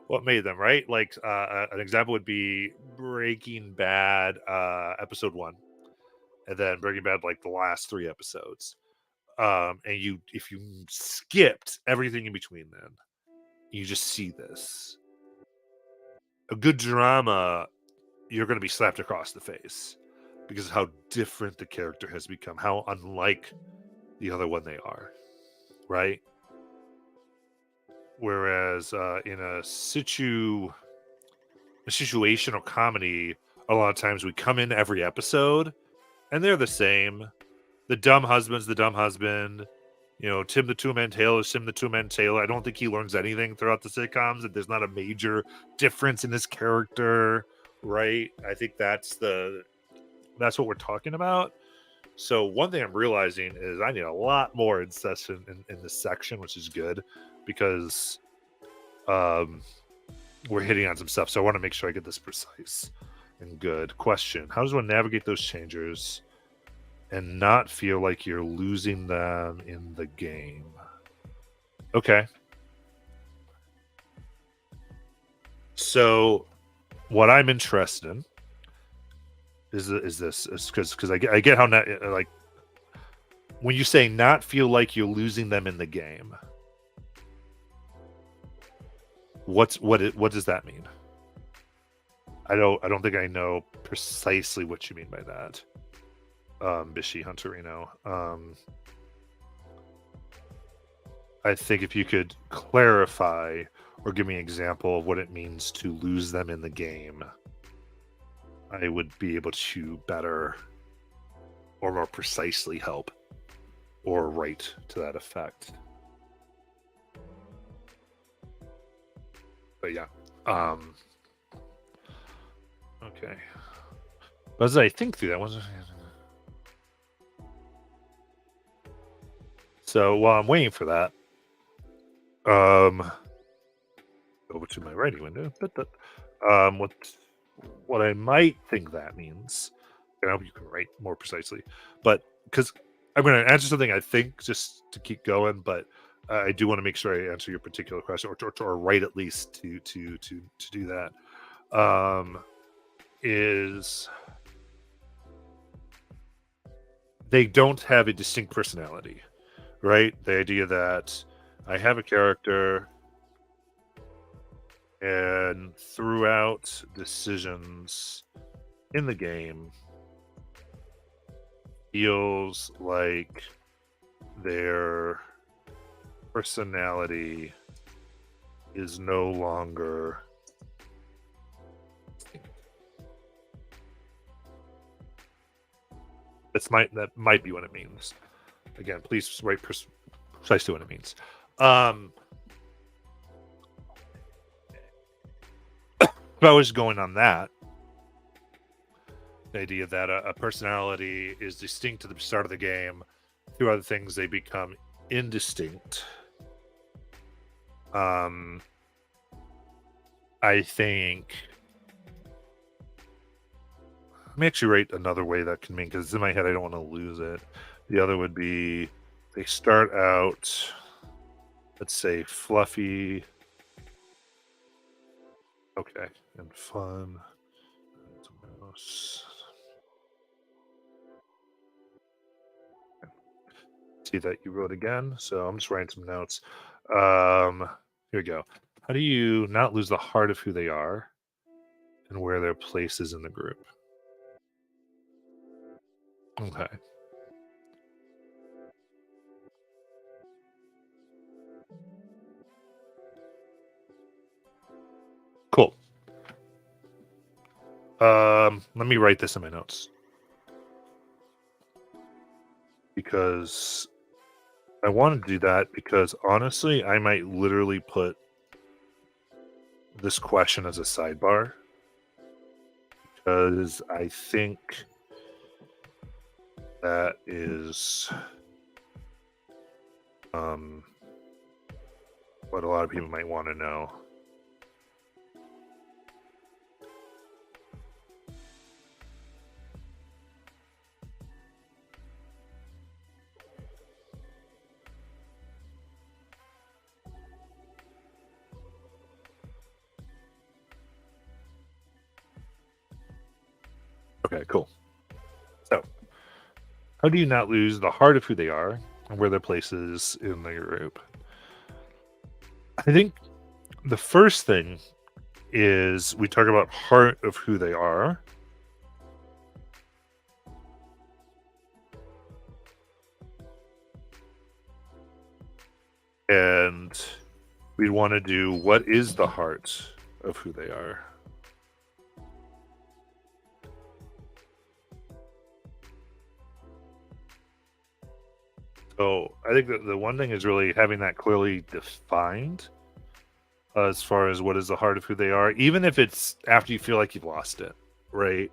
B: what made them, right? Like an example would be Breaking Bad episode 1, and then Breaking Bad like the last 3 episodes. And if you skipped everything in between, then you just see this. A good drama, you're going to be slapped across the face because of how different the character has become, how unlike the other one they are, right? Whereas in a situational comedy, a lot of times we come in every episode and they're the same. The dumb husband's the dumb husband. You know, Tim the Two Man Tailor is Tim the Two Man Tailor. I don't think he learns anything throughout the sitcoms. That there's not a major difference in his character, right? I think that's what we're talking about. So one thing I'm realizing is I need a lot more incession in this section, which is good because we're hitting on some stuff. So I want to make sure I get this precise and good. Question: how does one navigate those changes and not feel like you're losing them in the game? Okay. So what I'm interested in is this because I get how not, like when you say not feel like you're losing them in the game. What does that mean? I don't think I know precisely what you mean by that. Bishi Hunterino. I think if you could clarify or give me an example of what it means to lose them in the game, I would be able to better or more precisely help or write to that effect. But yeah. Okay. But as I think through that one. So while I'm waiting for that, over to my writing window. What I might think that means, and I hope you can write more precisely, but because I'm going to answer something I think just to keep going, but I do want to make sure I answer your particular question or write at least to do that. Is they don't have a distinct personality, right? The idea that I have a character and throughout decisions in the game feels like their personality is no longer that might be what it means. again, please write precisely what it means. Um, but I was going on that the idea that a personality is distinct at the start of the game. Through other things, they become indistinct. I think. Let me actually write another way that can mean, because in my head I don't want to lose it. The other would be they start out, let's say, fluffy. Okay, and fun. See that you wrote again, so I'm just writing some notes. Here we go. How do you not lose the heart of who they are and where their place is in the group? Okay. Cool. Let me write this in my notes because I want to do that, because honestly, I might literally put this question as a sidebar, because I think that is what a lot of people might want to know. Okay, cool. So, how do you not lose the heart of who they are and where their place is in the group? I think the first thing is we talk about heart of who they are. And we'd want to do what is the heart of who they are. So I think that the one thing is really having that clearly defined as far as what is the heart of who they are, even if it's after you feel like you've lost it, right?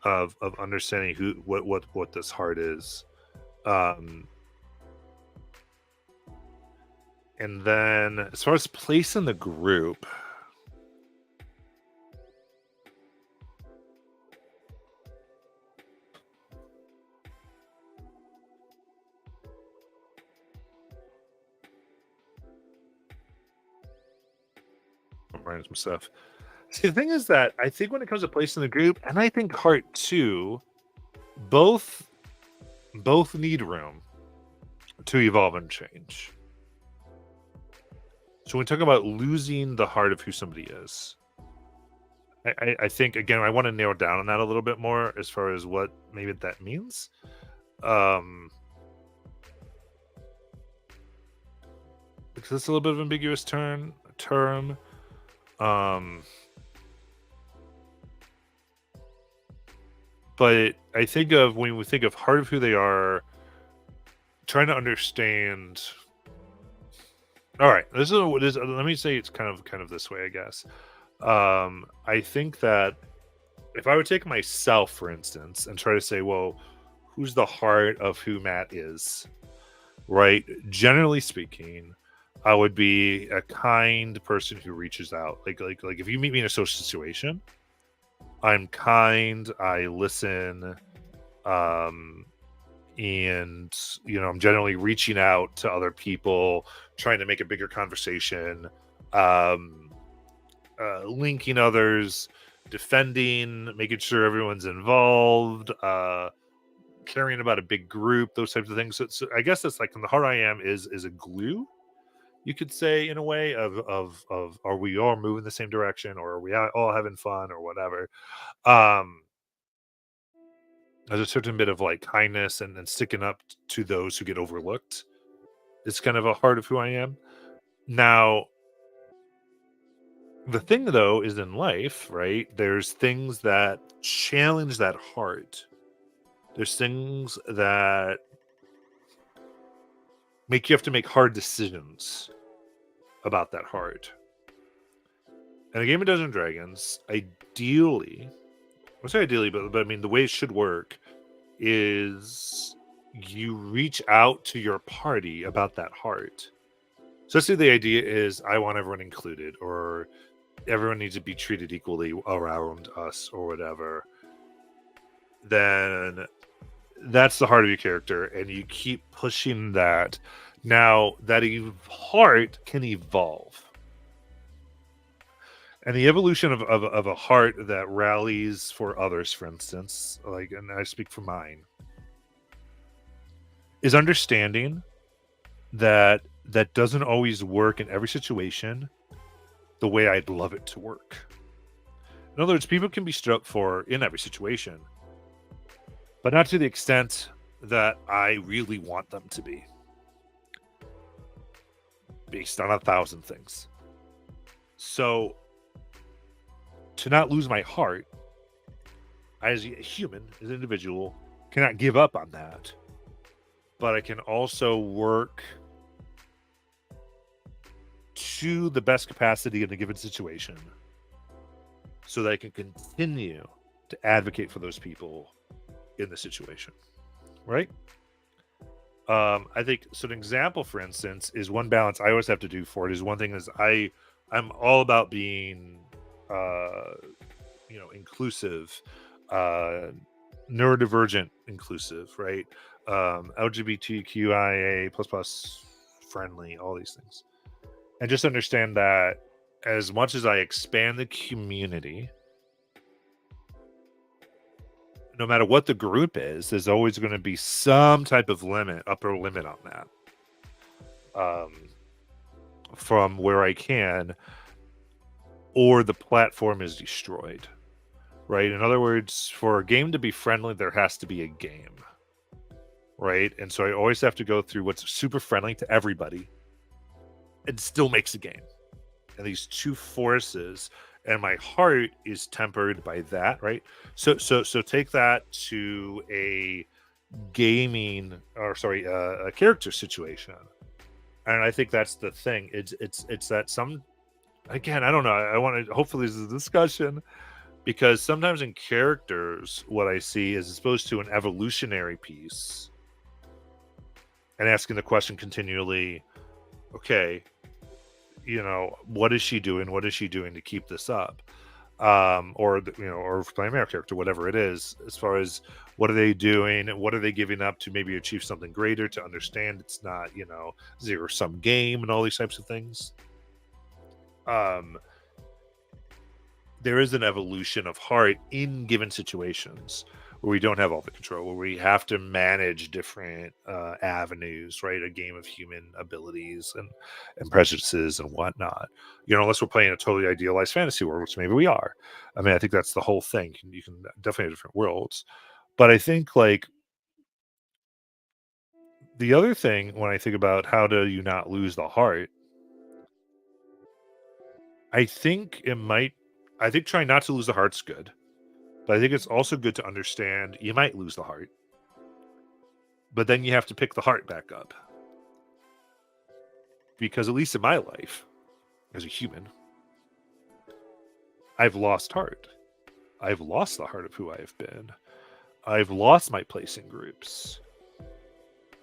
B: Of understanding what this heart is. And then as far as place in the group, I'm writing some stuff. See, the thing is that I think when it comes to place in the group, and I think heart too, both need room to evolve and change. So when we talk about losing the heart of who somebody is, I think again I want to narrow down on that a little bit more as far as what maybe that means. Because it's a little bit of an ambiguous term. But I think of when we think of heart of who they are, trying to understand. All right, this is what is. Let me say it's kind of this way, I guess. I think that if I would take myself, for instance, and try to say, well, who's the heart of who Matt is, right? Generally speaking, I would be a kind person who reaches out. Like if you meet me in a social situation, I'm kind, I listen, and I'm generally reaching out to other people, trying to make a bigger conversation, linking others, defending, making sure everyone's involved, caring about a big group, those types of things. So I guess it's like, in the heart I am is a glue, you could say, in a way of are we all moving the same direction, or are we all having fun, or whatever. There's a certain bit of like kindness and sticking up to those who get overlooked. It's kind of a heart of who I am. Now, the thing though is, in life, right, there's things that challenge that heart. There's things that make you have to make hard decisions about that heart. And a game of Dungeons and Dragons, ideally, I say ideally, but I mean the way it should work is you reach out to your party about that heart. So let's say the idea is I want everyone included, or everyone needs to be treated equally around us, or whatever. Then that's the heart of your character, and you keep pushing that. Now that heart can evolve. And the evolution of a heart that rallies for others, for instance, like, and I speak for mine, is understanding that that doesn't always work in every situation the way I'd love it to work. In other words, people can be stood up for in every situation, but not to the extent that I really want them to be, based on 1,000 things. So, to not lose my heart as a human, as an individual, cannot give up on that. But I can also work to the best capacity in a given situation so that I can continue to advocate for those people in the situation. Right? I think so. An example, for instance, is one balance I always have to do for it is one thing is I'm all about being inclusive, neurodivergent inclusive, right? LGBTQIA plus friendly, all these things. And just understand that as much as I expand the community, no matter what the group is, there's always going to be some type of upper limit on that. From where I can, or the platform is destroyed, right? In other words, for a game to be friendly, there has to be a game, right? And so I always have to go through what's super friendly to everybody and still makes a game. And these two forces, and my heart is tempered by that, right? So take that to a a character situation. And I think that's the thing. It's that some, again, I don't know. I want to, hopefully this is a discussion, because sometimes in characters, what I see is, as opposed to an evolutionary piece and asking the question continually, okay, what is she doing? What is she doing to keep this up? Or playing our character, whatever it is, as far as what are they doing? What are they giving up to maybe achieve something greater, to understand it's not, zero-sum game and all these types of things. There is an evolution of heart in given situations where we don't have all the control, where we have to manage different avenues, right? A game of human abilities and prejudices and whatnot. Unless we're playing a totally idealized fantasy world, which maybe we are. I mean, I think that's the whole thing. You can definitely have different worlds. But I think, like, the other thing, when I think about how do you not lose the heart, I think trying not to lose the heart's good. But I think it's also good to understand you might lose the heart, but then you have to pick the heart back up. Because at least in my life, as a human, I've lost heart. I've lost the heart of who I have been. I've lost my place in groups.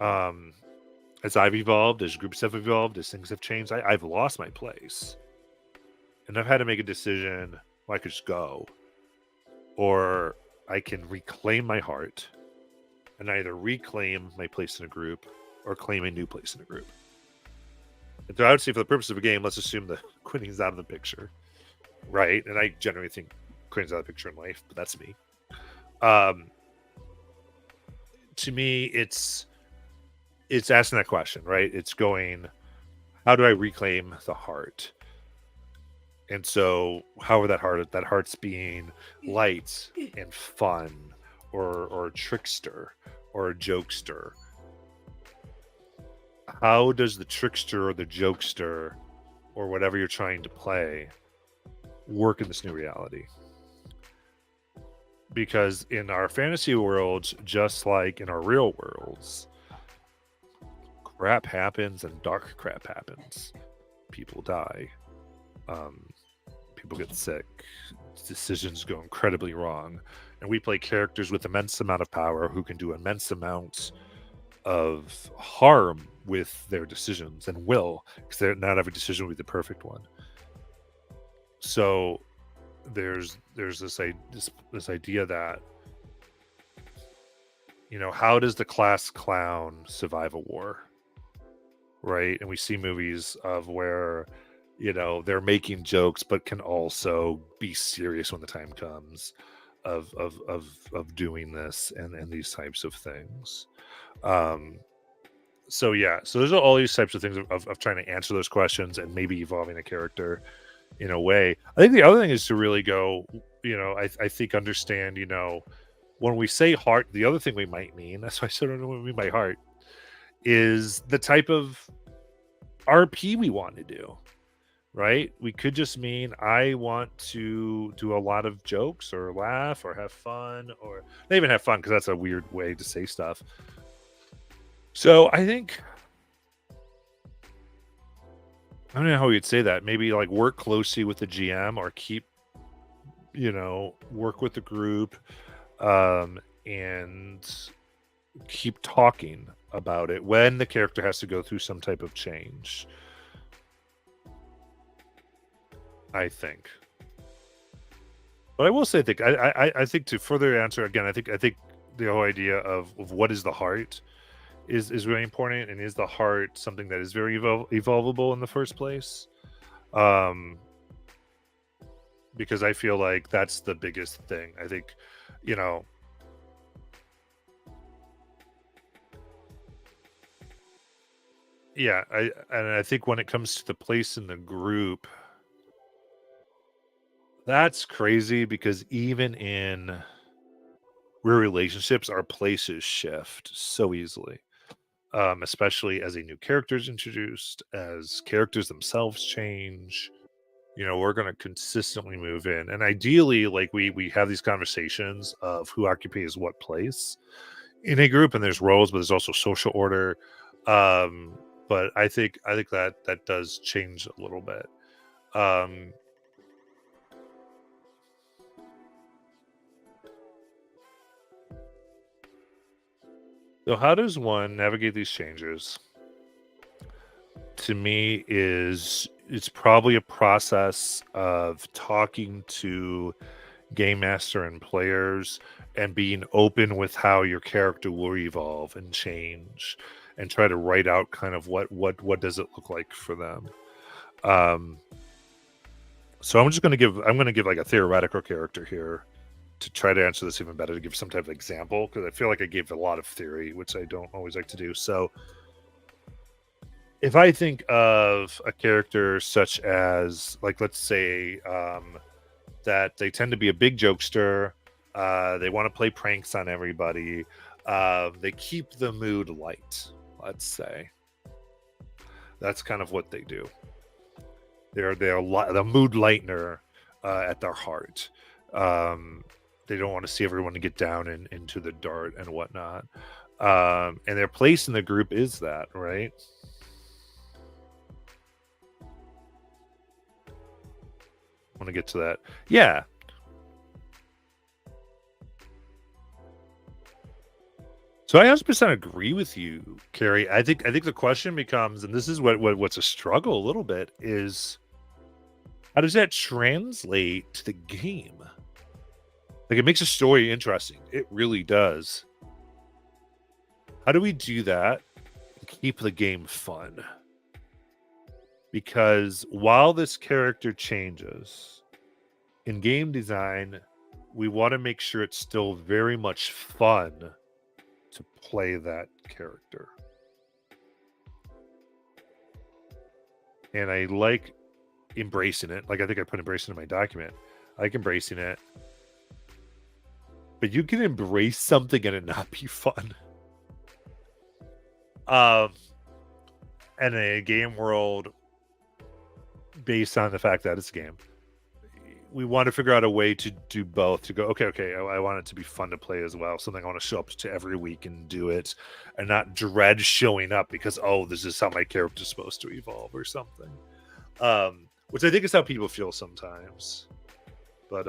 B: As I've evolved, as groups have evolved, as things have changed, I've lost my place. And I've had to make a decision. Well, I could just go, or I can reclaim my heart and either reclaim my place in a group or claim a new place in a group. And so I would say, for the purpose of a game, let's assume that Quinning's out of the picture, right? And I generally think Quinning's out of the picture in life, but that's me. To me, it's asking that question, right? It's going, how do I reclaim the heart? And so, however that heart's being light and fun, or trickster, or a jokester. How does the trickster or the jokester, or whatever you're trying to play, work in this new reality? Because in our fantasy worlds, just like in our real worlds, crap happens and dark crap happens. People die. People get sick. Decisions go incredibly wrong. And we play characters with immense amount of power who can do immense amounts of harm with their decisions and will, because not every decision will be the perfect one. So there's this idea that, how does the class clown survive a war, right? And we see movies of where they're making jokes but can also be serious when the time comes of doing this and these types of things. So there's all these types of things of trying to answer those questions and maybe evolving a character in a way. I think the other thing is to really go, I think understand, when we say heart, the other thing we might mean, that's why I sort of know what we mean by heart, is the type of RP we want to do, right? We could just mean I want to do a lot of jokes or laugh or have fun, or not even have fun, because that's a weird way to say stuff. So I think, I don't know how we'd say that. Maybe like work closely with the GM, or keep, work with the group, and keep talking about it when the character has to go through some type of change, I think. But I will say, I think to further answer again, I think the whole idea of what is the heart is really important, and is the heart something that is very evolvable in the first place, because I feel like that's the biggest thing. I think, I think when it comes to the place in the group, that's crazy, because even in real relationships, our places shift so easily. Especially as a new character is introduced, as characters themselves change. We're going to consistently move in, and ideally, like we have these conversations of who occupies what place in a group, and there's roles, but there's also social order. But I think that does change a little bit. So how does one navigate these changes? To me, it's probably a process of talking to game master and players, and being open with how your character will evolve and change, and try to write out kind of what does it look like for them. So I'm going to give like a theoretical character here to try to answer this even better, to give some type of example, because I feel like I gave a lot of theory, which I don't always like to do. So if I think of a character such as, like, let's say that they tend to be a big jokester, they want to play pranks on everybody, they keep the mood light, let's say. That's kind of what they do. They're the mood lightener at their heart. They don't want to see everyone to get down into the dirt and whatnot. And their place in the group is that, right? I want to get to that. Yeah. So I 100% agree with you, Carrie. I think the question becomes, and this is what's a struggle a little bit, is how does that translate to the game? Like, it makes a story interesting. It really does. How do we do that and keep the game fun? Because while this character changes, in game design, we want to make sure it's still very much fun to play that character. And I like embracing it. Like, I think I put embracing in my document. I like embracing it. But you can embrace something and it not be fun. And in a game world, based on the fact that it's a game, we want to figure out a way to do both. To go, okay, I want it to be fun to play as well. Something I want to show up to every week and do it, and not dread showing up because this is how my character's supposed to evolve or something. Which I think is how people feel sometimes. But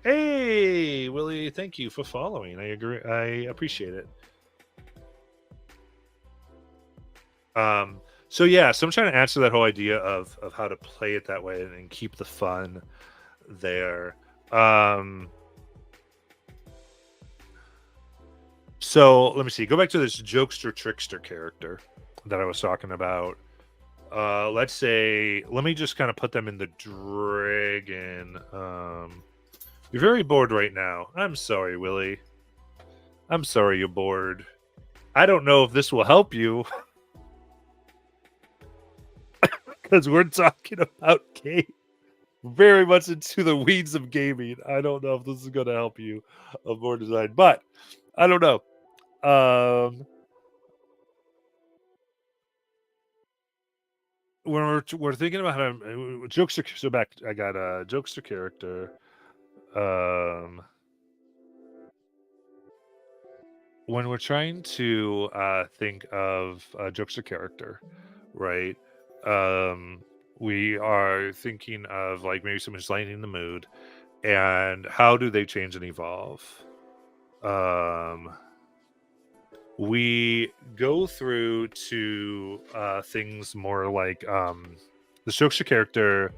B: hey, Willie, thank you for following. I agree. I appreciate it. So yeah, so I'm trying to answer that whole idea of how to play it that way and keep the fun there. So let me see. Go back to this jokester trickster character that I was talking about. Let's say, let me just kind of put them in the dragon. You're very bored right now. I'm sorry, Willie. I'm sorry you're bored. I don't know if this will help you. Because we're talking about game, very much into the weeds of gaming. I don't know if this is going to help you of more design, but I don't know. When we're thinking about how jokester, so back, I got a jokester character. When we're trying to think of a jokester character, right? We are thinking of like maybe someone's lightening the mood, and how do they change and evolve? We go through to things more like the jokester character.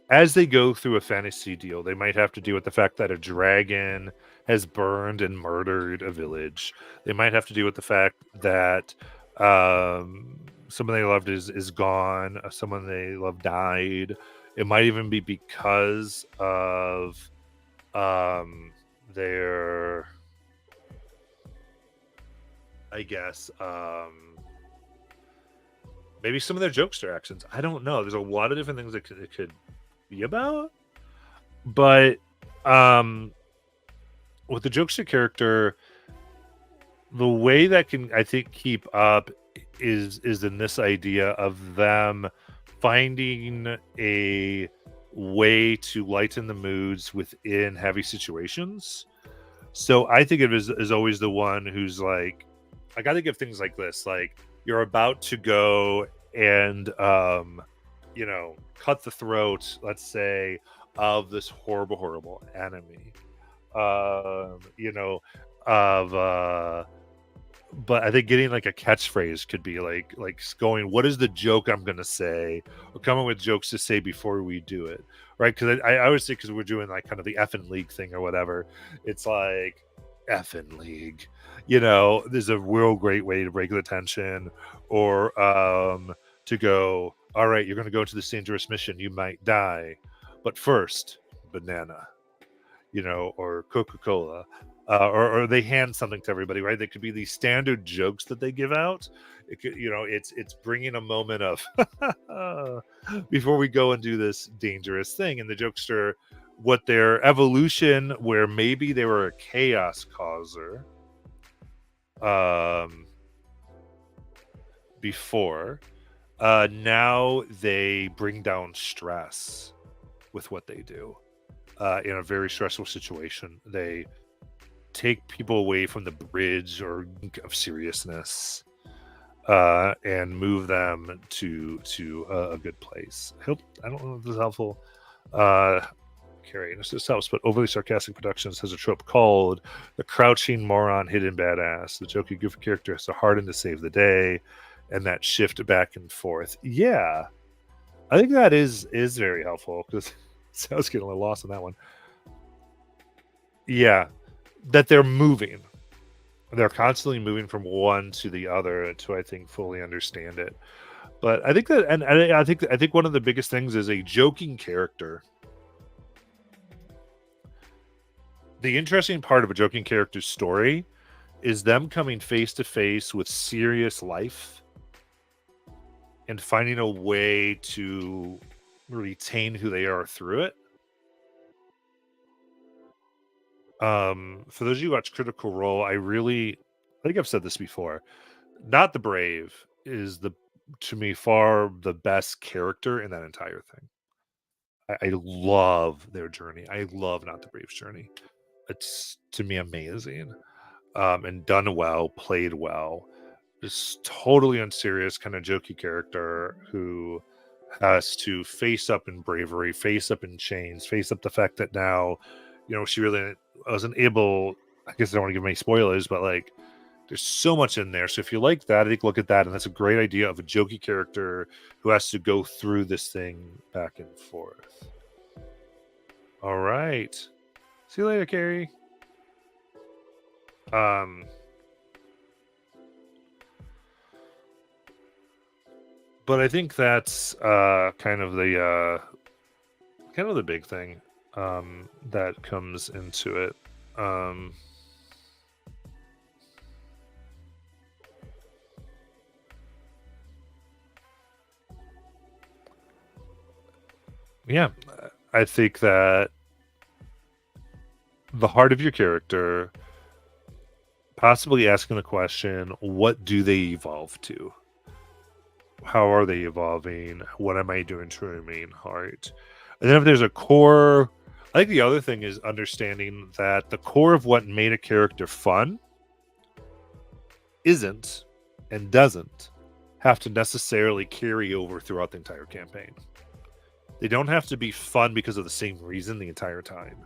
B: As they go through a fantasy deal, they might have to deal with the fact that a dragon has burned and murdered a village. They might have to deal with the fact that someone they loved is gone. Someone they loved died. It might even be because of their, I guess, maybe some of their jokester actions. I don't know. There's a lot of different things it could be about, but with the jokester character, the way that can, I think, keep up is in this idea of them finding a way to lighten the moods within heavy situations. So I think of it as always the one who's like, I gotta give things like this, like you're about to go and cut the throat, let's say, of this horrible enemy. But I think getting like a catchphrase could be like going, what is the joke I'm gonna say, or coming with jokes to say before we do it, right? Because I always say, because we're doing like kind of the effing league thing or whatever, it's like effing league, there's a real great way to break the tension, or to go, all right, you're gonna go into this dangerous mission, you might die, but first, banana, or Coca-Cola, or they hand something to everybody, right? They could be these standard jokes that they give out. It could, it's bringing a moment of before we go and do this dangerous thing. And the jokester, what their evolution, where maybe they were a chaos causer before, now they bring down stress with what they do. In a very stressful situation, they take people away from the bridge or of seriousness, and move them to a good place. I don't know if this is helpful. Carrie, this helps, but Overly Sarcastic Productions has a trope called the crouching moron hidden badass. The jokey goofy character has to harden to save the day, and that shift back and forth. Yeah, I think that is very helpful, because I was getting a little lost on that one. Yeah, that they're moving. They're constantly moving from one to the other to, I think, fully understand it. But I think that, and I think one of the biggest things is a joking character. The interesting part of a joking character's story is them coming face to face with serious life and finding a way to retain who they are through it. For those of you who watch Critical Role, I think I've said this before. Not the Brave is to me, far the best character in that entire thing. I love their journey. I love Not the Brave's journey. It's to me amazing, and done well, played well. Just totally unserious, kind of jokey character who has to face up in bravery, face up in chains, face up the fact that now, she really wasn't able. I guess I don't want to give any spoilers, but like, there's so much in there. So if you like that, I think look at that, and that's a great idea of a jokey character who has to go through this thing back and forth. All right. See you later, Carrie. But I think that's kind of the big thing that comes into it. Yeah, I think that the heart of your character, possibly asking the question, what do they evolve to? How are they evolving? What am I doing to remain heart? And then if there's a core, I think the other thing is understanding that the core of what made a character fun isn't and doesn't have to necessarily carry over throughout the entire campaign. They don't have to be fun because of the same reason the entire time.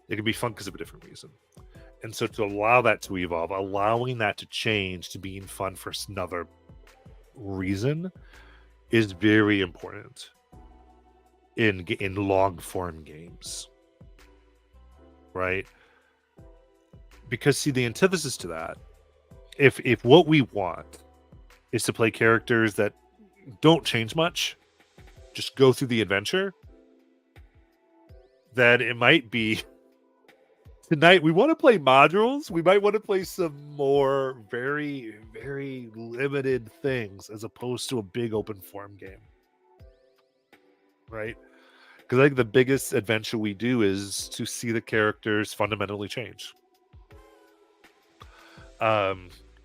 B: They can be fun because of a different reason. And so to allow that to evolve, allowing that to change to being fun for another reason is very important in long form games, right? Because see, the antithesis to that, if what we want is to play characters that don't change much, just go through the adventure, then it might be tonight we want to play modules. We might want to play some more very, very limited things as opposed to a big open form game. Right? Because I think the biggest adventure we do is to see the characters fundamentally change.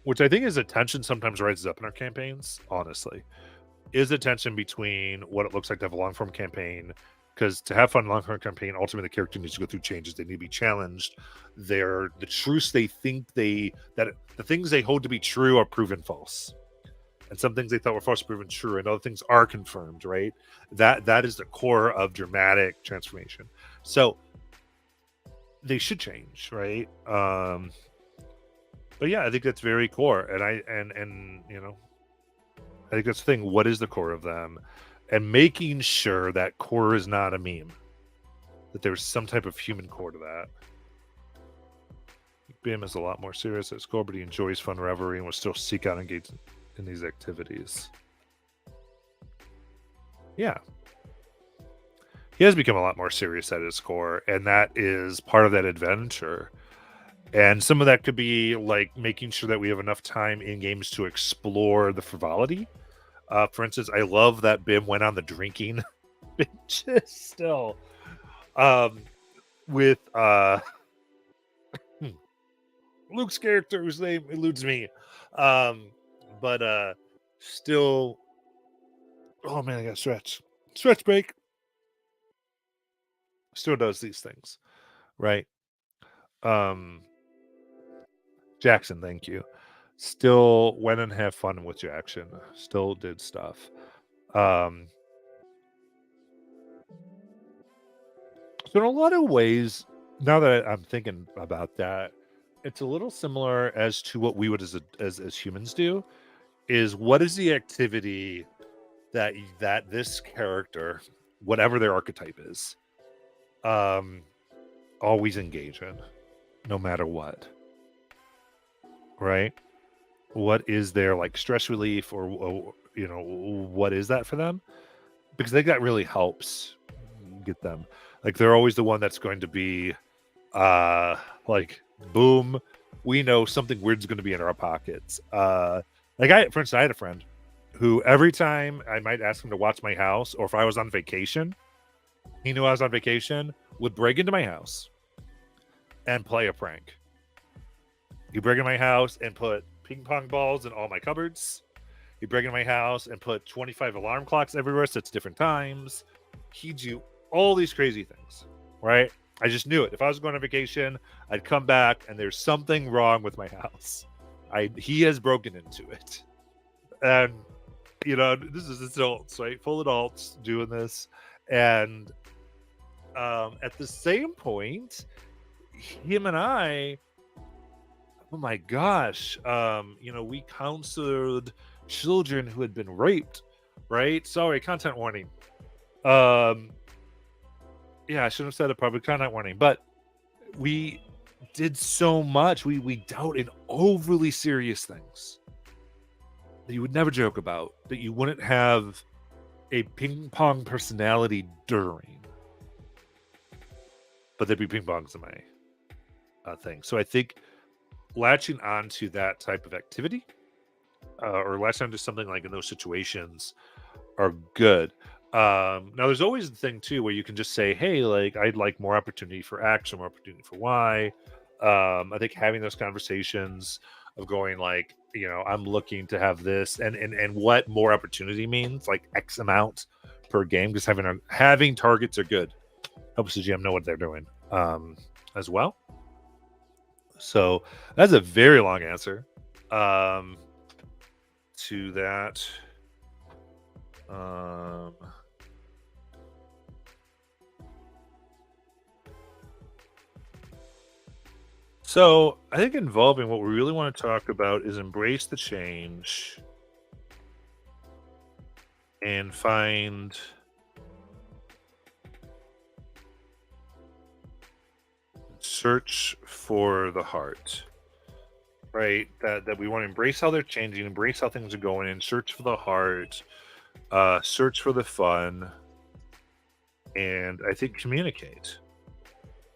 B: Which I think is a tension sometimes rises up in our campaigns, honestly. Is a tension between what it looks like to have a long form campaign, because to have fun long form campaign, ultimately the character needs to go through changes. They need to be challenged. The truths they think that the things they hold to be true are proven false, and some things they thought were false are proven true, and other things are confirmed. Right? That is the core of dramatic transformation. So they should change, right? But yeah, I think that's very core, and I think that's the thing. What is the core of them? And making sure that core is not a meme, that there's some type of human core to that. Bim is a lot more serious at school, but he enjoys fun revelry and will still seek out engage in these activities. Yeah. He has become a lot more serious at his core, and that is part of that adventure. And some of that could be like making sure that we have enough time in games to explore the frivolity. For instance, I love that Bim went on the drinking binges still. With Luke's character, whose name eludes me. But still, oh man, I got stretch break. Still does these things, right? Jackson, thank you. Still went and have fun with Jackson. Still did stuff. So in a lot of ways, now that I'm thinking about that, it's a little similar as to what we would as humans do. Is what is the activity that this character, whatever their archetype is, always engage in, no matter what. Right? What is their like stress relief, or what is that for them? Because I think that really helps get them. Like they're always the one that's going to be like boom, we know something weird's going to be in our pockets. For instance, I had a friend who every time I might ask him to watch my house, or if I was on vacation, he knew I was on vacation, would break into my house and play a prank. He'd break into my house and put ping pong balls in all my cupboards. He'd break into my house and put 25 alarm clocks everywhere, so it's different times. He'd do all these crazy things, right? I just knew it. If I was going on vacation, I'd come back and there's something wrong with my house. He has broken into it. And this is adults, right? Full adults doing this. And at the same point, him and I, oh my gosh, we counseled children who had been raped, right? Sorry, content warning. Yeah, I shouldn't have said a public content warning, but we did so much. We dealt in overly serious things that you would never joke about, that you wouldn't have a ping pong personality during. But there'd be ping pongs in my thing. So I think latching onto that type of activity or latching onto something like in those situations are good. Now there's always the thing too where you can just say, hey, like I'd like more opportunity for X or more opportunity for Y. I think having those conversations of going like, I'm looking to have this and what more opportunity means, like X amount per game, because having targets are good. Helps the GM know what they're doing as well. So that's a very long answer to that. So I think involving what we really want to talk about is embrace the change and find search for the heart, right? That we want to embrace how they're changing, embrace how things are going, and search for the heart, search for the fun, and I think communicate.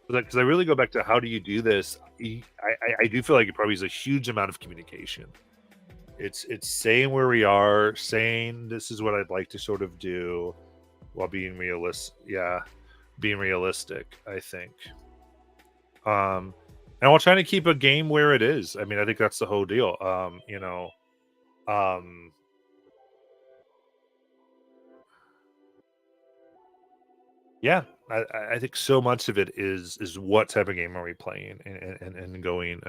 B: Because I really go back to how do you do this? I do feel like it probably is a huge amount of communication. It's saying where we are, saying this is what I'd like to sort of do, while being realistic. Yeah, being realistic. I think. And while trying to keep a game where it is. I mean, I think that's the whole deal. Yeah, I think so much of it is what type of game are we playing and going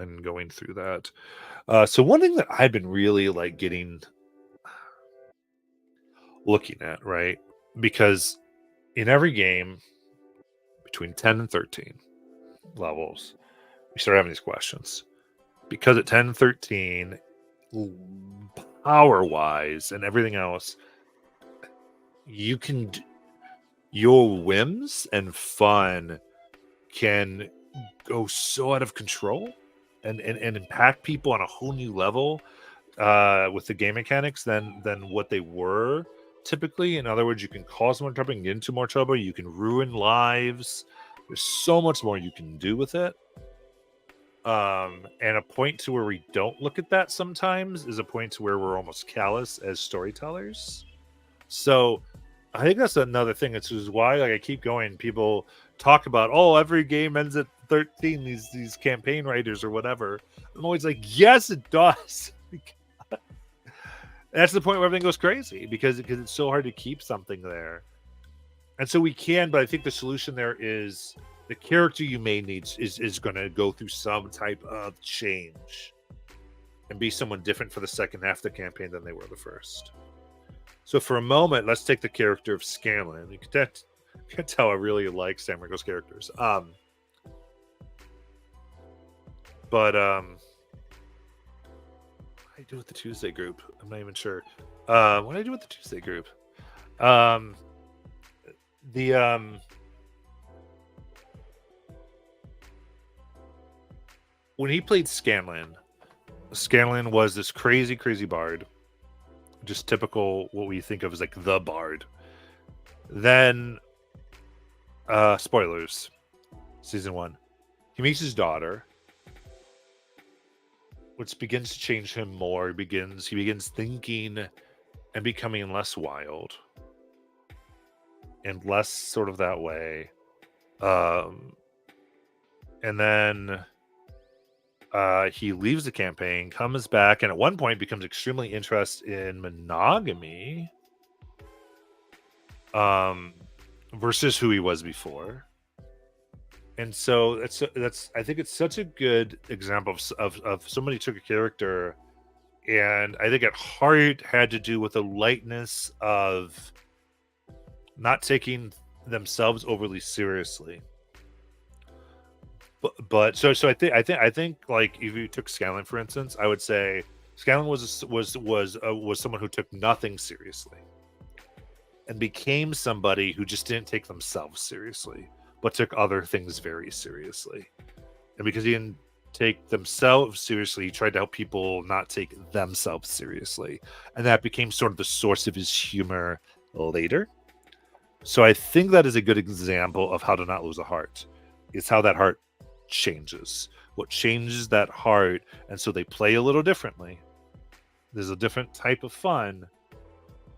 B: through that. So one thing that I've been really like looking at, right? Because in every game between 10 and 13 levels, we start having these questions. Because at 10 and 13, power wise and everything else, you can your whims and fun can go so out of control and impact people on a whole new level with the game mechanics than what they were typically. In other words, you can cause more trouble and get into more trouble. You can ruin lives. There's so much more you can do with it. And a point to where we don't look at that sometimes is a point to where we're almost callous as storytellers. So I think that's another thing. It's just why like I keep going. People talk about, every game ends at 13, these campaign writers or whatever. I'm always like, yes, it does. That's the point where everything goes crazy because it's so hard to keep something there. And so we can, but I think the solution there is the character you may need is going to go through some type of change and be someone different for the second half of the campaign than they were the first. So for a moment, let's take the character of Scanlan. You can tell I really like Sam Riegel's characters. But what do I do with the Tuesday group? I'm not even sure. What do I do with the Tuesday group? When he played Scanlan was this crazy, crazy bard. Just typical what we think of as like the bard. Then spoilers, season 1, he meets his daughter, which begins to change him more. He begins thinking and becoming less wild and less sort of that way. And then he leaves the campaign, comes back, and at one point becomes extremely interested in monogamy. versus who he was before. And so that's I think it's such a good example of somebody took a character, and I think at heart had to do with the lightness of not taking themselves overly seriously. But I think like if you took Scanlan for instance, I would say Scanlan was someone who took nothing seriously and became somebody who just didn't take themselves seriously, but took other things very seriously. And because he didn't take themselves seriously, he tried to help people not take themselves seriously. And that became sort of the source of his humor later. So I think that is a good example of how to not lose a heart. It's how that heart changes. What changes that heart, and so they play a little differently. There's a different type of fun,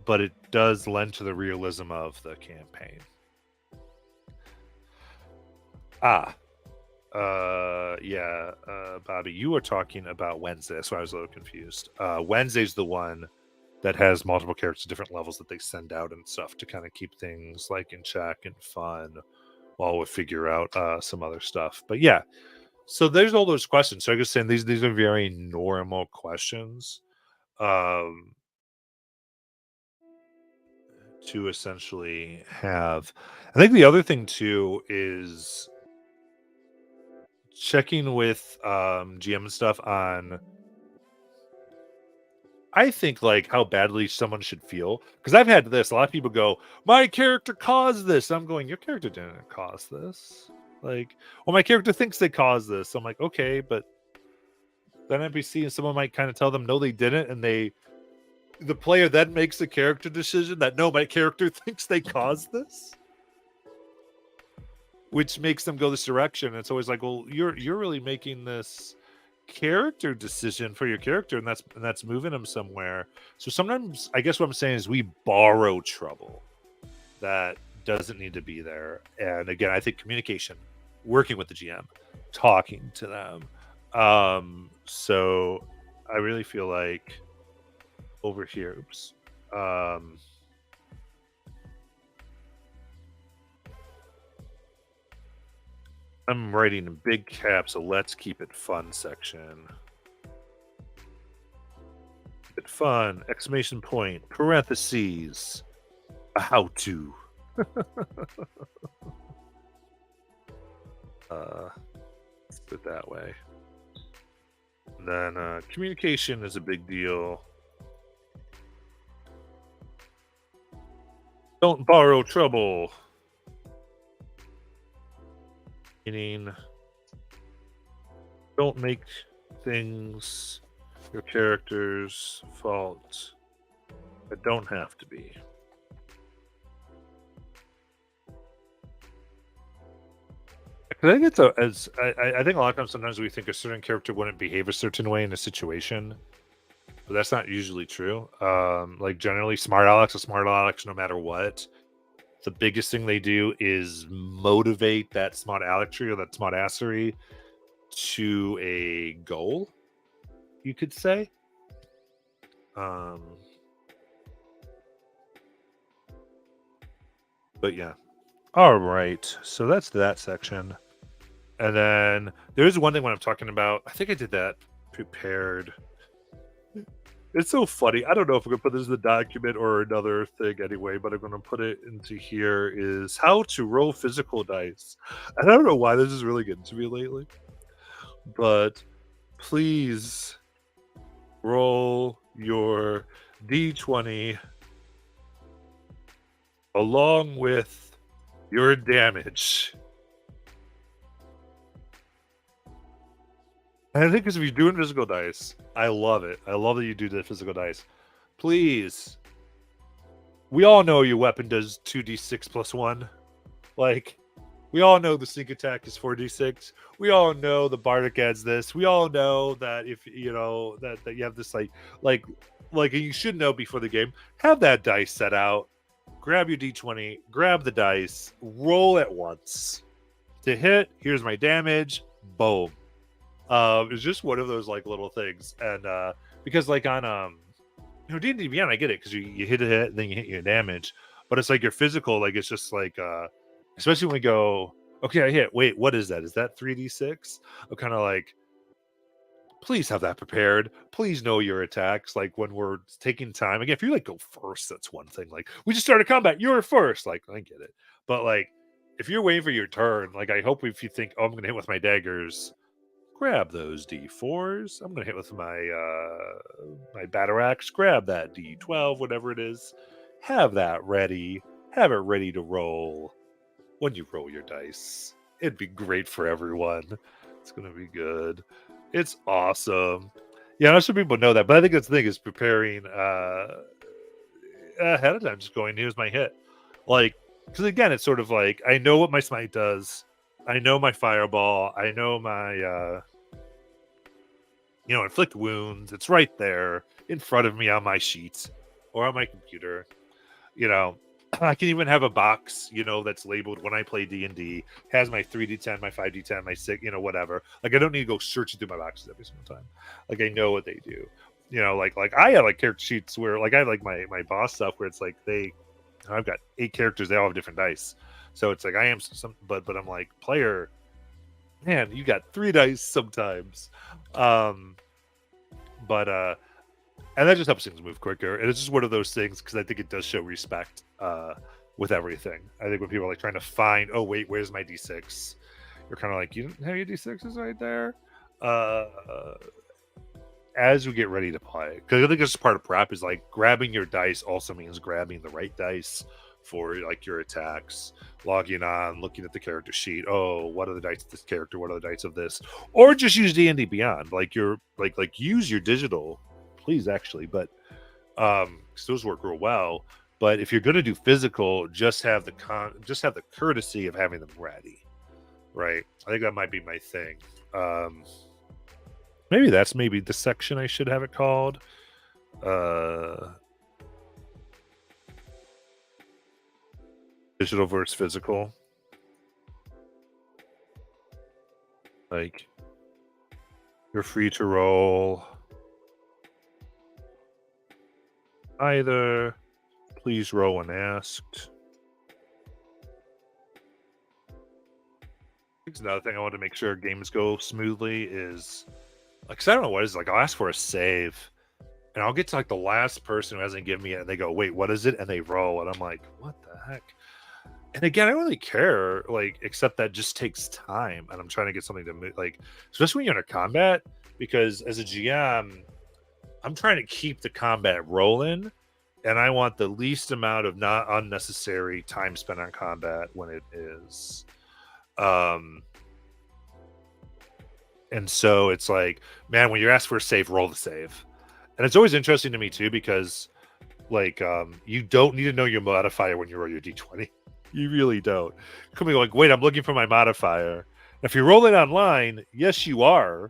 B: but it does lend to the realism of the campaign. Bobby, you were talking about Wednesday. That's why I was a little confused. Wednesday's the one that has multiple characters, different levels that they send out and stuff to kind of keep things like in check and fun while we figure out some other stuff. But yeah, so there's all those questions. So I guess saying these are very normal questions um, to essentially have. I think the other thing too is checking with GM and stuff on I think like how badly someone should feel because I've had this. A lot of people go, "My character caused this." I'm going, "Your character didn't cause this." Like, well, my character thinks they caused this. I'm like, okay, but then NPC and someone might kind of tell them no, they didn't, and the player then makes a character decision that no, my character thinks they caused this, which makes them go this direction. It's always like, well, you're really making this character decision for your character, and that's moving them somewhere. So sometimes I guess what I'm saying is we borrow trouble that doesn't need to be there. And again, I think communication, working with the GM, talking to them. So I really feel like over here, oops. I'm writing in big caps a let's keep it fun section. Keep it fun, exclamation point, parentheses, a how to. Let's put it that way. And then communication is a big deal. Don't borrow trouble. Meaning, don't make things your character's fault that don't have to be. I think I think a lot of times sometimes we think a certain character wouldn't behave a certain way in a situation, but that's not usually true. Like generally, smart Alex is smart Alex no matter what. The biggest thing they do is motivate that smart Alexry or that smart assery to a goal, you could say. But yeah. All right. So that's that section. And then there's one thing when I'm talking about, I think I did that prepared. It's so funny. I don't know if I'm gonna put this in the document or another thing anyway, but I'm gonna put it into here is how to roll physical dice. And I don't know why this is really getting to me lately. But please roll your D20 along with your damage. And I think because if you're doing physical dice, I love it. I love that you do the physical dice. Please. We all know your weapon does 2d6 plus 1. Like, we all know the sneak attack is 4d6. We all know the bardic adds this. We all know that if you know that you have this like you should know before the game. Have that dice set out. Grab your d20, grab the dice, roll at once. To hit, here's my damage. Boom. It's just one of those like little things, and because like on D&D Beyond, I get it because you hit a hit, then you hit your damage. But it's like your physical, like it's just like especially when we go, okay, I hit. Wait, what is that? Is that 3d6? I'm kind of like, please have that prepared. Please know your attacks. Like when we're taking time. Again, if you like go first, that's one thing. Like we just started combat, you're first. Like I get it. But like if you're waiting for your turn, like I hope if you think, oh, I'm gonna hit with my daggers, grab those D4s. I'm gonna hit with my battle axe, grab that D12, whatever it is. Have that ready. Have it ready to roll when you roll your dice. It'd be great for everyone. It's gonna be good. It's awesome. Yeah, not sure people know that, but I think that's the thing is preparing ahead of time, just going, here's my hit. Like, because again, it's sort of like I know what my smite does, I know my fireball, I know my inflict wounds. It's right there in front of me on my sheet or on my computer. You know, I can even have a box, that's labeled when I play D&D, has my 3d10, my 5d10, my 6, whatever. Like I don't need to go searching through my boxes every single time. Like I know what they do. Like I have like character sheets where like I have like my boss stuff where it's like I've got 8 characters, they all have different dice. So it's like I am some but I'm like, player, man, you got 3 dice sometimes. But and that just helps things move quicker. And it's just one of those things because I think it does show respect with everything. I think when people are like trying to find, oh wait, where's my D6? You're kind of like, you didn't have your D6s right there. As we get ready to play, because I think this is part of prep is like grabbing your dice also means grabbing the right dice for like your attacks, logging on, looking at the character sheet. Oh, what are the dice of this character? What are the dice of this? Or just use D&D Beyond. Like you're like use your digital, please actually, but because those work real well. But if you're going to do physical, just have the courtesy of having them ready, right? I think that might be my thing. Maybe that's the section I should have it called. Digital versus physical. Like you're free to roll either. Please roll when asked. Another thing I want to make sure games go smoothly is like, 'cause I don't know what it is. Like I'll ask for a save and I'll get to like the last person who hasn't given me it and they go, wait, what is it? And they roll and I'm like, what the heck? And again, I don't really care, like, except that just takes time and I'm trying to get something to move, like, especially when you're in a combat, because as a GM, I'm trying to keep the combat rolling and I want the least amount of not unnecessary time spent on combat when it is. And so it's like, man, when you're asked for a save, roll the save. And it's always interesting to me too, because like you don't need to know your modifier when you roll your D20. You really don't. You could be like, wait, I'm looking for my modifier. If you're rolling online, yes, you are.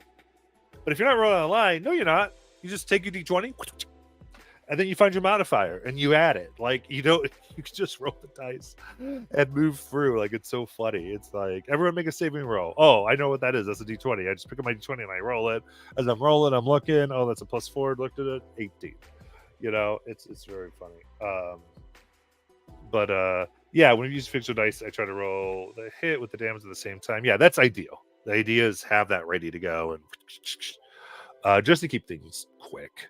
B: But if you're not rolling online, no, you're not. You just take your D20 and then you find your modifier and you add it. Like you can just roll the dice and move through. Like it's so funny. It's like everyone make a saving roll. Oh, I know what that is. That's a D20. I just pick up my D20 and I roll it. As I'm rolling, I'm looking. Oh, that's a +4. Looked at it, 18. It's very funny. But yeah, when you use fixed dice, I try to roll the hit with the damage at the same time. Yeah, that's ideal. The idea is have that ready to go and just to keep things quick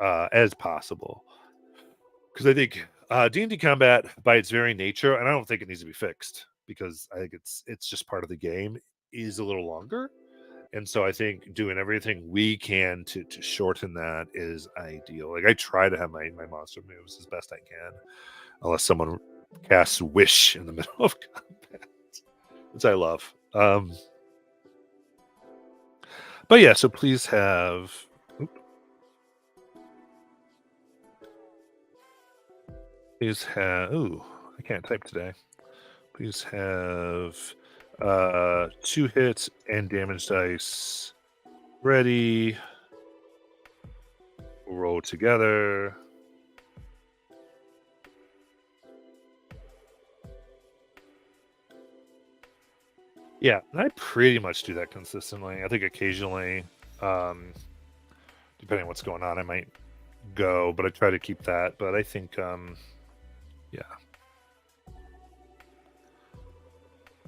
B: as possible. Because I think D&D combat, by its very nature, and I don't think it needs to be fixed because I think it's just part of the game, is a little longer. And so I think doing everything we can to shorten that is ideal. Like I try to have my monster moves as best I can, unless someone casts Wish in the middle of combat, which I love. But yeah, so please have. Please have. Ooh, I can't type today. Please have 2 hits and damage dice ready. We'll roll together. Yeah, I pretty much do that consistently. I think occasionally, depending on what's going on, I might go, but I try to keep that. But I think, yeah,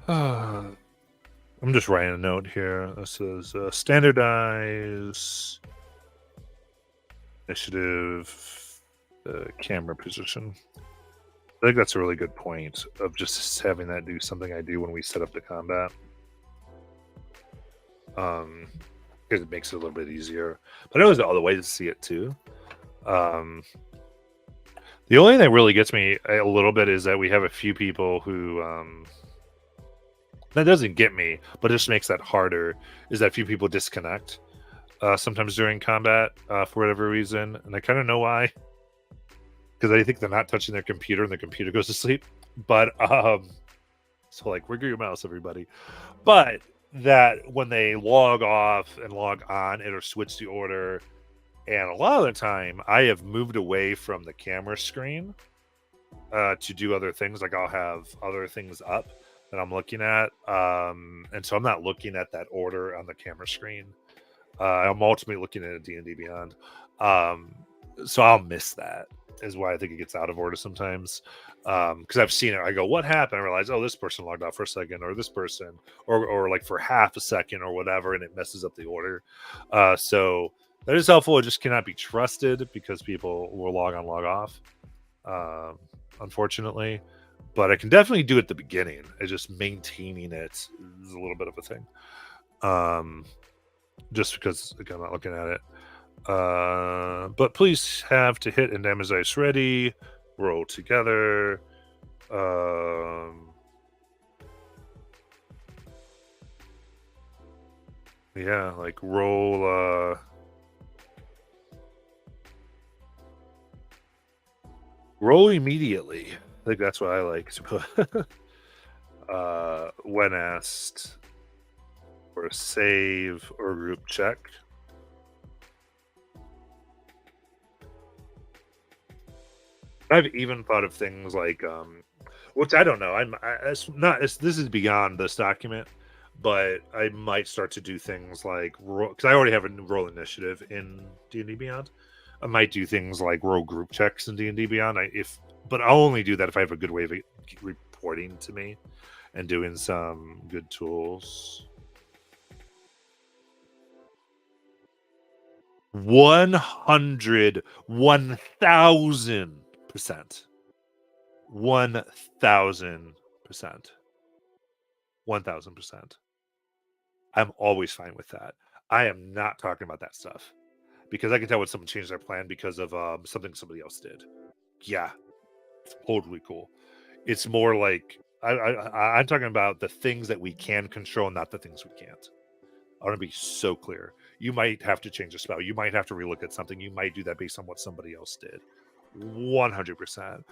B: I'm just writing a note here. This is standardize initiative camera position. I think that's a really good point of just having that do something I do when we set up the combat. Because it makes it a little bit easier. But I know there's other ways to see it too. The only thing that really gets me a little bit is that we have a few people who that doesn't get me, but just makes that harder. Is that few people disconnect sometimes during combat for whatever reason, and I kind of know why. Because I think they're not touching their computer and the computer goes to sleep. But so like wiggle your mouse, everybody. But that when they log off and log on, it'll switch the order. And a lot of the time, I have moved away from the camera screen to do other things. Like I'll have other things up that I'm looking at, and so I'm not looking at that order on the camera screen. I'm ultimately looking at a D&D Beyond, so I'll miss that. Is why I think it gets out of order sometimes, because I've seen it. I go, "What happened?" I realize, "Oh, this person logged off for a second, or this person, or like for half a second, or whatever," and it messes up the order. So that is helpful. It just cannot be trusted because people will log on, log off. Unfortunately, but I can definitely do it at the beginning. It's just maintaining it is a little bit of a thing. Just because again, I'm not looking at it. But please have to hit and damage dice ready. Roll together. Yeah, like roll. Roll immediately. I think that's what I like to put. When asked for a save or group check. I've even thought of things like, which I don't know. It's not. This is beyond this document, but I might start to do things like because I already have a roll initiative in D&D Beyond. I might do things like roll group checks in D&D Beyond. But I'll only do that if I have a good way of reporting to me and doing some good tools. 100, 1,000%. 1,000%. 1,000%. I'm always fine with that. I am not talking about that stuff because I can tell when someone changed their plan because of something somebody else did. Yeah, totally cool. It's more like I'm talking about the things that we can control, not the things we can't. I want to be so clear. You might have to change a spell. You might have to relook at something. You might do that based on what somebody else did. 100%.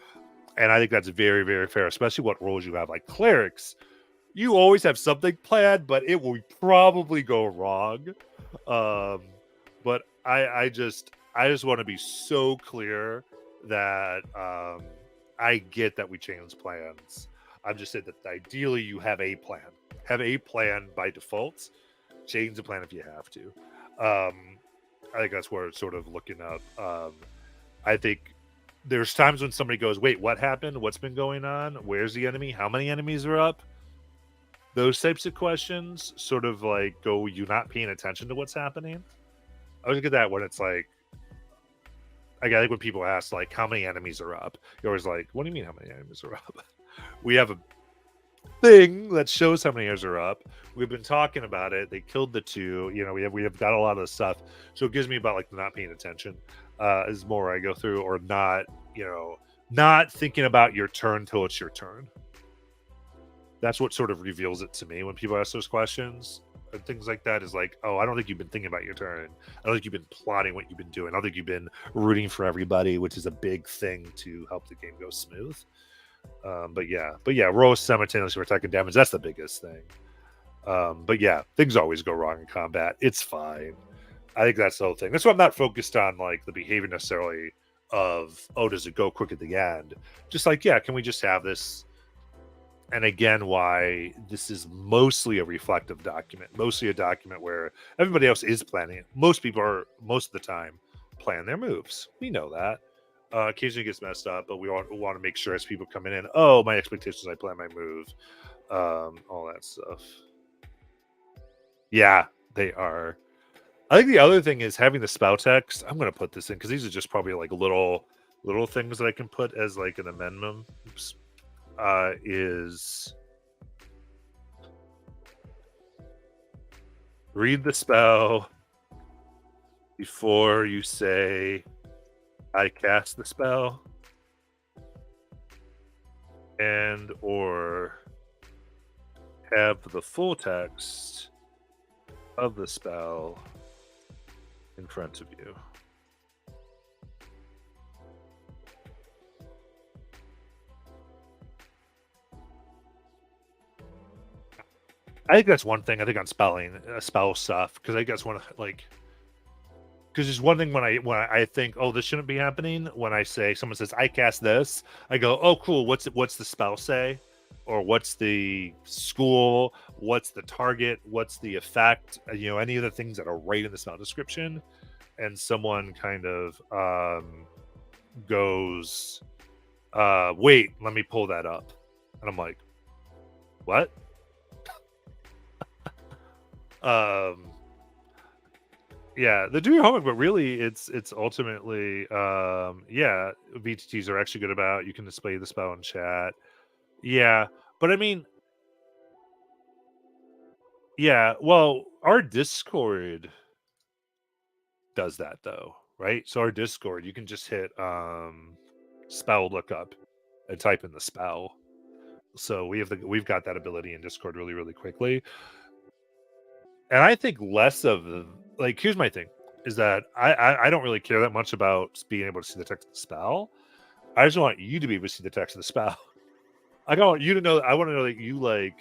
B: And I think that's very, very fair, especially what roles you have. Like clerics, you always have something planned, but it will probably go wrong. But I just want to be so clear that I get that we change plans. I'm just saying that ideally you have a plan. Have a plan by default. Change the plan if you have to. I think that's where it's sort of looking up. I think there's times when somebody goes, "Wait, what happened? What's been going on? Where's the enemy? How many enemies are up?" Those types of questions sort of like go, "You not paying attention to what's happening?" I always get that when it's like, I think when people ask like, "How many enemies are up?" You're always like, "What do you mean how many enemies are up?" We have a thing that shows how many enemies are up. We've been talking about it. They killed the two. We have got a lot of stuff. So it gives me about like not paying attention is more I go through, or not, not thinking about your turn till it's your turn. That's what sort of reveals it to me when people ask those questions and things like that. Is like, oh, I don't think you've been thinking about your turn. I don't think you've been plotting what you've been doing. I don't think you've been rooting for everybody, which is a big thing to help the game go smooth. But yeah, roll simultaneously for attack and damage. That's the biggest thing. But yeah, things always go wrong in combat. It's fine. I think that's the whole thing. That's why I'm not focused on like the behavior necessarily of, oh, does it go quick at the end? Just like, yeah, can we just have this? And again, why this is mostly a reflective document, mostly a document where everybody else is planning it. Most people are, most of the time, plan their moves. We know that. Occasionally it gets messed up, but we want to make sure as people come in, oh, my expectations, I plan my move. all that stuff. Yeah, they are. I think the other thing is having the spell text. I'm going to put this in because these are just probably like little things that I can put as like an amendment. Oops. Is read the spell before you say I cast the spell, and or have the full text of the spell in front of you. I think that's one thing. I think on spelling, spell stuff, because I think that's one like, because there's one thing when I think, oh, this shouldn't be happening. When I say someone says I cast this, I go, oh, cool. What's the spell say, or what's the school? What's the target? What's the effect? Any of the things that are right in the spell description, and someone kind of goes, wait, let me pull that up, and I'm like, what? Yeah, they do your homework, but really it's ultimately VTTs are actually good about, you can display the spell in chat. Yeah, but I mean, yeah, well, our Discord does that though, right? So our Discord, you can just hit spell lookup and type in the spell. So we've got that ability in Discord really, really quickly. And I think less of like, here's my thing, is that I don't really care that much about being able to see the text of the spell. I just want you to be able to see the text of the spell. I don't want you to know. I want to know that you like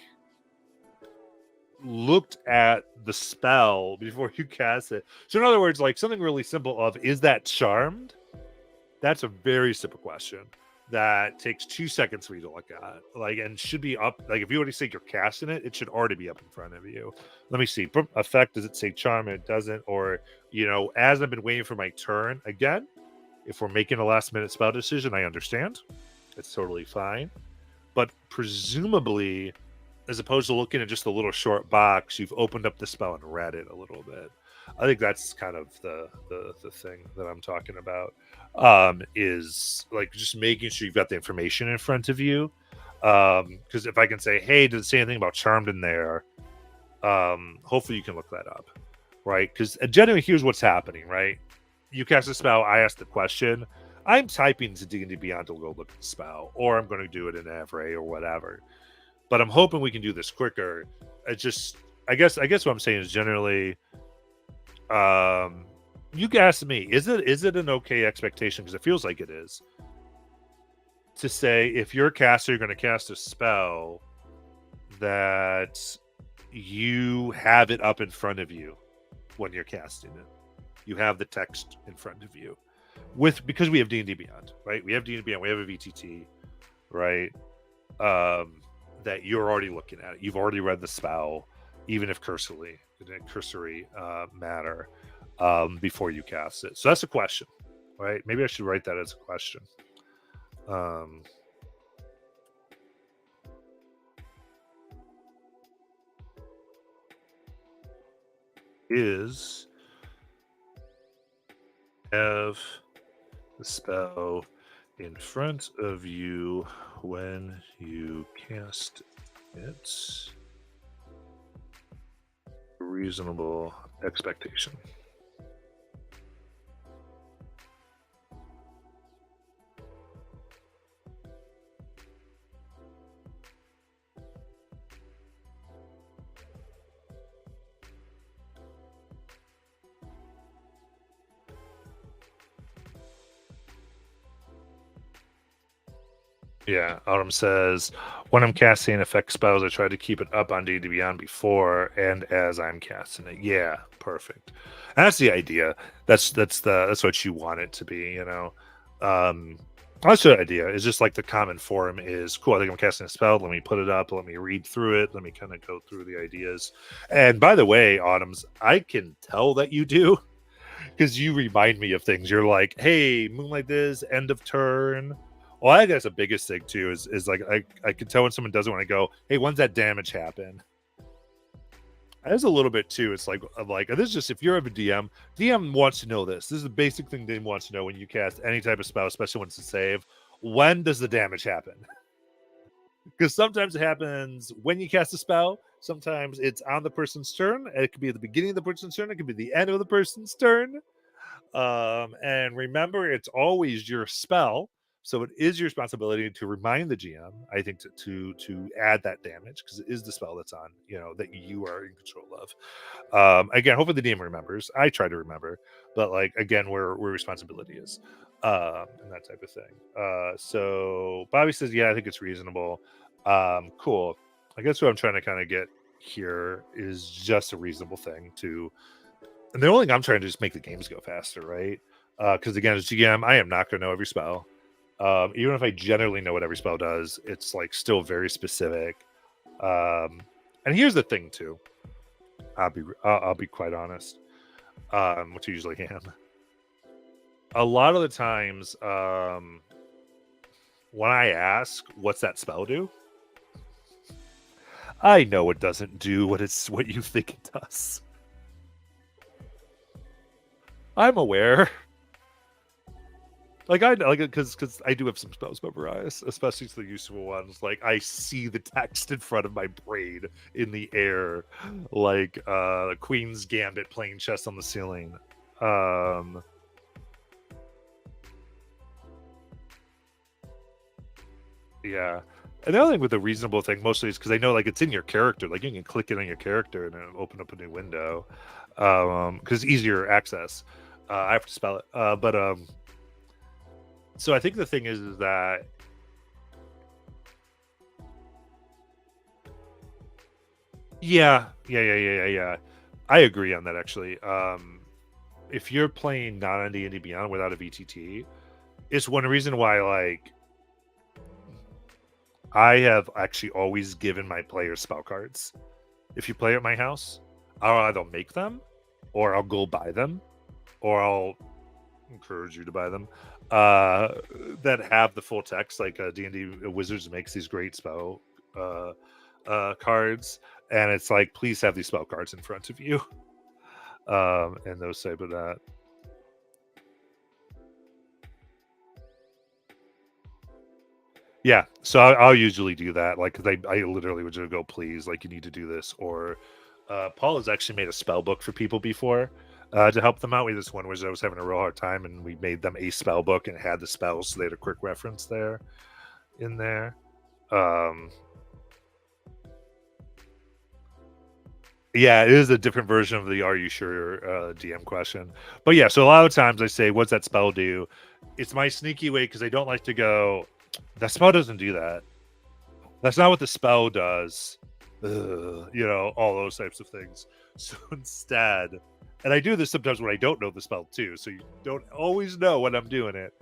B: looked at the spell before you cast it. So in other words, like something really simple of, is that charmed? That's a very simple question that takes 2 seconds for you to look at, like, and should be up. Like if you already say you're casting it, it should already be up in front of you. Let me see. Effect, does it say charm? It doesn't. Or as I've been waiting for my turn again, if we're making a last minute spell decision, I understand. It's totally fine. But presumably, as opposed to looking at just a little short box, you've opened up the spell and read it a little bit. I think that's kind of the thing that I'm talking about, is like just making sure you've got the information in front of you. Because if I can say, hey, did it say anything about charmed in there? Hopefully you can look that up, right? Because generally, here's what's happening, right? You cast a spell, I ask the question, I'm typing to D&D Beyond to go look at the spell, or I'm going to do it in Avray or whatever. But I'm hoping we can do this quicker. I guess what I'm saying is generally, you asked me, is it an okay expectation? Because it feels like it is. To say if you're a caster, you're going to cast a spell, that you have it up in front of you when you're casting it. You have the text in front of you, because we have D&D Beyond, right? We have D&D Beyond. We have a VTT, right? That you're already looking at it. You've already read the spell, even if cursory matter, before you cast it. So that's a question, right? Maybe I should write that as a question. Is have the spell in front of you when you cast it a reasonable expectation? Yeah, Autumn says, when I'm casting effect spells, I try to keep it up on D&D Beyond before and as I'm casting it. Yeah, perfect. And that's the idea. That's what you want it to be, That's the idea. It's just like the common form is, cool, I think I'm casting a spell. Let me put it up. Let me read through it. Let me kind of go through the ideas. And by the way, Autumns, I can tell that you do, because you remind me of things. You're like, hey, Moonlight this, end of turn. Well, I think that's the biggest thing too. Is like I can tell when someone doesn't want to go. Hey, when's that damage happen? There's a little bit too. It's like this is just if you're a DM, DM wants to know this. This is the basic thing they want to know when you cast any type of spell, especially when it's a save. When does the damage happen? Because sometimes it happens when you cast a spell. Sometimes it's on the person's turn. It could be at the beginning of the person's turn. It could be the end of the person's turn. And remember, it's always your spell. So it is your responsibility to remind the GM, I think, to add that damage because it is the spell that's on, that you are in control of. Again, hopefully the DM remembers. I try to remember, but like again, where responsibility is, and that type of thing. So Bobby says, yeah, I think it's reasonable. Cool. I guess what I'm trying to kind of get here is just a reasonable thing to. And the only thing I'm trying to just make the games go faster, right? Because again, as GM, I am not going to know every spell. Even if I generally know what every spell does, it's like still very specific. And here's the thing too. I'll be quite honest, which I usually am. A lot of the times, when I ask, "What's that spell do?" I know it doesn't do what you think it does. I'm aware. Like because I do have some spells memorized, especially the useful ones. Like I see the text in front of my brain in the air, like Queen's Gambit playing chess on the ceiling. Yeah. And the other thing with the reasonable thing mostly is because I know like it's in your character. Like you can click it on your character and it'll open up a new window. Because it's easier access. I have to spell it. But so I think the thing is that yeah. I agree on that actually. If you're playing not on D&D Beyond without a VTT, it's one reason why like I have actually always given my players spell cards. If you play at my house, I'll either make them or I'll go buy them or I'll encourage you to buy them that have the full text. Like D&D Wizards makes these great spell cards, and it's like, please have these spell cards in front of you. And those type of that. Yeah, so I'll usually do that. Like, cause I literally would just go, please, like, you need to do this. Or Paul has actually made a spell book for people before to help them out. We this one was I was having a real hard time, and we made them a spell book and it had the spells, so they had a quick reference there in there. Yeah, it is a different version of the "Are you sure?" DM question. But yeah, so a lot of times I say, "What's that spell do?" It's my sneaky way because I don't like to go. That spell doesn't do that. That's not what the spell does. All those types of things. So instead, and I do this sometimes when I don't know the spell too. So you don't always know when I'm doing it,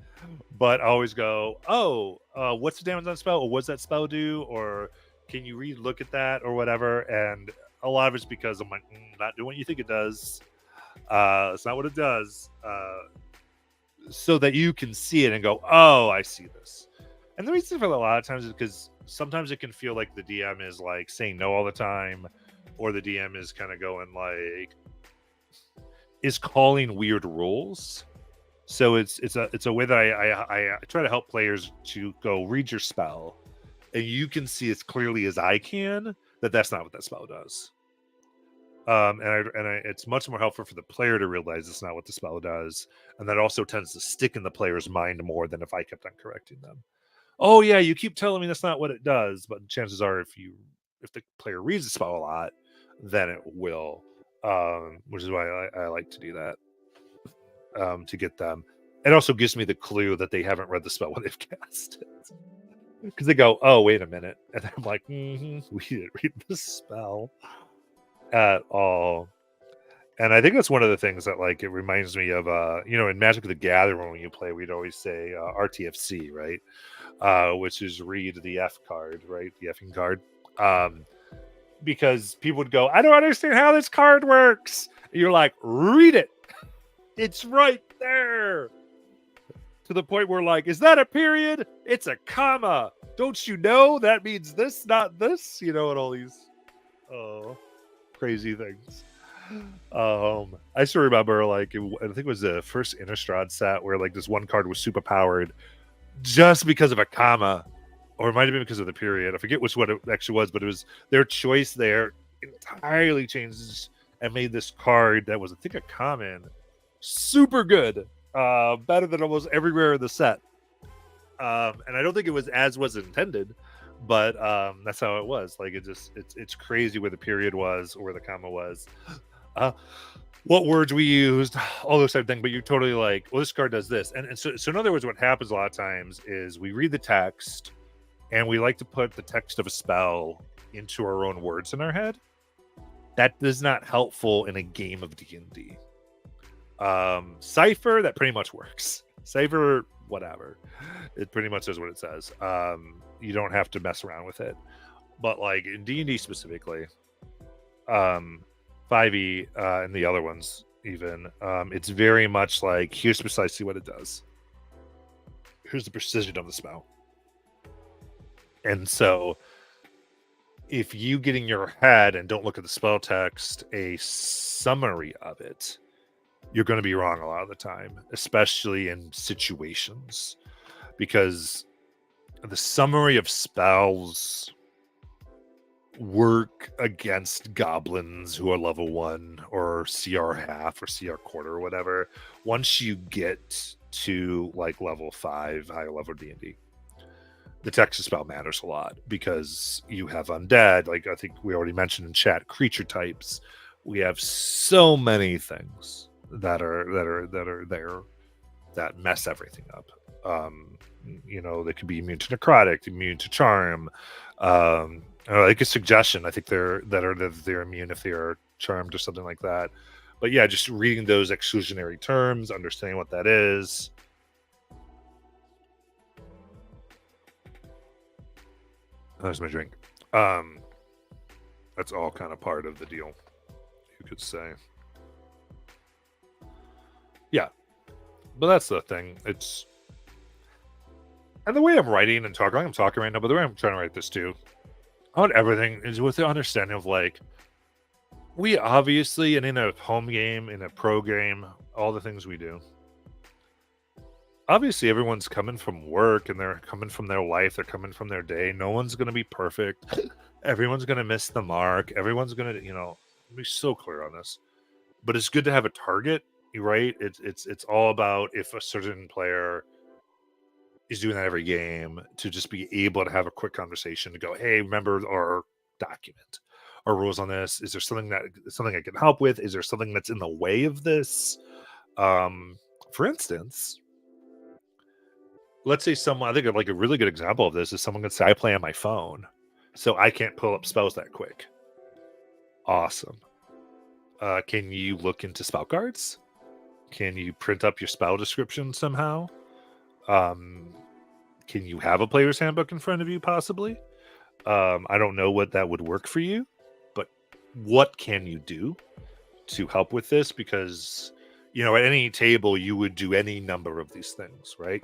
B: but I always go, "Oh, what's the damage on the spell? Or what's that spell do? Or can you look at that or whatever?" And a lot of it's because I'm like, not doing what you think it does. It's not what it does. So that you can see it and go, "Oh, I see this." And the reason for a lot of times is because sometimes it can feel like the DM is like saying no all the time, or the DM is kind of going like is calling weird rules. So it's a way that I try to help players to go read your spell, and you can see as clearly as I can that that's not what that spell does. It's much more helpful for the player to realize it's not what the spell does, and that also tends to stick in the player's mind more than if I kept on correcting them. Oh yeah, you keep telling me that's not what it does, but chances are if the player reads the spell a lot, then it will. Which is why I like to do that to get them. It also gives me the clue that they haven't read the spell when they've cast it. Because they go, "Oh, wait a minute," and I'm like, we didn't read the spell at all. And I think that's one of the things that like it reminds me of in Magic the Gathering when you play, we'd always say RTFC, right? Which is read the F card, right? The effing card. Because people would go, "I don't understand how this card works." And you're like, "Read it. It's right there." to the point where, like, is that a period? It's a comma. Don't you know that means this, not this? And all these crazy things. I still remember, like, I think it was the first Innistrad set where, like, this one card was super powered just because of a comma, or it might have been because of the period. I forget what it actually was, but it was their choice there entirely changed and made this card that was, I think, a common super good, better than almost everywhere in the set. And I don't think it was as was intended, but that's how it was. Like, it's crazy where the period was or where the comma was, what words we used, all those type of things. But you're totally like, well, this card does this, and so in other words, what happens a lot of times is we read the text and we like to put the text of a spell into our own words in our head. That is not helpful in a game of D&D. Cypher, that pretty much works. Cypher, whatever, it pretty much says what it says. You don't have to mess around with it. But like in D&D specifically, 5e and the other ones even, it's very much like, here's precisely what it does. Here's the precision of the spell. And so if you get in your head and don't look at the spell text, a summary of it, you're going to be wrong a lot of the time, especially in situations, because the summary of spells work against goblins who are level 1 or CR half or CR quarter or whatever. Once you get to like level 5, higher level D&D, the text of spell matters a lot, because you have undead, like I think we already mentioned in chat, creature types. We have so many things that are there that mess everything up. They could be immune to necrotic, immune to charm, like a suggestion. I think they're immune if they are charmed or something like that. But yeah, just reading those exclusionary terms, understanding what that is. There's my drink. That's all kind of part of the deal, you could say. Yeah, but that's the thing. It's, and the way I'm writing and talking, I'm talking right now, but the way I'm trying to write this too, I want everything is with the understanding of like, we obviously, and in a home game, in a pro game, all the things we do, obviously everyone's coming from work and they're coming from their life, they're coming from their day. No one's going to be perfect. Everyone's going to miss the mark. Everyone's going to, be so clear on this. But it's good to have a target, right? It's all about, if a certain player is doing that every game, to just be able to have a quick conversation to go, hey, remember our document, our rules on this. Is there something I can help with? Is there something that's in the way of this? For instance, let's say someone, I think like a really good example of this is someone could say, I play on my phone, so I can't pull up spells that quick. Awesome. Can you look into spell cards? Can you print up your spell description somehow? Can you have a player's handbook in front of you, possibly? I don't know what that would work for you, but what can you do to help with this? Because, at any table, you would do any number of these things, right?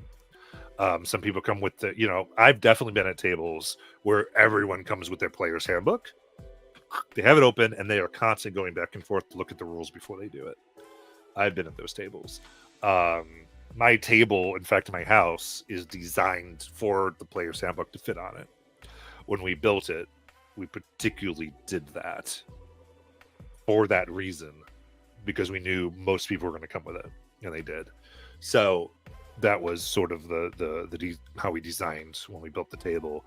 B: Some people come with I've definitely been at tables where everyone comes with their player's handbook. They have it open and they are constantly going back and forth to look at the rules before they do it. I've been at those tables. My table, in fact, my house is designed for the player's handbook to fit on it. When we built it, we particularly did that for that reason, because we knew most people were going to come with it, and they did. So that was sort of the how we designed when we built the table,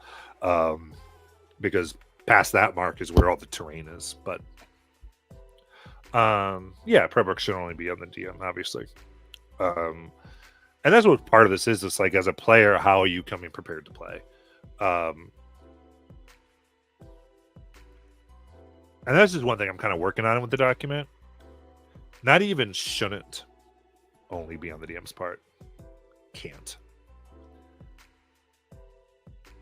B: because past that mark is where all the terrain is. But prep work should only be on the DM, obviously. And that's what part of this is. It's like, as a player, how are you coming prepared to play? And that's just one thing I'm kind of working on with the document. Not even shouldn't only be on the DM's part. Can't.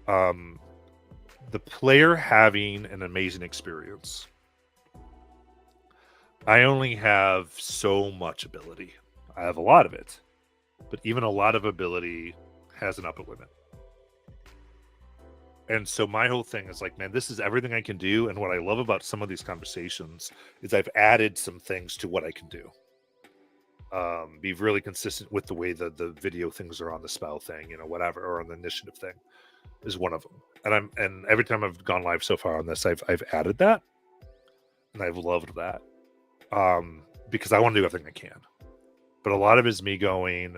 B: The player having an amazing experience. I only have so much ability. I have a lot of it, but even a lot of ability has an upper limit. And so my whole thing is like, man, this is everything I can do. And what I love about some of these conversations is I've added some things to what I can do. Be really consistent with the way that the video things are on the spell thing, whatever, or on the initiative thing is one of them. And every time I've gone live so far on this, I've added that, and I've loved that. Because I want to do everything I can. But a lot of it is me going,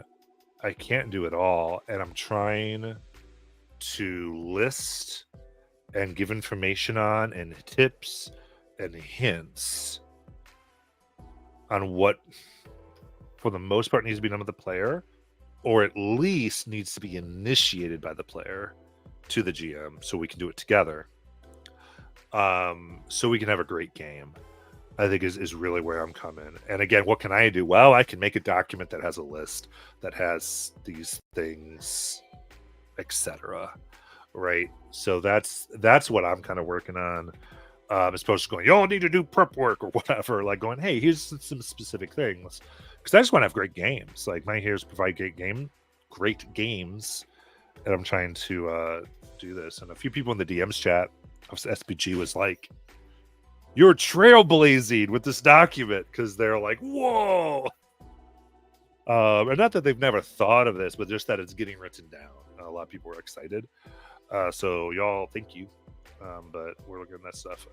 B: I can't do it all, and I'm trying to list and give information on and tips and hints on what, for the most part, needs to be done with the player, or at least needs to be initiated by the player to the GM so we can do it together. So we can have a great game, I think is really where I'm coming. And again, what can I do? Well, I can make a document that has a list that has these things, etc. Right? So that's what I'm kind of working on. As opposed to going, y'all need to do prep work or whatever. Like going, hey, here's some specific things. Because I just want to have great games. Like my here is provide great games. And I'm trying to do this. And a few people in the DMs chat of SPG was like, you're trailblazing with this document, because they're like, whoa. And not that they've never thought of this, but just that it's getting written down. A lot of people were excited. So y'all, thank you. But we're looking at that stuff.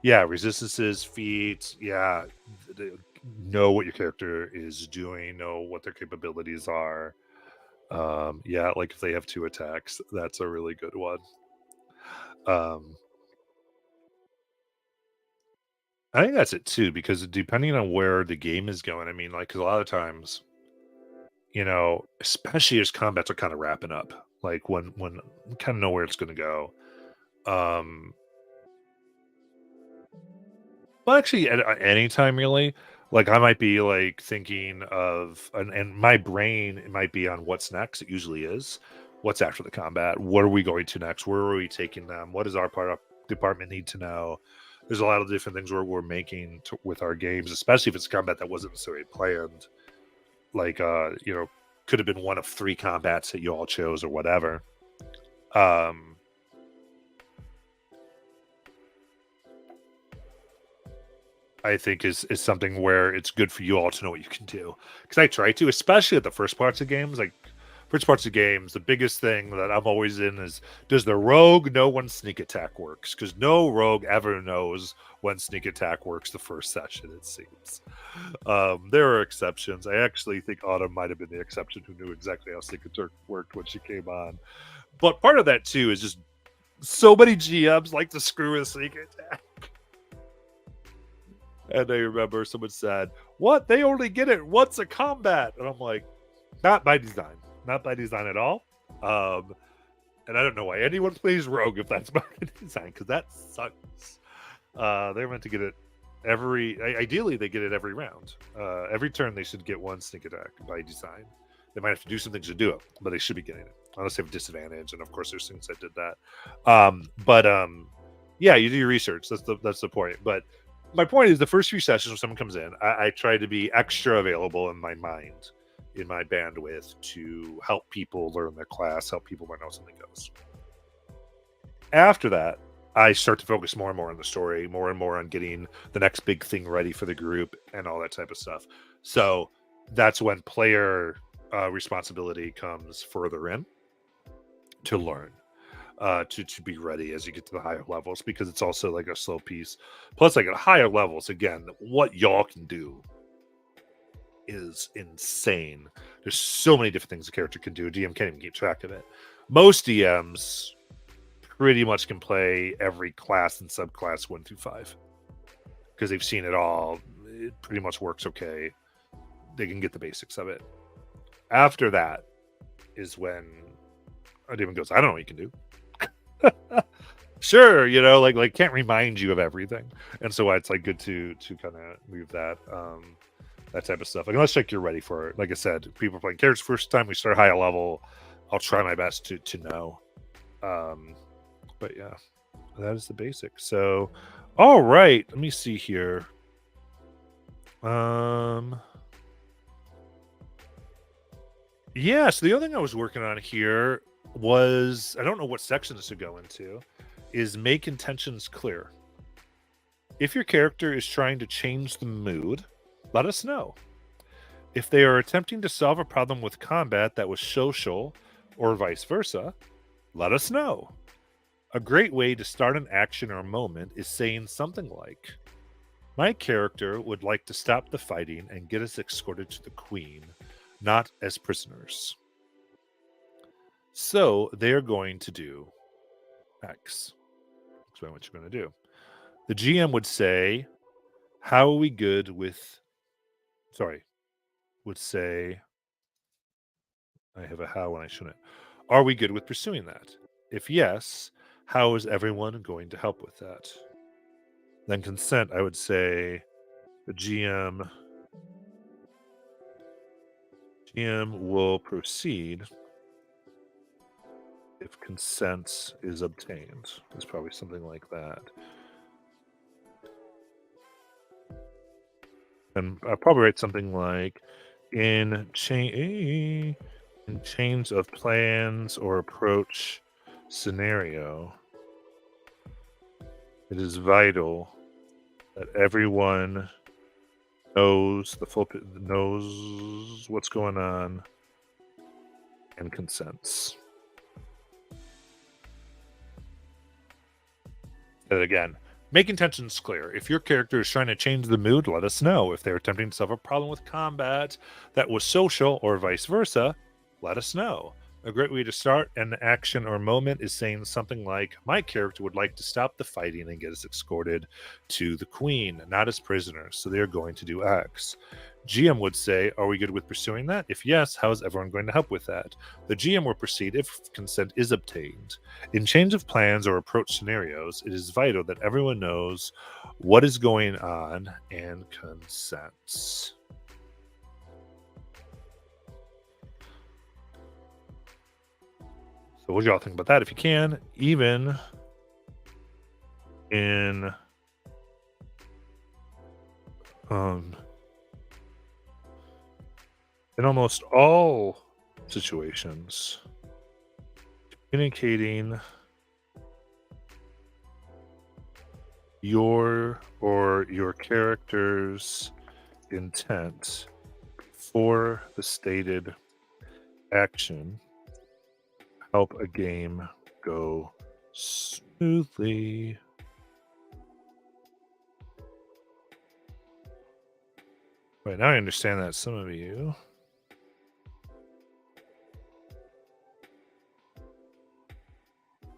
B: Yeah, resistances, feats. Yeah, know what your character is doing. Know what their capabilities are. Yeah, like if they have 2 attacks, that's a really good one. I think that's it too, because depending on where the game is going, I mean, like, 'cause a lot of times, especially as combats are kind of wrapping up, like when we kind of know where it's going to go. Well, actually, at any time really, like I might be like thinking of, and my brain might be on what's next. It usually is. What's after the combat? What are we going to next? Where are we taking them? What does our department need to know? There's a lot of different things we're making with our games, especially if it's combat that wasn't necessarily planned. Like, could have been one of 3 combats that you all chose or whatever. I think is something where it's good for you all to know what you can do. Because I try to, especially at the first parts of games, the biggest thing that I'm always in is, does the rogue know when sneak attack works? Because no rogue ever knows when sneak attack works the first session, it seems. There are exceptions. I actually think Autumn might have been the exception who knew exactly how sneak attack worked when she came on. But part of that, too, is just so many GMs like to screw with sneak attack. And I remember someone said, what? They only get it once a combat. And I'm like, not by design. Not by design at all. And I don't know why anyone plays Rogue if that's by design, because that sucks. They're meant to get it ideally they get it every round. Every turn they should get 1 sneak attack by design. They might have to do some things to do it, but they should be getting it. Unless they have a disadvantage, and of course there's things that did that. Yeah, you do your research. That's the point. But my point is, the first few sessions when someone comes in, I try to be extra available in my mind, in my bandwidth, to help people learn their class, help people learn how something goes. After that, I start to focus more and more on the story, more and more on getting the next big thing ready for the group and all that type of stuff. So that's when player responsibility comes further in to learn. To be ready as you get to the higher levels, because it's also like a slow piece. Plus, like at higher levels, again, what y'all can do is insane. There's so many different things a character can do. A DM can't even keep track of it. Most DMs pretty much can play every class and subclass 1 through 5 because they've seen it all. It pretty much works okay. They can get the basics of it. After that is when a DM goes, I don't know what you can do. Sure, like can't remind you of everything, and so it's like good to kind of move that type of stuff. Like, unless like you're ready for it. Like I said, people playing characters first time we start high level, I'll try my best to know. But yeah, that is the basics. So, all right, let me see here. Yeah, so the other thing I was working on here was I don't know what sections to go into, is make intentions clear. If your character is trying to change the mood, let us know. If they are attempting to solve a problem with combat that was social or vice versa, let us know. A great way to start an action or moment is saying something like, my character would like to stop the fighting and get us escorted to the queen, not as prisoners. So they are going to do X. Explain what you're going to do. The GM would say, how are we good with, sorry, would say, I have a how when I shouldn't. Are we good with pursuing that? If yes, how is everyone going to help with that? Then consent, I would say the GM will proceed if consent is obtained. It's probably something like that. And I'll probably write something like in change of plans or approach scenario, it is vital that everyone knows what's going on and consents. And again, make intentions clear. If your character is trying to change the mood, let us know. If they're attempting to solve a problem with combat that was social or vice versa, let us know. A great way to start an action or moment is saying something like, my character would like to stop the fighting and get us escorted to the queen, not as prisoners, so they're going to do X. GM would say, are we good with pursuing that? If yes, how is everyone going to help with that? The GM will proceed if consent is obtained. In change of plans or approach scenarios, it is vital that everyone knows what is going on and consents. So, what do y'all think about that? If you can, even in in almost all situations, communicating your character's intent for the stated action help a game go smoothly. Right now I understand that some of you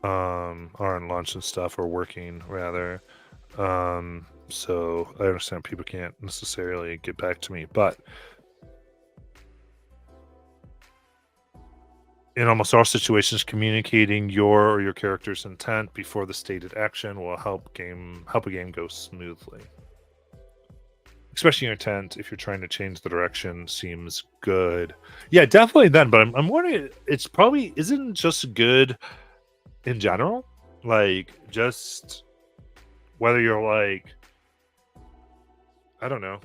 B: are on lunch and stuff, or working rather. So I understand people can't necessarily get back to me, but in almost all situations, communicating your character's intent before the stated action will help a game go smoothly. Especially your intent, if you're trying to change the direction, seems good. Yeah, definitely then. But I'm wondering, it's probably isn't just good in general, like just whether you're like, I don't know,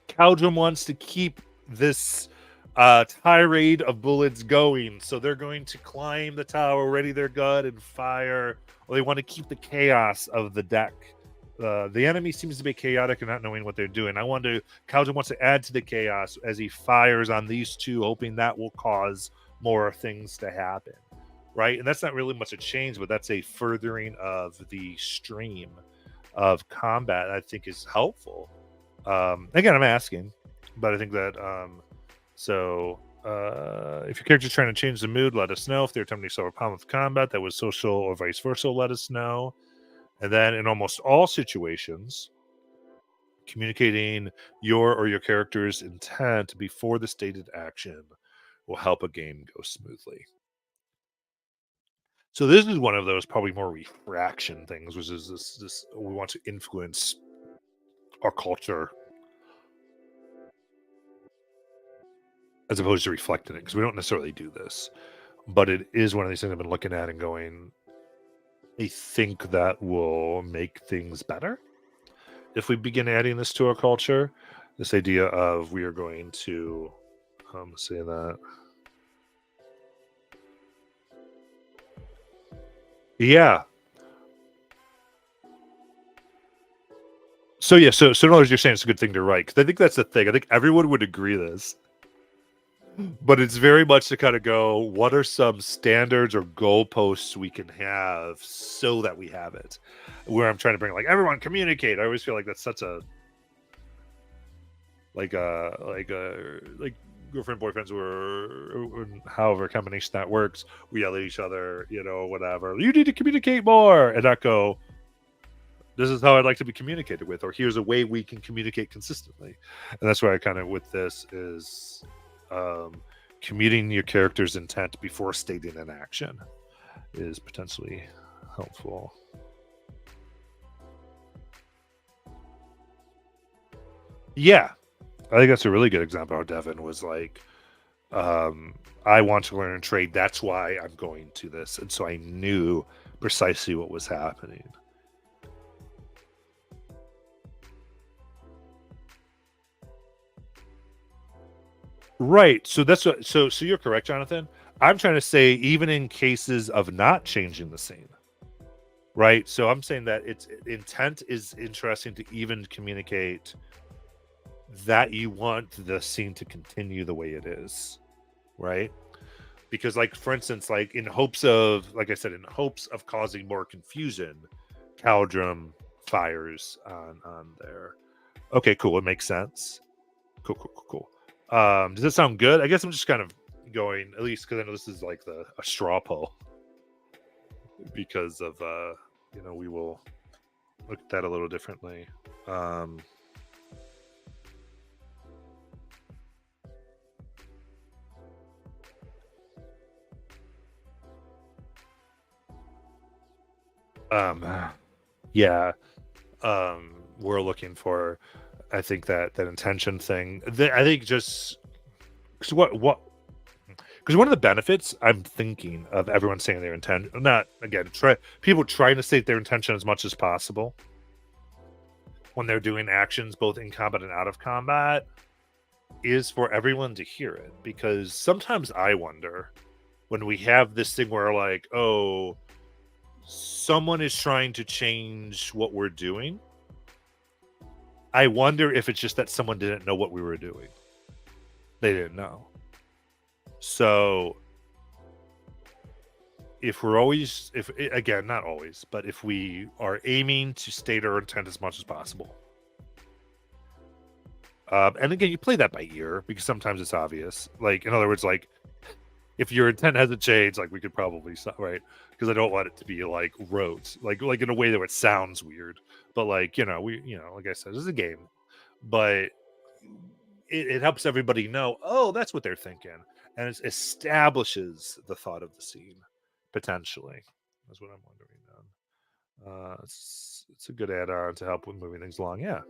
B: Caldrum wants to keep this tirade of bullets going, so they're going to climb the tower, ready their gun, and fire. Or they want to keep the chaos of the deck. The enemy seems to be chaotic and not knowing what they're doing. Caldrum wants to add to the chaos as he fires on these two, hoping that will cause more things to happen. Right? And that's not really much a change, but that's a furthering of the stream of combat I think is helpful. Again, I'm asking, but I think that if your character's trying to change the mood, let us know. If they're attempting to solve a problem with combat that was social or vice versa, let us know. And then in almost all situations, communicating your character's intent before the stated action will help a game go smoothly. So this is one of those probably more refraction things, which is this we want to influence our culture as opposed to reflecting it, because we don't necessarily do this. But it is one of these things I've been looking at and going, I think that will make things better if we begin adding this to our culture. This idea of we are going to say that Yeah. So yeah, so in other words, you're saying it's a good thing to write, 'cause I think that's the thing. I think everyone would agree this, but it's very much to kind of go, what are some standards or goalposts we can have so that we have it? Where I'm trying to bring like everyone communicate. I always feel like that's such a like girlfriend boyfriends or however combination that works. We yell at each other, whatever. You need to communicate more, and not go, this is how I'd like to be communicated with, or here's a way we can communicate consistently. And that's why I kind of with this is commuting your character's intent before stating an action is potentially helpful. Yeah, I think that's a really good example. How Devin was like, I want to learn a trade. That's why I'm going to this, and so I knew precisely what was happening. Right. So that's what. So you're correct, Jonathan. I'm trying to say, even in cases of not changing the scene, right? So I'm saying that its intent is interesting to even communicate that you want the scene to continue the way it is, right? Because, like, for instance, like in hopes of, like I said, in hopes of causing more confusion, Caldrum fires on there. Okay, cool. It makes sense. Cool, cool, cool, cool. Does that sound good? I guess I'm just kind of going, at least because I know this is like a straw poll, because of we will look at that a little differently. Um, um, yeah, we're looking for. I think that intention thing. I think just because what because one of the benefits I'm thinking of everyone saying their intent, not again, people trying to state their intention as much as possible when they're doing actions both in combat and out of combat, is for everyone to hear it. Because sometimes I wonder when we have this thing where, like, oh, someone is trying to change what we're doing. I wonder if it's just that someone didn't know what we were doing. They didn't know. So if we're always, if again, not always, but if we are aiming to state our intent as much as possible, and again, you play that by ear because sometimes it's obvious. Like, in other words, like, if your intent hasn't changed, like, we could probably right, because I don't want it to be like rote, like in a way that it sounds weird. But like, like I said, this is a game, but it helps everybody know, oh, that's what they're thinking, and it establishes the thought of the scene potentially. That's what I'm wondering then. It's a good add-on to help with moving things along. Yeah,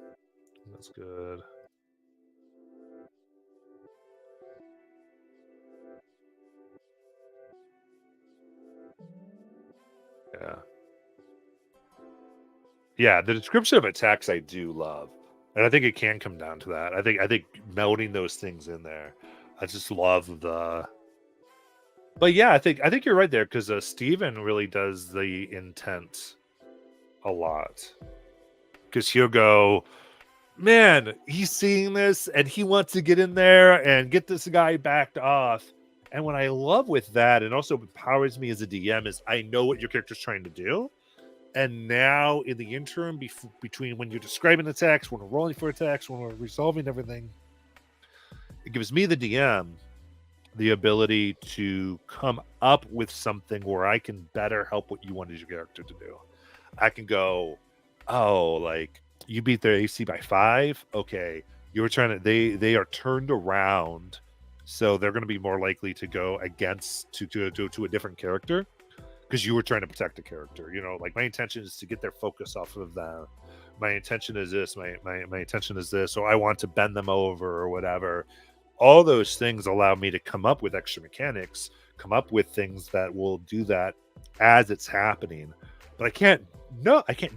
B: that's good. Yeah. Yeah, the description of attacks I do love, and I think it can come down to that. I think melding those things in there. I just love the. But yeah, I think you're right there, because Steven really does the intent a lot, because he'll go, man, he's seeing this and he wants to get in there and get this guy backed off. And what I love with that, and also empowers me as a DM, is I know what your character's trying to do. And now, in the interim, between when you're describing attacks, when we're rolling for attacks, when we're resolving everything, it gives me, the DM, the ability to come up with something where I can better help what you wanted your character to do. I can go, oh, like, you beat their AC by 5. Okay, you were trying to. They are turned around, so they're going to be more likely to go against to a different character, because you were trying to protect a character. Like, my intention is to get their focus off of them. My intention is this. My intention is this. So I want to bend them over or whatever. All those things allow me to come up with extra mechanics, come up with things that will do that as it's happening. But I can't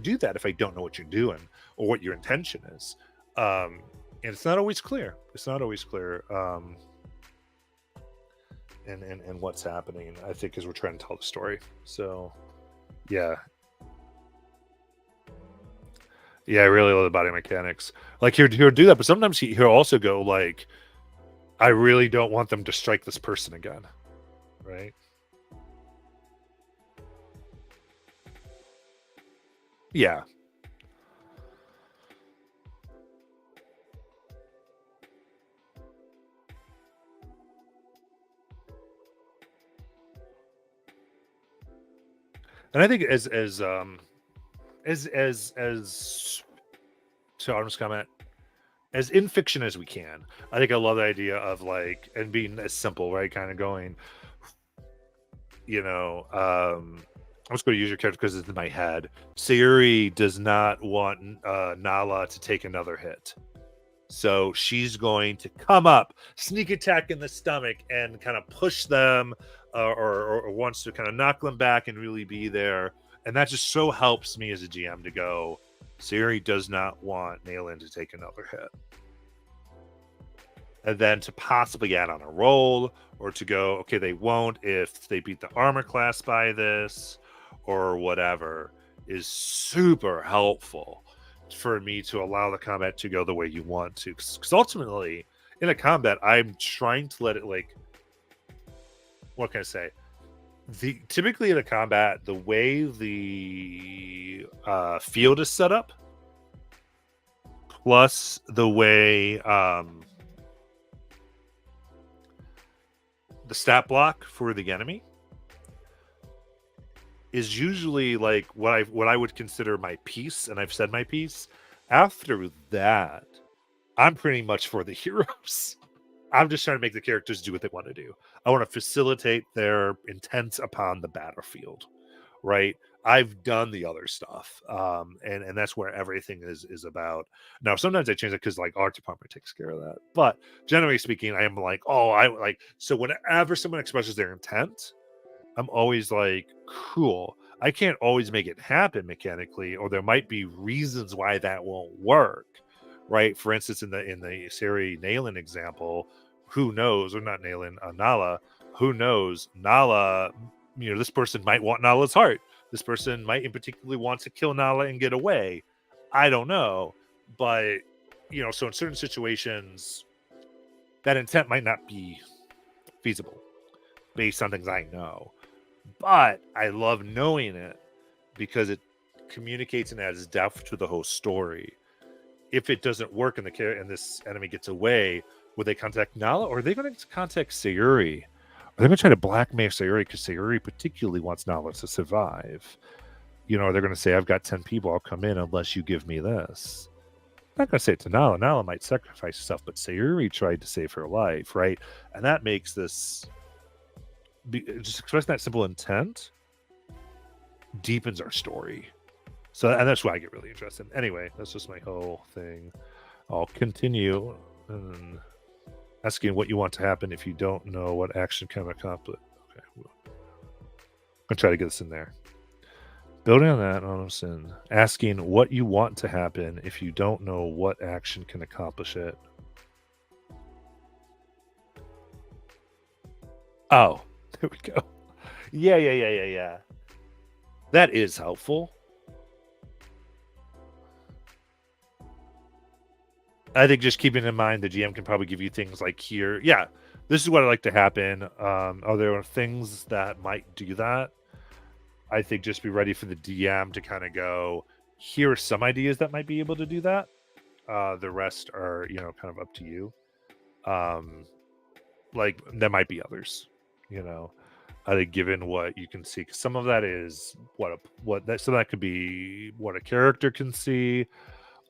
B: do that if I don't know what you're doing or what your intention is. And it's not always clear. And what's happening, I think, as we're trying to tell the story. So Yeah. Yeah, I really love the body mechanics. Like he'll do that, but sometimes he'll also go like, I really don't want them to strike this person again. Right? Yeah. And I think as to Arm's comment, as in fiction as we can. I think I love the idea of like and being as simple, right? Kind of going, you know, I'm just going to use your character because it's in my head. Sayuri does not want Nala to take another hit. So she's going to come up, sneak attack in the stomach, and kind of push them, or wants to kind of knock them back and really be there. And that just so helps me as a GM to go, Sayuri does not want Naylin to take another hit. And then to possibly add on a roll, or to go, okay, they won't if they beat the armor class by this, or whatever, is super helpful for me to allow the combat to go the way you want to. Because ultimately, in a combat, I'm trying to let it like, what can I say? Typically in a combat, the way the field is set up, plus the way the stat block for the enemy is usually like what I would consider my piece, and I've said my piece. After that, I'm pretty much for the heroes. I'm just trying to make the characters do what they want to do. I want to facilitate their intent upon the battlefield, right? I've done the other stuff, and that's where everything is about. Now, sometimes I change it because like art department takes care of that, but generally speaking, I am like, oh, I like so whenever someone expresses their intent, I'm always like, cool. I can't always make it happen mechanically, or there might be reasons why that won't work, right? For instance, in the Sari Naylin example, who knows, or not Naylin, Nala, who knows? Nala, this person might want Nala's heart. This person might in particularly want to kill Nala and get away. I don't know, but so in certain situations, that intent might not be feasible based on things I know. But I love knowing it because it communicates and adds depth to the whole story. If it doesn't work and this enemy gets away, will they contact Nala, or are they going to contact Sayuri? Are they going to try to blackmail Sayuri because Sayuri particularly wants Nala to survive? They're going to say, I've got 10 people, I'll come in unless you give me this. I'm not going to say it to Nala. Nala might sacrifice herself, but Sayuri tried to save her life, right? And that makes this... just expressing that simple intent deepens our story. So, and that's why I get really interested. Anyway, that's just my whole thing. I'll continue asking what you want to happen if you don't know what action can accomplish. Okay, I'll try to get this in there. Building on that, Onison, asking what you want to happen if you don't know what action can accomplish it. Oh, there we go. Yeah. That is helpful. I think just keeping in mind the GM can probably give you things like here. Yeah, this is what I'd like to happen. Are there things that might do that? I think just be ready for the DM to kind of go, here are some ideas that might be able to do that. The rest are, kind of up to you. Like there might be others, I think given what you can see, 'cause some of that is so that could be what a character can see.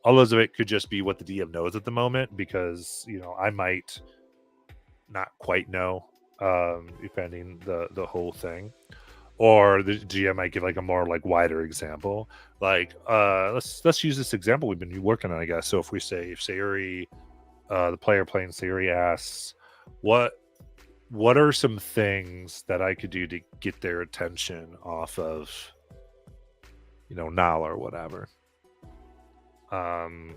B: Others of it could just be what the DM knows at the moment, because I might not quite know, depending the whole thing, or the GM might give like a more like wider example. Like let's use this example we've been working on, I guess. So if Sayuri, the player playing Sayuri asks, what are some things that I could do to get their attention off of, Nala or whatever? Then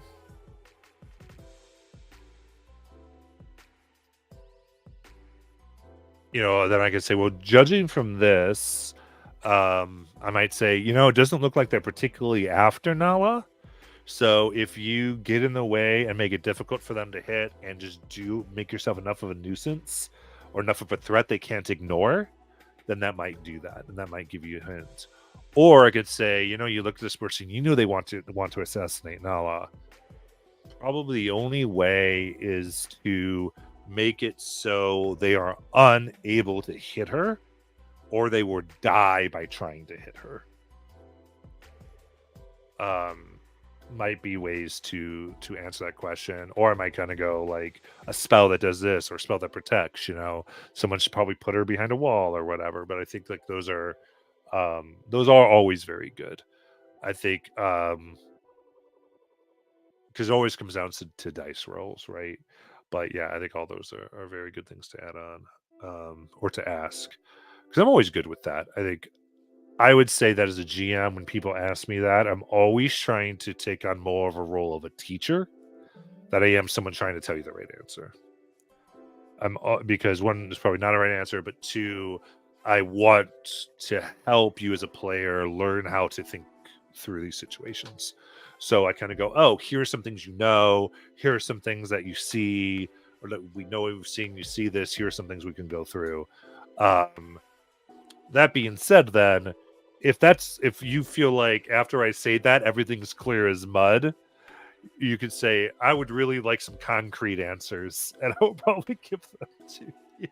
B: I could say, well, judging from this, I might say, it doesn't look like they're particularly after Nala. So if you get in the way and make it difficult for them to hit and just make yourself enough of a nuisance or enough of a threat they can't ignore, then that might do that, and that might give you a hint. Or I could say, you look at this person, you know they want to assassinate Nala. Probably the only way is to make it so they are unable to hit her, or they will die by trying to hit her. Might be ways to answer that question. Or I might kind of go like a spell that does this or a spell that protects, someone should probably put her behind a wall or whatever. But I think like those are always very good. I think because it always comes down to dice rolls, right? But yeah, I think all those are very good things to add on, or to ask, because I'm always good with that. I think I would say that as a GM, when people ask me that, I'm always trying to take on more of a role of a teacher than I am someone trying to tell you the right answer. Because one is probably not a right answer, but two, I want to help you as a player learn how to think through these situations. So I kind of go, oh, here are some things here are some things that you see, or that we know we've seen. You see this. Here are some things we can go through. That being said, then, if you feel like after I say that everything's clear as mud, you could say, I would really like some concrete answers, and I will probably give them to you.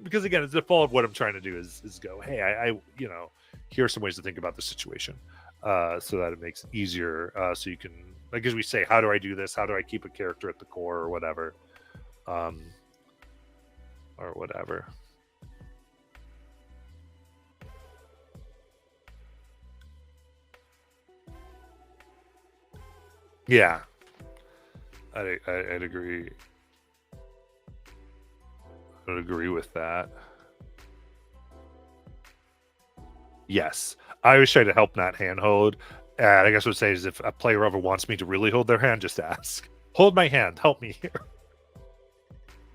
B: Because again, it's the fall of what I'm trying to do is go, hey, I here are some ways to think about the situation, so that it makes it easier. So you can, like, as we say, how do I do this? How do I keep a character at the core, or whatever, or whatever. Yeah, I'd agree. I'd agree with that. Yes, I always try to help, not handhold. And I guess what I'd say is, if a player ever wants me to really hold their hand, just ask. Hold my hand. Help me here.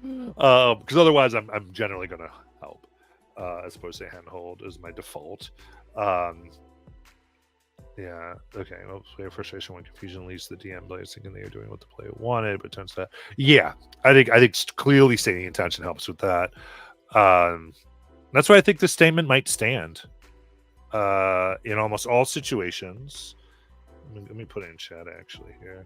B: Because otherwise, I'm generally going to help, as opposed to handhold is my default. Yeah. Okay. Well, player frustration when confusion leads to the DM players thinking they are doing what the player wanted, but turns out, yeah, I think clearly stating intention helps with that. That's why I think this statement might stand in almost all situations. Let me put it in chat actually here.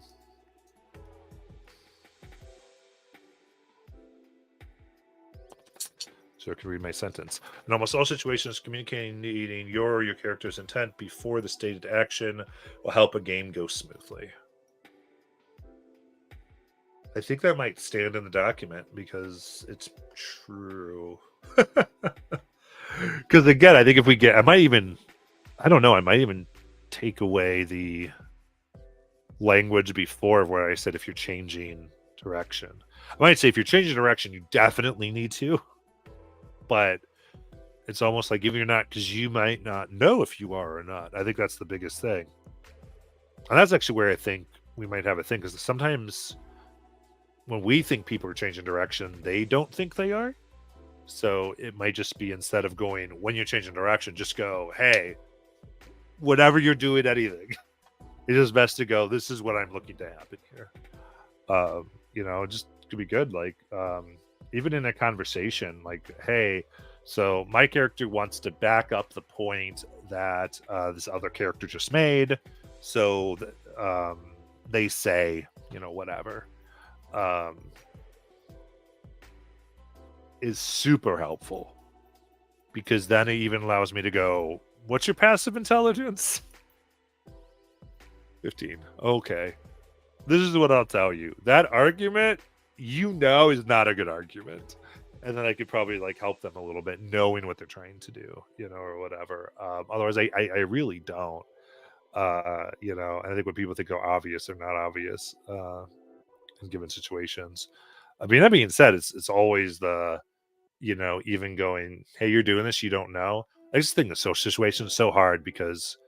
B: So I can read my sentence. In almost all situations, communicating your or your character's intent before the stated action will help a game go smoothly. I think that might stand in the document because it's true. Because again, I think if we get, I might even take away the language before where I said if you're changing direction. I might say if you're changing direction, you definitely need to. But it's almost like if you're not, because you might not know if you are or not. I think that's the biggest thing. And that's actually where I think we might have a thing, because sometimes when we think people are changing direction, they don't think they are. So it might just be, instead of going, when you're changing direction, just go, hey, whatever you're doing, anything. It is best to go, this is what I'm looking to happen here. Just could be good. Like, even in a conversation, like, hey, so my character wants to back up the point that this other character just made. So they say, whatever, is super helpful, because then it even allows me to go, what's your passive intelligence? 15. Okay. This is what I'll tell you. That argument, is not a good argument. And then I could probably like help them a little bit, knowing what they're trying to do, or whatever. Otherwise, I really don't. And I think when people think are obvious, they're not obvious in given situations. I mean, that being said, it's always the, even going, hey, you're doing this, you don't know. I just think the social situation is so hard because,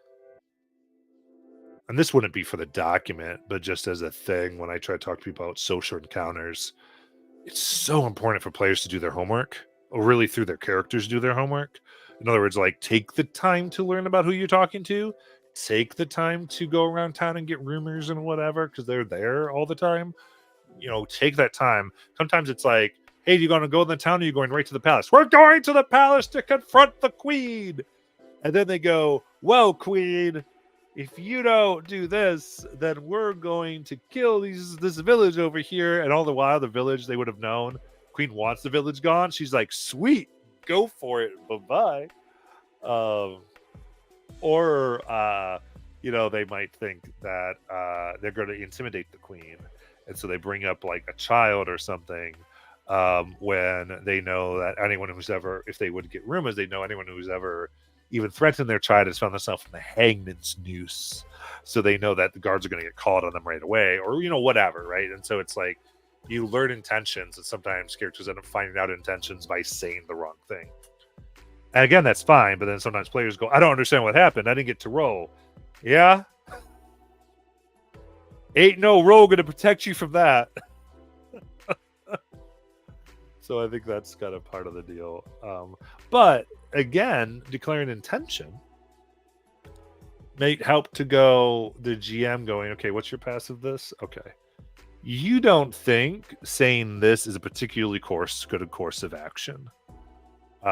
B: and this wouldn't be for the document, but just as a thing, when I try to talk to people about social encounters, it's so important for players to do their homework, or really through their characters do their homework, In other words, like, take the time to learn about who you're talking to. Take the time to go around town and get rumors and whatever, because they're there all the time. Take that time. Sometimes it's like, hey, you going to go in the town, or are you going right to the palace? We're going to the palace to confront the queen. And then they go, well, queen, if you don't do this, then we're going to kill this village over here. And all the while, the village, they would have known. Queen wants the village gone. She's like, sweet, go for it. Bye-bye. Or they might think that they're going to intimidate the queen, and so they bring up like a child or something, when they know that anyone who's ever, if they would get rumors, they know anyone who's ever even threatened their child has found themselves in the hangman's noose, so they know that the guards are going to get called on them right away, or whatever, right? And so it's like you learn intentions, and sometimes characters end up finding out intentions by saying the wrong thing. And again, that's fine, but then sometimes players go, I don't understand what happened. I didn't get to roll. Yeah? Ain't no roll going to protect you from that. So I think that's kind of part of the deal. But again, declaring intention may help to go the GM going, okay, what's your passive this? Okay. You don't think saying this is a particularly good course of action.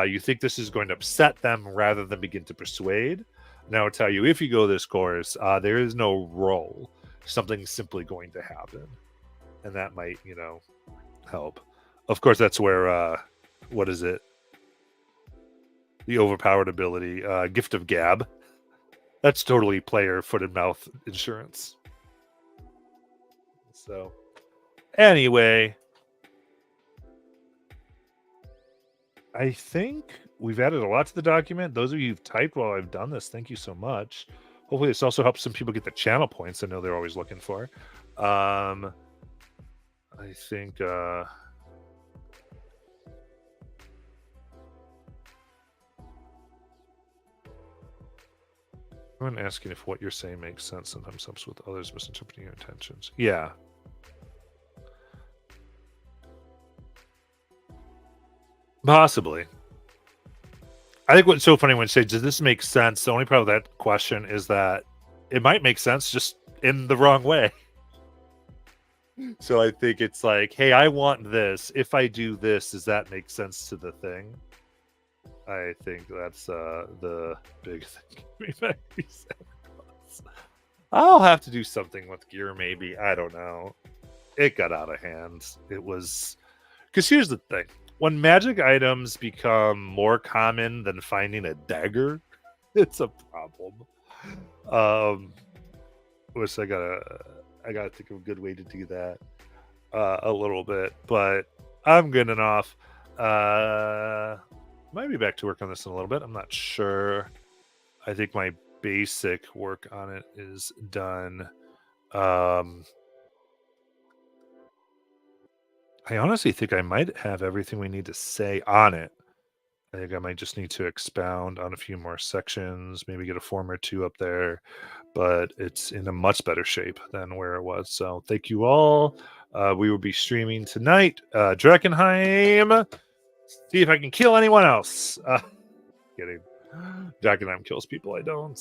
B: You think this is going to upset them rather than begin to persuade. Now I'll tell you, if you go this course, there is no roll. Something's simply going to happen. And that might, help. Of course, that's where, what is it? The overpowered ability, Gift of Gab. That's totally player foot and mouth insurance. So, anyway, I think we've added a lot to the document. Those of you who've typed while I've done this, thank you so much. Hopefully this also helps some people get the channel points I know they're always looking for. I think... I'm asking if what you're saying makes sense sometimes helps with others misinterpreting your intentions. Yeah. Possibly. I think what's so funny when you say, does this make sense? The only problem with that question is that it might make sense just in the wrong way. So I think it's like, hey, I want this. If I do this, does that make sense to the thing? I think that's the big thing. I'll have to do something with gear, maybe. I don't know. It got out of hand. It was... Because here's the thing. When magic items become more common than finding a dagger, it's a problem. Which I gotta think of a good way to do that a little bit. But I'm good enough. Might be back to work on this in a little bit. I'm not sure. I think my basic work on it is done. I honestly think I might have everything we need to say on it. I think I might just need to expound on a few more sections, maybe get a form or two up there, but it's in a much better shape than where it was. So thank you all. We will be streaming tonight. Drakenheim. See if I can kill anyone else. Kidding. Drakenheim kills people. I don't.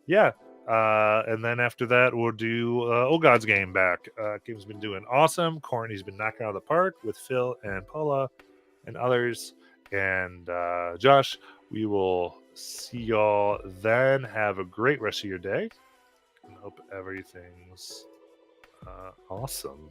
B: Yeah. And then after that, we'll do Old God's game back. Game's been doing awesome. Courtney's been knocking out of the park with Phil and Paula and others. And Josh, we will see y'all then. Have a great rest of your day. And hope everything's awesome.